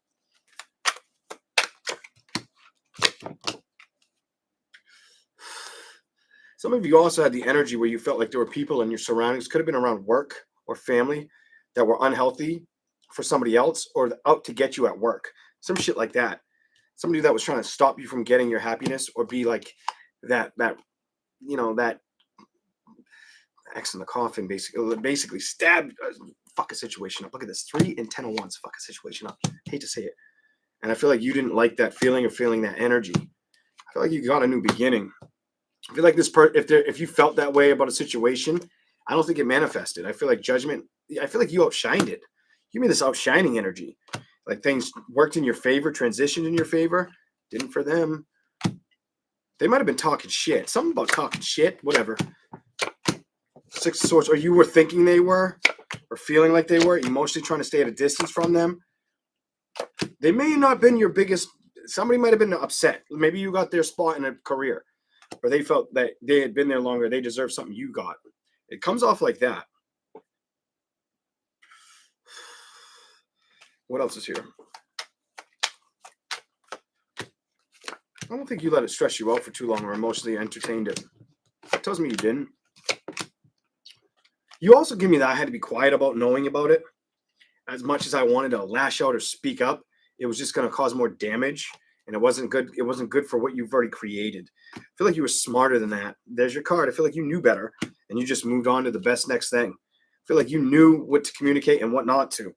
Some of you also had the energy where you felt like there were people in your surroundings, could have been around work or family, that were unhealthy for somebody else or out to get you at work. Some shit like that. Somebody that was trying to stop you from getting your happiness or be like that X in the coffin, basically stabbed, fuck a situation up. Look at this, 3 and 10 of wands, fuck a situation up. Hate to say it. And I feel like you didn't like that feeling or feeling that energy. I feel like you got a new beginning. I feel like if you felt that way about a situation, I don't think it manifested. I feel like judgment, I feel like you outshined it. Give me this outshining energy. Like things worked in your favor, transitioned in your favor. Didn't for them. They might have been talking shit. Something about talking shit, whatever. 6 of Swords, or you were thinking they were, or feeling like they were, emotionally trying to stay at a distance from them. They may not have been your biggest somebody might have been upset. Maybe you got their spot in a career, or they felt that they had been there longer. They deserve something you got. It comes off like that. What else is here? I don't think you let it stress you out for too long or emotionally entertained it. It tells me you didn't. You also give me that I had to be quiet about knowing about it. As much as I wanted to lash out or speak up, it was just going to cause more damage, and it wasn't good. It wasn't good for what you've already created. I feel like you were smarter than that. There's your card. I feel like you knew better, and you just moved on to the best next thing. I feel like you knew what to communicate and what not to.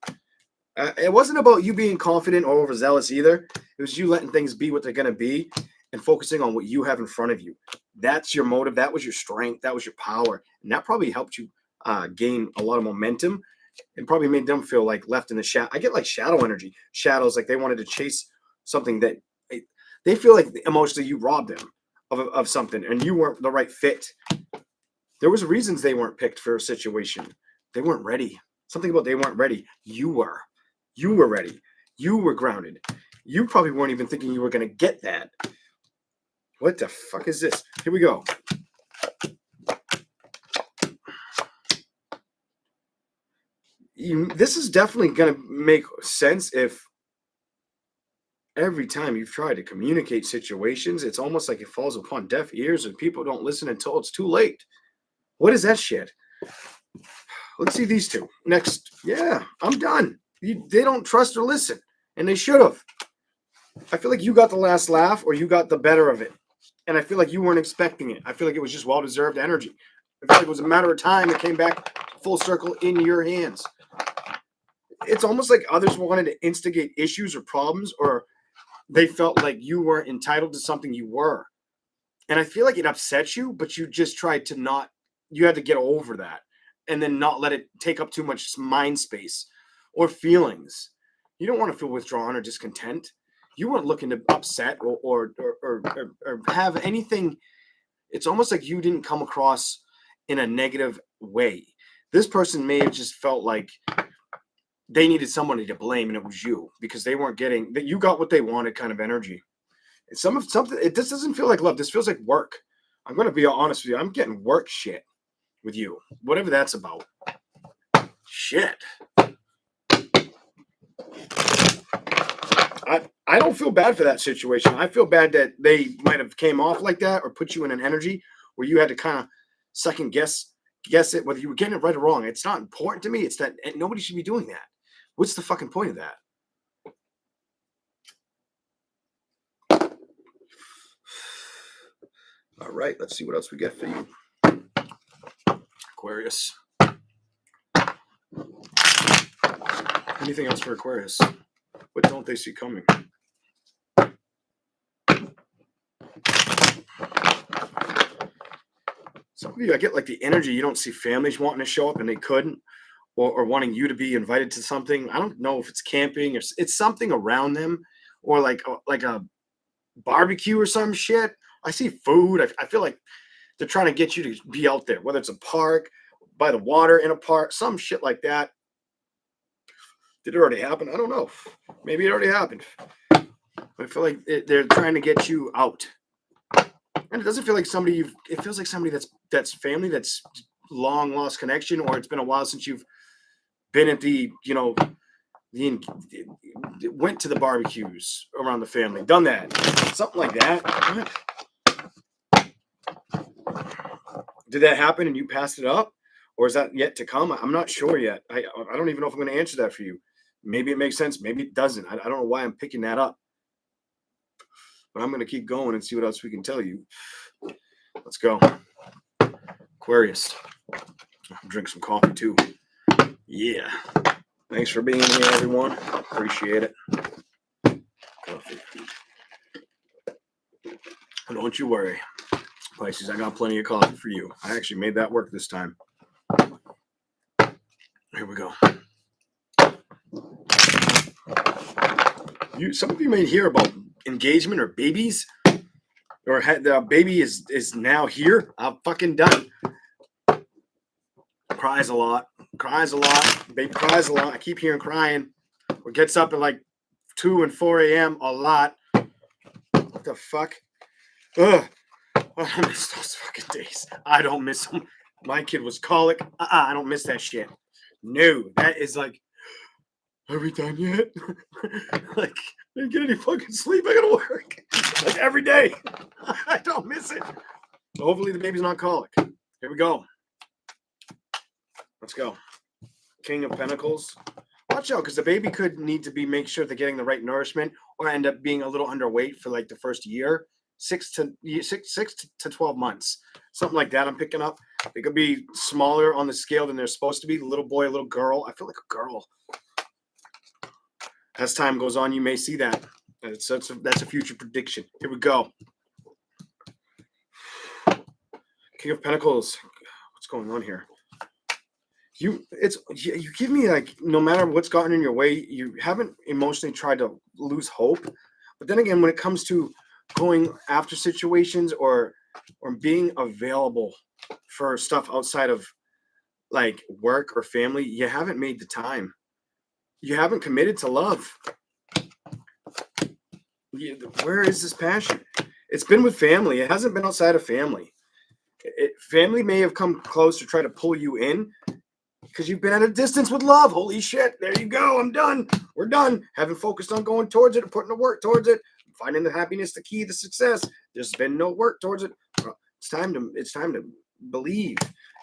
It wasn't about you being confident or overzealous either. It was you letting things be what they're going to be and focusing on what you have in front of you. That's your motive. That was your strength. That was your power. And that probably helped you gain a lot of momentum and probably made them feel like left in the shadow. I get like shadow energy. Shadows, like they wanted to chase something that they feel like emotionally you robbed them of something and you weren't the right fit. There was reasons they weren't picked for a situation. They weren't ready. Something about they weren't ready. You were. You were ready. You were grounded. You probably weren't even thinking you were going to get that. What the fuck is this? Here we go. This is definitely going to make sense if every time you've tried to communicate situations, it's almost like it falls upon deaf ears and people don't listen until it's too late. What is that shit? Let's see these two. Next. Yeah, I'm done. They don't trust or listen, and they should have. I feel like you got the last laugh or you got the better of it, and I feel like you weren't expecting it. I feel like it was just well-deserved energy. I feel like it was a matter of time. It came back full circle in your hands. It's almost like others wanted to instigate issues or problems, or they felt like you weren't entitled to something you were. And I feel like it upset you, but you just tried to not, you had to get over that and then not let it take up too much mind space or feelings. You don't want to feel withdrawn or discontent. You weren't looking to upset or have anything. It's almost like you didn't come across in a negative way. This person may have just felt like they needed somebody to blame, and it was you because they weren't getting that. You got what they wanted, kind of energy. And something. This doesn't feel like love. This feels like work. I'm going to be honest with you. I'm getting work shit with you, whatever that's about. Shit. I don't feel bad for that situation. I feel bad that they might have came off like that or put you in an energy where you had to kind of second guess it, whether you were getting it right or wrong. It's not important to me. It's that nobody should be doing that. What's the fucking point of that? All right, let's see what else we get for you. Aquarius. Anything else for Aquarius? What don't they see coming? Some of you, I get like the energy. You don't see families wanting to show up and they couldn't, or wanting you to be invited to something. I don't know if it's camping or it's something around them, or like a barbecue or some shit. I see food. I feel like they're trying to get you to be out there, whether it's a park, by the water in a park, some shit like that. Did it already happen? I don't know. Maybe it already happened. But I feel like they're trying to get you out. And it doesn't feel like somebody it feels like somebody that's family, that's long lost connection, or it's been a while since you've been at went to the barbecues around the family, done that. Something like that. Did that happen and you passed it up? Or is that yet to come? I'm not sure yet. I don't even know if I'm going to answer that for you. Maybe it makes sense. Maybe it doesn't. I don't know why I'm picking that up. But I'm going to keep going and see what else we can tell you. Let's go. Aquarius. Drink some coffee too. Yeah. Thanks for being here, everyone. Appreciate it. Coffee. Don't you worry. Pisces, I got plenty of coffee for you. I actually made that work this time. Here we go. Some of you may hear about engagement or babies, or the baby is now here. I'm fucking done. Cries a lot. Baby cries a lot. I keep hearing crying. Or gets up at like 2 and 4 a.m. a lot. What the fuck? Ugh. I don't miss those fucking days. I don't miss them. My kid was colic. I don't miss that shit. No, that is like, are we done yet? Like, I didn't get any fucking sleep. I gotta work. Like every day. I don't miss it. Hopefully the baby's not colic. Here we go. Let's go. King of Pentacles. Watch out, because the baby could need to make sure they're getting the right nourishment, or end up being a little underweight for like the first year, 6 to 12 months, something like that. I'm picking up. They could be smaller on the scale than they're supposed to be. A little boy, a little girl. I feel like a girl. As time goes on, you may see that. That's a future prediction. Here we go. King of Pentacles. What's going on here? You give me, like, no matter what's gotten in your way, you haven't emotionally tried to lose hope. But then again, when it comes to going after situations or being available for stuff outside of like work or family, you haven't made the time. You haven't committed to love. Where is this passion? It's been with family. It hasn't been outside of family. Family may have come close to try to pull you in, because you've been at a distance with love. Holy shit. There you go. I'm done. We're done. Haven't focused on going towards it or putting the work towards it. Finding the happiness the key to success. There's been no work towards it. It's time to believe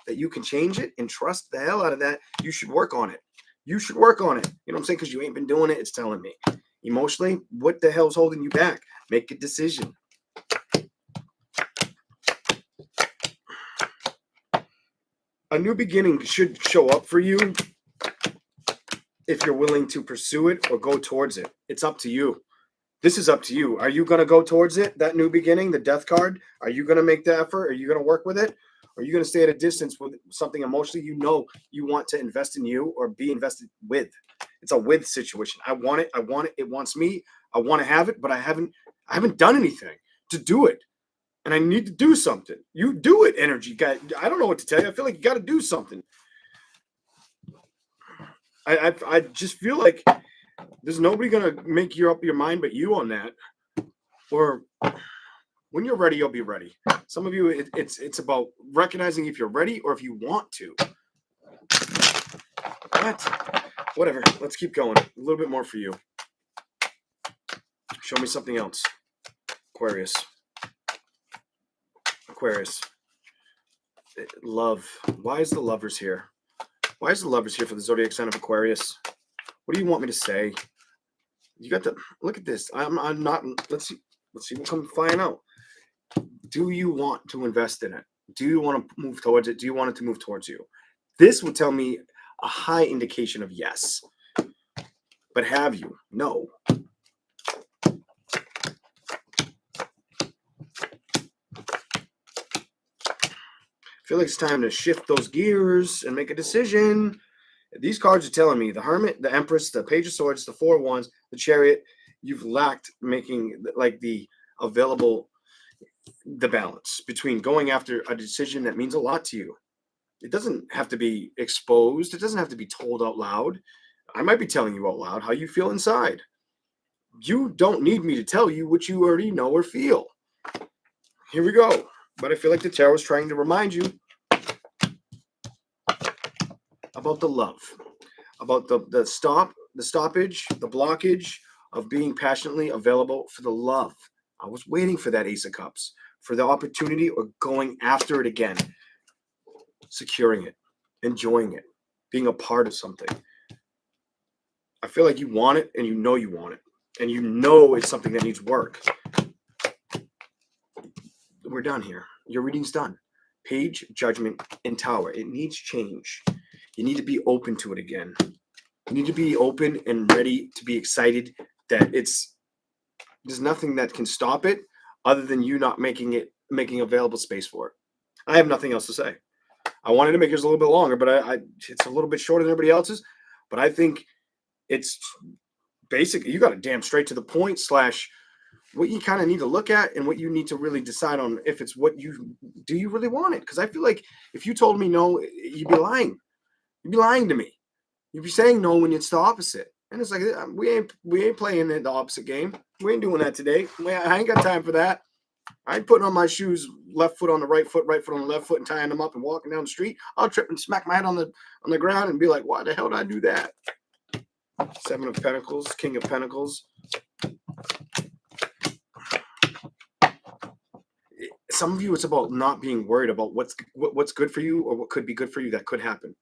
that you can change it and trust the hell out of that. You should work on it. You should work on it. You know what I'm saying? Because you ain't been doing it. It's telling me. Emotionally, what the hell's holding you back? Make a decision. A new beginning should show up for you if you're willing to pursue it or go towards it. It's up to you. This is up to you. Are you going to go towards it, that new beginning, the death card? Are you going to make the effort? Are you going to work with it? Or are you going to stay at a distance with something emotionally you know you want to invest in you or be invested with? It's a with situation. I want it. I want it. It wants me. I want to have it, but I haven't done anything to do it. And I need to do something. You do it, energy guy. I don't know what to tell you. I feel like you got to do something. I just feel like there's nobody going to make up your mind but you on that. Or when you're ready, you'll be ready. Some of you, it's about recognizing if you're ready or if you want to. What? Whatever. Let's keep going. A little bit more for you. Show me something else. Aquarius. Love. Why is the lovers here? Why is the lovers here for the zodiac sign of Aquarius? What do you want me to say? You got to look at this. I'm not. Let's see what comes flying out. Do you want to invest in it? Do you want to move towards it? Do you want it to move towards you? This would tell me a high indication of yes. But have you? No. I feel like it's time to shift those gears and make a decision. These cards are telling me the Hermit, the Empress, the Page of Swords, the Four of Wands, the Chariot. You've lacked making like the balance between going after a decision that means a lot to you. It doesn't have to be exposed. It doesn't have to be told out loud. I might be telling you out loud how you feel inside. You don't need me to tell you what you already know or feel. Here we go. But I feel like the tarot is trying to remind you about the love, about the stoppage, the blockage of being passionately available for the love. I was waiting for that Ace of Cups, for the opportunity or going after it again, securing it, enjoying it, being a part of something. I feel like you want it and you know you want it and you know it's something that needs work. We're done here. Your reading's done. Page, Judgment, and Tower. It needs change. You need to be open to it again. You need to be open and ready to be excited that there's nothing that can stop it other than you not making available space for it. I have nothing else to say. I wanted to make yours a little bit longer, but it's a little bit shorter than everybody else's. But I think it's basically, you got to damn straight to the point / what you kind of need to look at and what you need to really decide on if it's what you really want it. Because I feel like if you told me no, you'd be lying. You'd be lying to me. You'd be saying no when it's the opposite. And it's like, we ain't playing the opposite game. We ain't doing that today. I ain't got time for that. I ain't putting on my shoes, left foot on the right foot on the left foot, and tying them up and walking down the street. I'll trip and smack my head on the ground and be like, why the hell did I do that? Seven of Pentacles, King of Pentacles. Some of you, it's about not being worried about what's good for you or what could be good for you that could happen.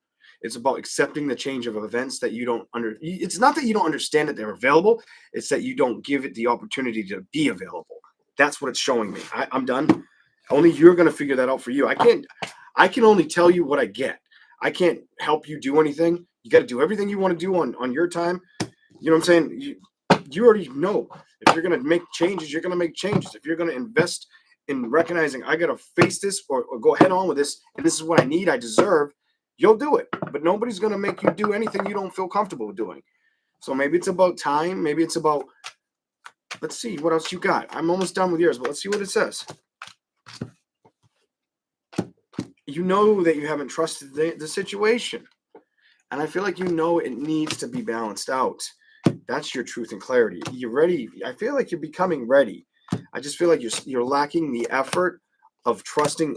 It's about accepting the change of events that you don't it's not that you don't understand that they're available. It's that you don't give it the opportunity to be available. That's what it's showing me. I'm done. Only you're going to figure that out for you. I can only tell you what I get. I can't help you do anything. You got to do everything you want to do on your time. You know what I'm saying? You already know. If you're going to make changes, you're going to make changes. If you're going to invest in recognizing I got to face this or go head on with this, and this is what I need, I deserve, you'll do it. But nobody's going to make you do anything you don't feel comfortable doing. So maybe it's about time. Maybe it's about, let's see what else you got. I'm almost done with yours, but let's see what it says. You know that you haven't trusted the situation. And I feel like you know it needs to be balanced out. That's your truth and clarity. You're ready. I feel like you're becoming ready. I just feel like you're lacking the effort of trusting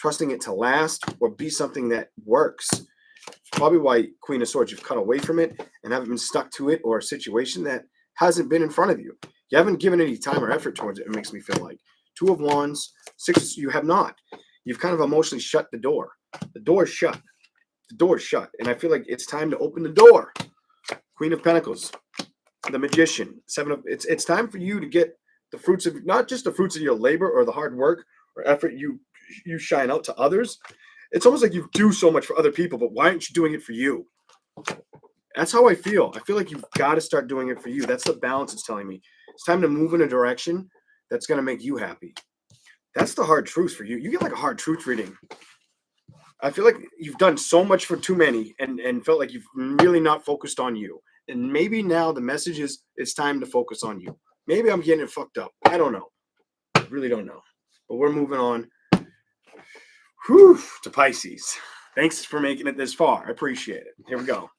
it to last or be something that works. It's probably why Queen of Swords, you've cut away from it and haven't been stuck to it, or a situation that hasn't been in front of you. You haven't given any time or effort towards it, it makes me feel like. Two of Wands, Six, you have not. You've kind of emotionally shut the door. The door is shut. The door is shut. And I feel like it's time to open the door. Queen of Pentacles, the Magician, it's time for you to get the fruits of, not just the fruits of your labor or the hard work or effort you shine out to others. It's almost like you do so much for other people, but why aren't you doing it for you? That's how I feel. I feel like you've got to start doing it for you. That's the balance it's telling me. It's time to move in a direction that's going to make you happy. That's the hard truth for you. You get like a hard truth reading. I feel like you've done so much for too many and felt like you've really not focused on you. And maybe now the message is it's time to focus on you. Maybe I'm getting it fucked up. I don't know. I really don't know. But we're moving on. Whew, to Pisces. Thanks for making it this far. I appreciate it. Here we go.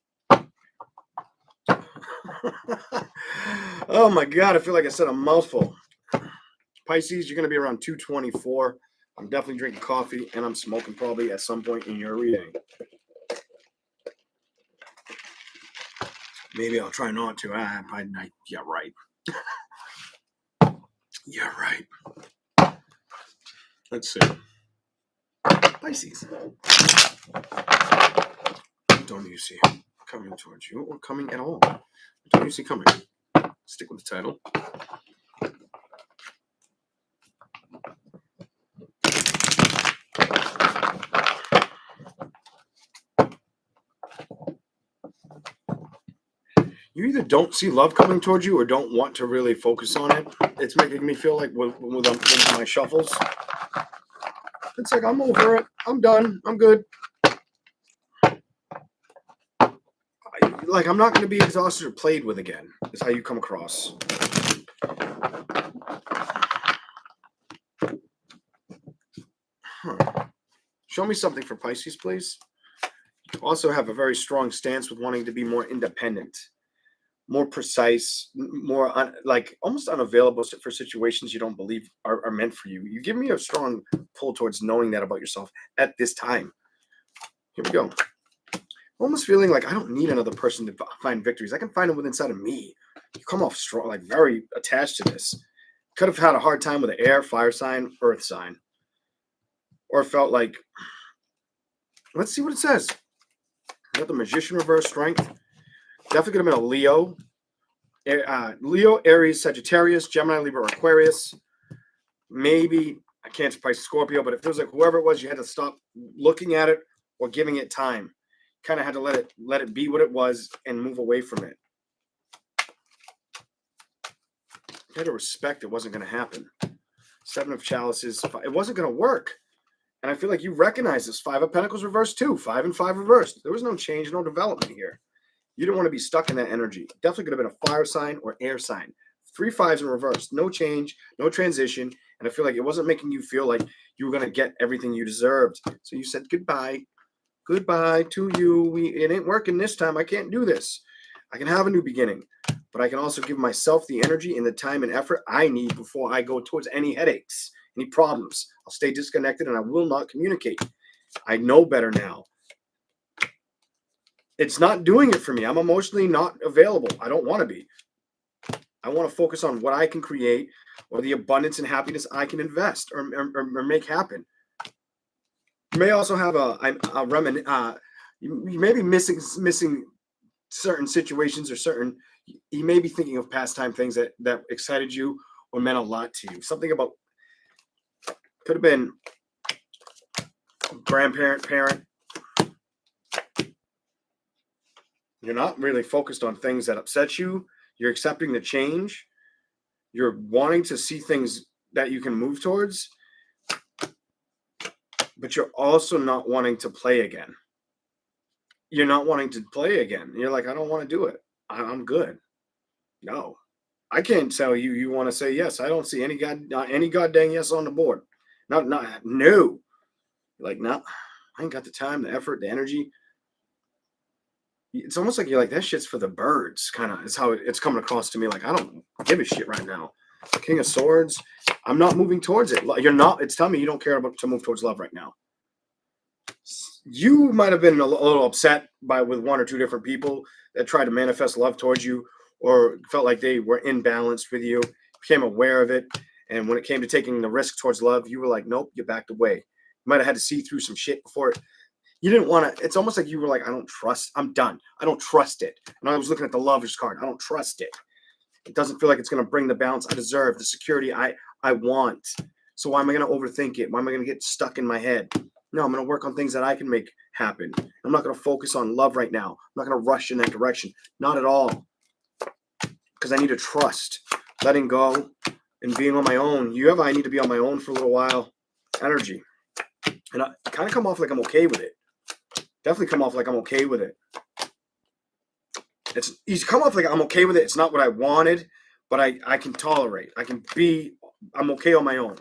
Oh my God, I feel like I said a mouthful. Pisces, you're going to be around 224. I'm definitely drinking coffee, and I'm smoking probably at some point in your reading. Maybe I'll try not to. Yeah, right. Yeah, right. Let's see. Pisces. Don't you see coming towards you or coming at all? Don't you see coming? Stick with the title. You either don't see love coming towards you or don't want to really focus on it. It's making me feel like with my shuffles, it's like I'm over it. I'm done. I'm good. Like I'm not going to be exhausted or played with again, is how you come across. Show me something for Pisces, please. You also have a very strong stance with wanting to be more independent, more precise, more like almost unavailable for situations you don't believe are meant for you. You give me a strong pull towards knowing that about yourself at this time. Here we go. Almost feeling like I don't need another person to find victories. I can find them within inside of me. You come off strong, like very attached to this. Could have had a hard time with an air, fire sign, earth sign. Or felt like, let's see what it says. I got the Magician reverse, Strength. Definitely could have been a Leo. Leo, Aries, Sagittarius, Gemini, Libra, Aquarius. Maybe a Cancer, Pisces, Scorpio. But it feels like whoever it was, you had to stop looking at it or giving it time. Kind of had to let it be what it was and move away from it. You had to respect it wasn't going to happen. Seven of Chalices. It wasn't going to work. And I feel like you recognize this. Five of Pentacles reversed too. 5 and 5 reversed. There was no change, no development here. You didn't want to be stuck in that energy. Definitely could have been a fire sign or air sign. 3 5s in reverse. No change, no transition. And I feel like it wasn't making you feel like you were going to get everything you deserved. So you said goodbye. Goodbye to you. It ain't working this time. I can't do this. I can have a new beginning. but I can also give myself the energy and the time and effort I need before I go towards any headaches, any problems. I'll stay disconnected and I will not communicate. I know better now. It's not doing it for me. I'm emotionally not available. I don't want to be. I want to focus on what I can create or the abundance and happiness I can invest or make happen. You may also have you may be missing certain situations or certain, you may be thinking of pastime things that excited you or meant a lot to you. Something about, could have been grandparent, parent. You're not really focused on things that upset you. You're accepting the change. You're wanting to see things that you can move towards, but you're also not wanting to play again. You're not wanting to play again. You're like, I don't want to do it. I'm good. No, I can't tell you you want to say yes. I don't see any goddamn yes on the board. No. Like, no, I ain't got the time, the effort, the energy. It's almost like you're like, that shit's for the birds, kind of is how it's coming across to me. Like, I don't give a shit right now. King of Swords, I'm not moving towards it. It's telling me you don't care about to move towards love right now. You might have been a little upset with one or two different people that tried to manifest love towards you, or felt like they were imbalanced with you, became aware of it. And when it came to taking the risk towards love, you were like, nope, you backed away. You might have had to see through some shit before it. You didn't want to, it's almost like you were like, I'm done. I don't trust it. And I was looking at the Lover's card. I don't trust it. It doesn't feel like it's going to bring the balance I deserve, the security I want. So why am I going to overthink it? Why am I going to get stuck in my head? No, I'm going to work on things that I can make happen. I'm not going to focus on love right now. I'm not going to rush in that direction. Not at all. Because I need to trust, letting go, and being on my own. I need to be on my own for a little while. Energy. And I kind of come off like I'm okay with it. Definitely come off like I'm okay with it. He's come off like I'm okay with it. It's not what I wanted, but I can tolerate. I'm okay on my own.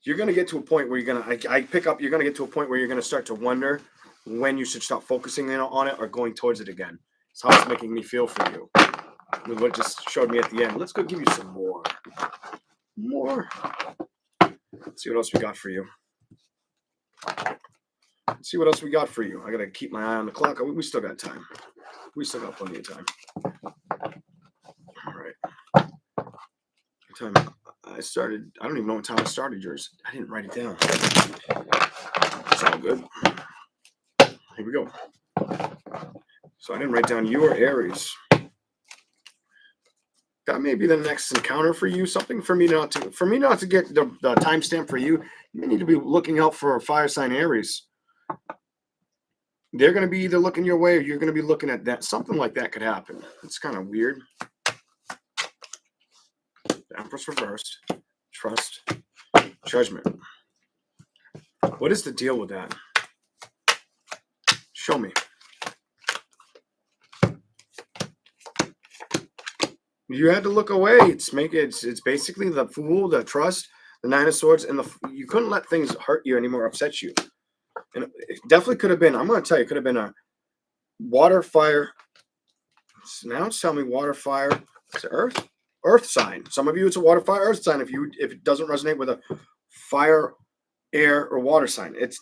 You're going to get to a point where you're going to get to a point where you're going to start to wonder when you should stop focusing on it or going towards it again. It's how it's making me feel for you. With what it just showed me at the end. Let's go give you some more. Let's see what else we got for you. I got to keep my eye on the clock. We still got time. We still got plenty of time. All right. What time I started? I don't even know what time I started yours. I didn't write it down. It's all good. Here we go. So I didn't write down your Aries. That may be the next encounter for you. Something for me not to get the timestamp for you. You may need to be looking out for a fire sign Aries. They're going to be either looking your way or you're going to be looking at that. Something like that could happen. It's kind of weird. The Empress reversed. Trust. Judgment. What is the deal with that? Show me. You had to look away. It's basically the Fool, the Trust, the Nine of Swords, and you couldn't let things hurt you anymore, upset you. And it definitely could have been, I'm going to tell you, it could have been a water, fire. Now it's telling me water, fire. It's earth sign. Some of you, it's a water, fire, earth sign. If it doesn't resonate with a fire, air, or water sign, it's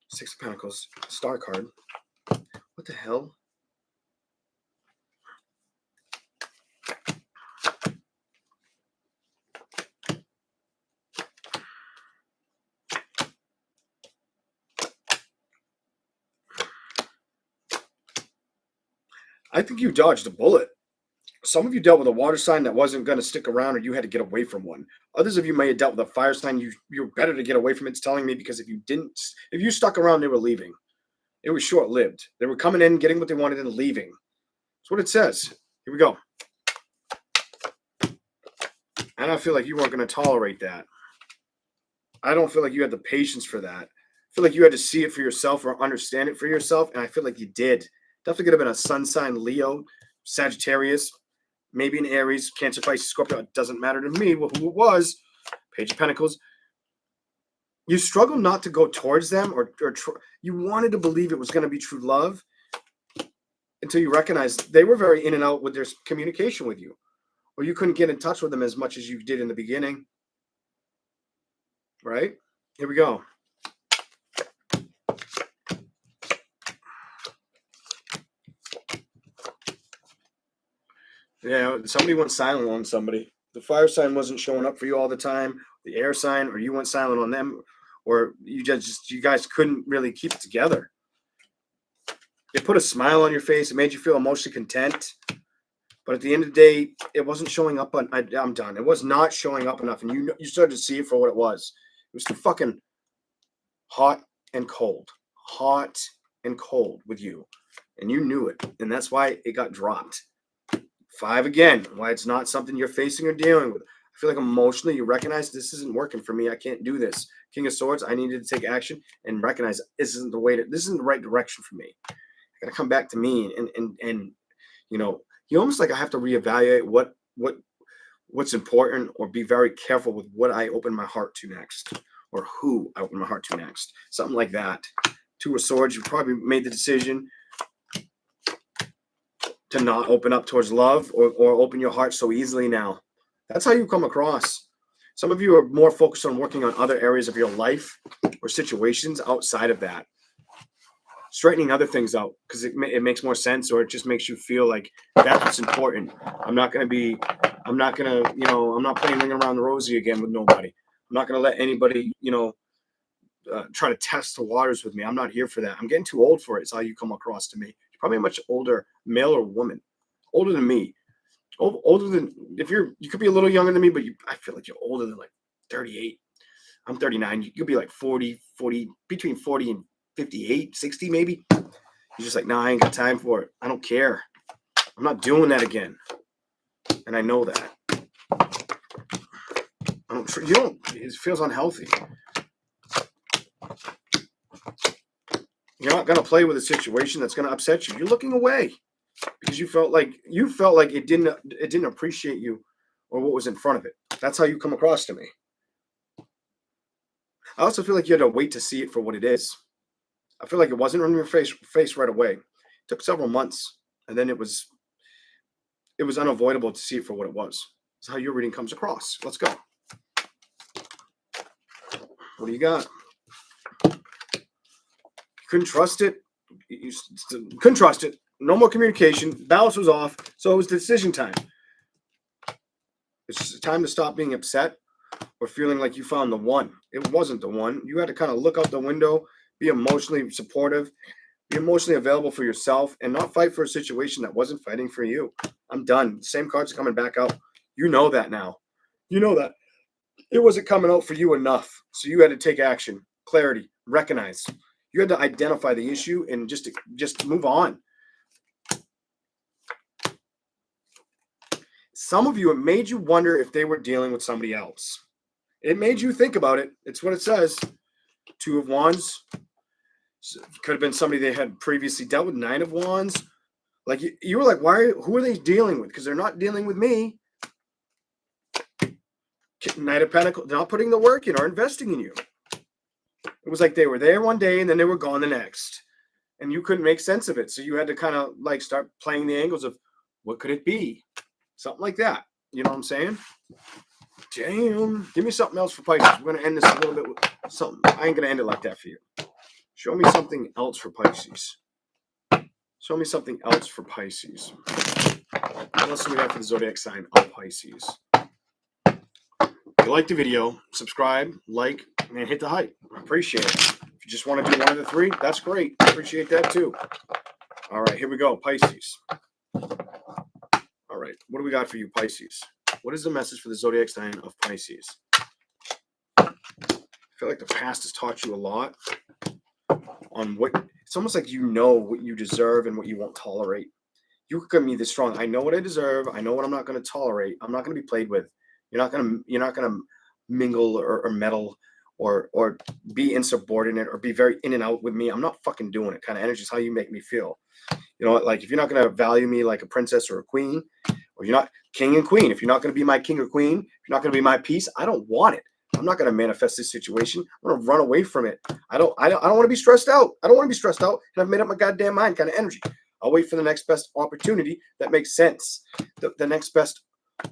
Six of Pentacles, star card. What the hell? I think you dodged a bullet. Some of you dealt with a water sign that wasn't going to stick around, or you had to get away from one. Others of you may have dealt with a fire sign. You're better to get away from it. It's telling me, because if you stuck around, they were leaving. It was short-lived. They were coming in, getting what they wanted, and leaving. That's what it says. Here we go. And I feel like you weren't going to tolerate that. I don't feel like you had the patience for that. I feel like you had to see it for yourself or understand it for yourself, and I feel like you did. Definitely could have been a sun sign, Leo, Sagittarius, maybe an Aries, Cancer, Pisces, Scorpio. It doesn't matter to me who it was. Page of Pentacles. you struggled not to go towards them, or you wanted to believe it was going to be true love until you recognized they were very in and out with their communication with you, or you couldn't get in touch with them as much as you did in the beginning. Right? Here we go. Yeah, somebody went silent on somebody. The fire sign wasn't showing up for you all the time. The air sign, or you went silent on them, or you guys couldn't really keep it together. It put a smile on your face. It made you feel emotionally content. But at the end of the day, it wasn't showing up. I'm done. It was not showing up enough, and you started to see it for what it was. It was too fucking hot and cold with you, and you knew it, and that's why it got dropped. 5 again. Why it's not something you're facing or dealing with. I feel like emotionally you recognize this isn't working for me. I can't do this. King of Swords. I needed to take action and recognize this isn't the right direction for me. I gotta come back to me, and you almost like I have to reevaluate what's important, or be very careful with what I open my heart to next, or who I open my heart to next. Something like that. 2 of Swords. You probably made the decision to not open up towards love, or open your heart so easily now. That's how you come across. Some of you are more focused on working on other areas of your life or situations outside of that. Straightening other things out because it makes more sense, or it just makes you feel like that's what's important. I'm not playing ring around the rosy again with nobody. I'm not going to let anybody, try to test the waters with me. I'm not here for that. I'm getting too old for it. It's how you come across to me. You're probably a much older male or woman, older than me. Older than, you could be a little younger than me, but I feel like you're older than like 38. I'm 39. You could be like 40, between 40 and 58, 60 maybe. You're just like, no, I ain't got time for it. I don't care. I'm not doing that again. And I know that. It feels unhealthy. You're not going to play with a situation that's going to upset you. You're looking away because you felt like it didn't appreciate you or what was in front of it. That's how you come across to me. I also feel like you had to wait to see it for what it is. I feel like it wasn't on your face right away. It took several months, and then it was unavoidable to see it for what it was. That's how your reading comes across. Let's go. What do you got? You couldn't trust it. You couldn't trust it. No more communication. Balance was off, so it was decision time. It's just time to stop being upset or feeling like you found the one. It wasn't the one. You had to kind of look out the window, be emotionally supportive, be emotionally available for yourself, and not fight for a situation that wasn't fighting for you. I'm done. The same cards are coming back out. You know that now. You know that it wasn't coming out for you enough. So you had to take action, clarity, recognize. You had to identify the issue and just move on. Some of you, it made you wonder if they were dealing with somebody else. It made you think about it. It's what it says. 2 of Wands. Could have been somebody they had previously dealt with. 9 of Wands. Like you were like, who are they dealing with? Because they're not dealing with me. Knight of Pentacles. They're not putting the work in or investing in you. It was like they were there one day and then they were gone the next. And you couldn't make sense of it. So you had to kind of like start playing the angles of what could it be? Something like that. You know what I'm saying? Damn. Give me something else for Pisces. We're going to end this a little bit with something. I ain't going to end it like that for you. Show me something else for Pisces. Show me something else for Pisces. What else do we have for the zodiac sign of Pisces? If you like the video, subscribe, like, and hit the hype. I appreciate it. If you just want to do one of the 3, that's great. I appreciate that too. All right, here we go. Pisces. All right, what do we got for you, Pisces? What is the message for the zodiac sign of Pisces? I feel like the past has taught you a lot on what, it's almost like you know what you deserve and what you won't tolerate. You could be this strong. I know what I deserve. I know what I'm not going to tolerate. I'm not going to be played with. You're not going to mingle or meddle or be insubordinate or be very in and out with me. I'm not fucking doing it. Kind of energy is how you make me feel. You know, like if you're not going to value me like a princess or a queen, or you're not king and queen, if you're not going to be my king or queen, if you're not going to be my piece, I don't want it. I'm not going to manifest this situation. I'm going to run away from it. I don't want to be stressed out. I don't want to be stressed out. And I've made up my goddamn mind kind of energy. I'll wait for the next best opportunity that makes sense. The next best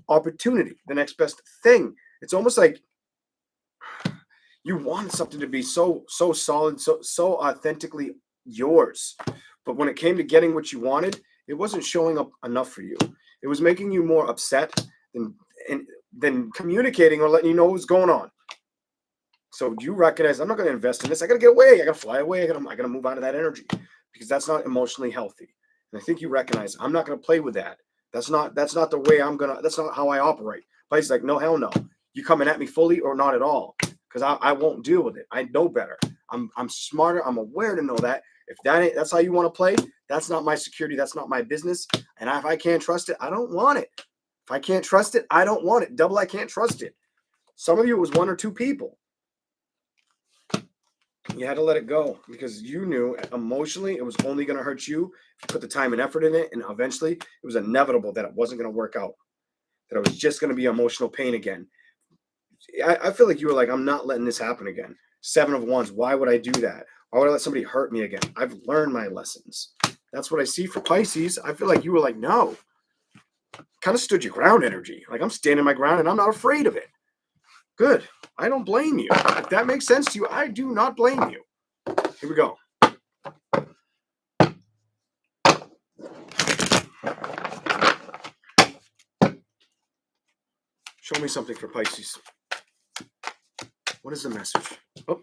opportunity, the next best thing. It's almost like you want something to be so solid, so authentically yours. But when it came to getting what you wanted, it wasn't showing up enough for you. It was making you more upset than communicating or letting you know what's going on. So you recognize, I'm not going to invest in this. I got to get away. I got to fly away. I got to move out of that energy, because that's not emotionally healthy. And I think you recognize, I'm not going to play with that. That's not the way that's not how I operate. Pisces like, no, hell no. You coming at me fully or not at all, because I won't deal with it. I know better. I'm smarter. I'm aware to know that. If that's how you want to play, that's not my security. That's not my business. And if I can't trust it, I don't want it. If I can't trust it, I don't want it. Double, I can't trust it. Some of you, it was one or two people. You had to let it go, because you knew emotionally it was only going to hurt you if you put the time and effort in it. And eventually it was inevitable that it wasn't going to work out, that it was just going to be emotional pain again. I feel like you were like, I'm not letting this happen again. 7 of Wands. Why would I do that? Why would I let somebody hurt me again? I've learned my lessons. That's what I see for Pisces. I feel like you were like, no. Kind of stood your ground energy. Like, I'm standing my ground and I'm not afraid of it. Good. I don't blame you. If that makes sense to you, I do not blame you. Here we go. Show me something for Pisces. What is the message? Oh.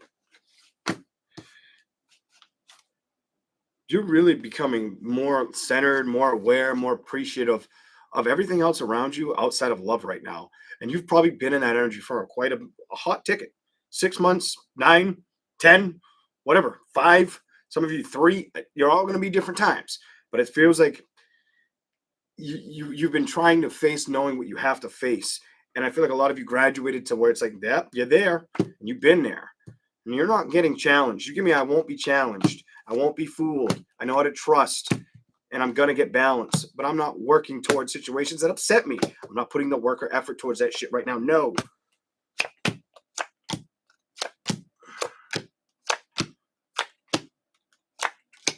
You're really becoming more centered, more aware, more appreciative of everything else around you outside of love right now. And you've probably been in that energy for quite a hot ticket. 6 months, 9, 10, whatever, 5, some of you 3. You're all going to be different times. But it feels like you've been trying to face knowing what you have to face. And I feel like a lot of you graduated to where it's like, yeah, you're there, and you've been there. And you're not getting challenged. You give me, I won't be challenged. I won't be fooled. I know how to trust, and I'm going to get balance. But I'm not working towards situations that upset me. I'm not putting the work or effort towards that shit right now. No.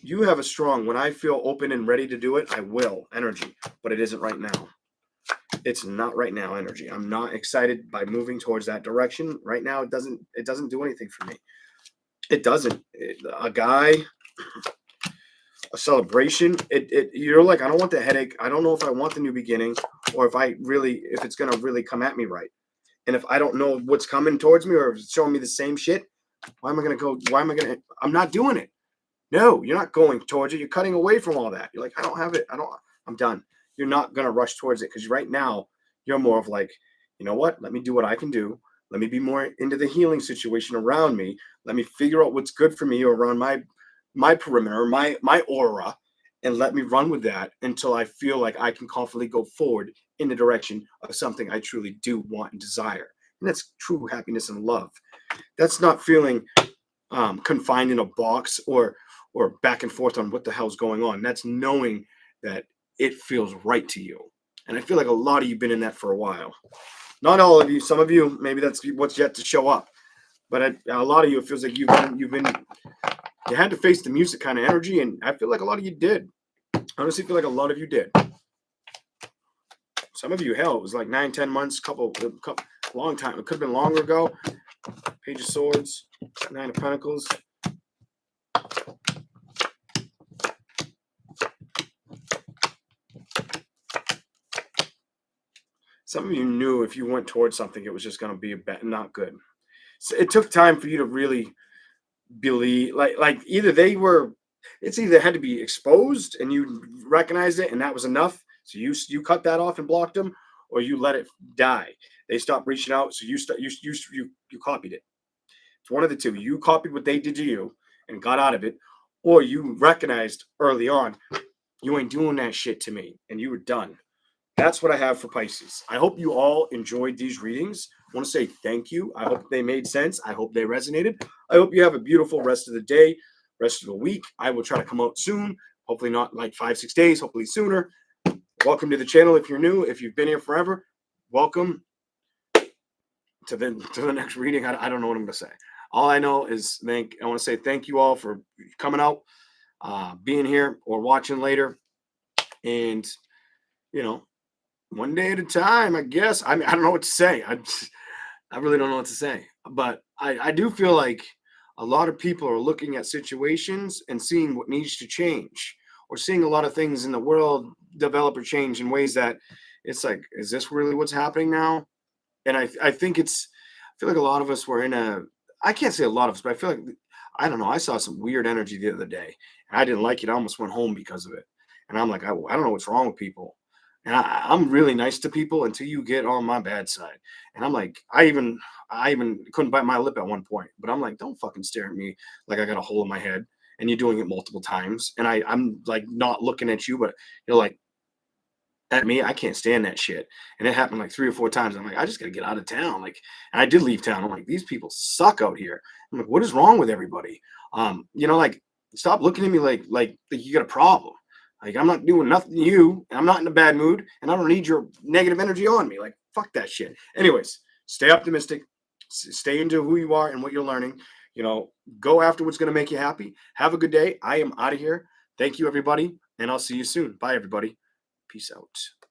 You have a strong, when I feel open and ready to do it, I will energy, but it isn't right now. It's not right now energy. I'm not excited by moving towards that direction right now. It doesn't do anything for me. It doesn't. A guy, a celebration. You're like, I don't want the headache. I don't know if I want the new beginning, or if it's gonna really come at me right. And if I don't know what's coming towards me, or if it's showing me the same shit, I'm not doing it. No, you're not going towards it. You're cutting away from all that. You're like, I don't have it. I'm done. You're not going to rush towards it, because right now you're more of like, you know what? Let me do what I can do. Let me be more into the healing situation around me. Let me figure out what's good for me around my perimeter, my aura, and let me run with that until I feel like I can confidently go forward in the direction of something I truly do want and desire. And that's true happiness and love. That's not feeling confined in a box or back and forth on what the hell's going on. That's knowing that it feels right to you. And I feel like a lot of you have been in that for a while. Not all of you. Some of you, maybe that's what's yet to show up. But a lot of you, it feels like you had to face the music kind of energy, and I feel like a lot of you did. I honestly feel like a lot of you did. Some of you, hell, it was like 9, 10 months, long time. It could have been longer ago. Page of Swords, 9 of Pentacles. Some of you knew if you went towards something, it was just going to be not good. So it took time for you to really believe, like either it had to be exposed and you recognized it and that was enough. So you cut that off and blocked them, or you let it die. They stopped reaching out. So you copied it. It's one of the two. You copied what they did to you and got out of it, or you recognized early on, you ain't doing that shit to me, and you were done. That's what I have for Pisces. I hope you all enjoyed these readings. I want to say thank you. I hope they made sense. I hope they resonated. I hope you have a beautiful rest of the day, rest of the week. I will try to come out soon. Hopefully not like 5-6 days, hopefully sooner. Welcome to the channel if you're new. If you've been here forever, welcome. to the next reading, I don't know what I'm gonna say. All I know is I want to say thank you all for coming out, being here or watching later, and you know, one day at a time, I guess. I mean, I don't know what to say. I really don't know what to say. But I do feel like a lot of people are looking at situations and seeing what needs to change, or seeing a lot of things in the world develop or change in ways that it's like, is this really what's happening now? And I think I feel like a lot of us were in a, I can't say a lot of us, but I feel like, I don't know, I saw some weird energy the other day and I didn't like it. I almost went home because of it. And I'm like, I don't know what's wrong with people. And I'm really nice to people until you get on my bad side. And I'm like, I even couldn't bite my lip at one point, but I'm like, don't fucking stare at me like I got a hole in my head and you're doing it multiple times. And I'm like not looking at you, but you're like, at me, I can't stand that shit. And it happened like 3 or 4 times. I'm like, I just gotta get out of town. Like, and I did leave town. I'm like, these people suck out here. I'm like, what is wrong with everybody? Like, stop looking at me like you got a problem. Like, I'm not doing nothing to you, and I'm not in a bad mood, and I don't need your negative energy on me. Like, fuck that shit. Anyways, stay optimistic, stay into who you are and what you're learning. Go after what's gonna make you happy. Have a good day. I am out of here. Thank you, everybody, and I'll see you soon. Bye, everybody. Peace out.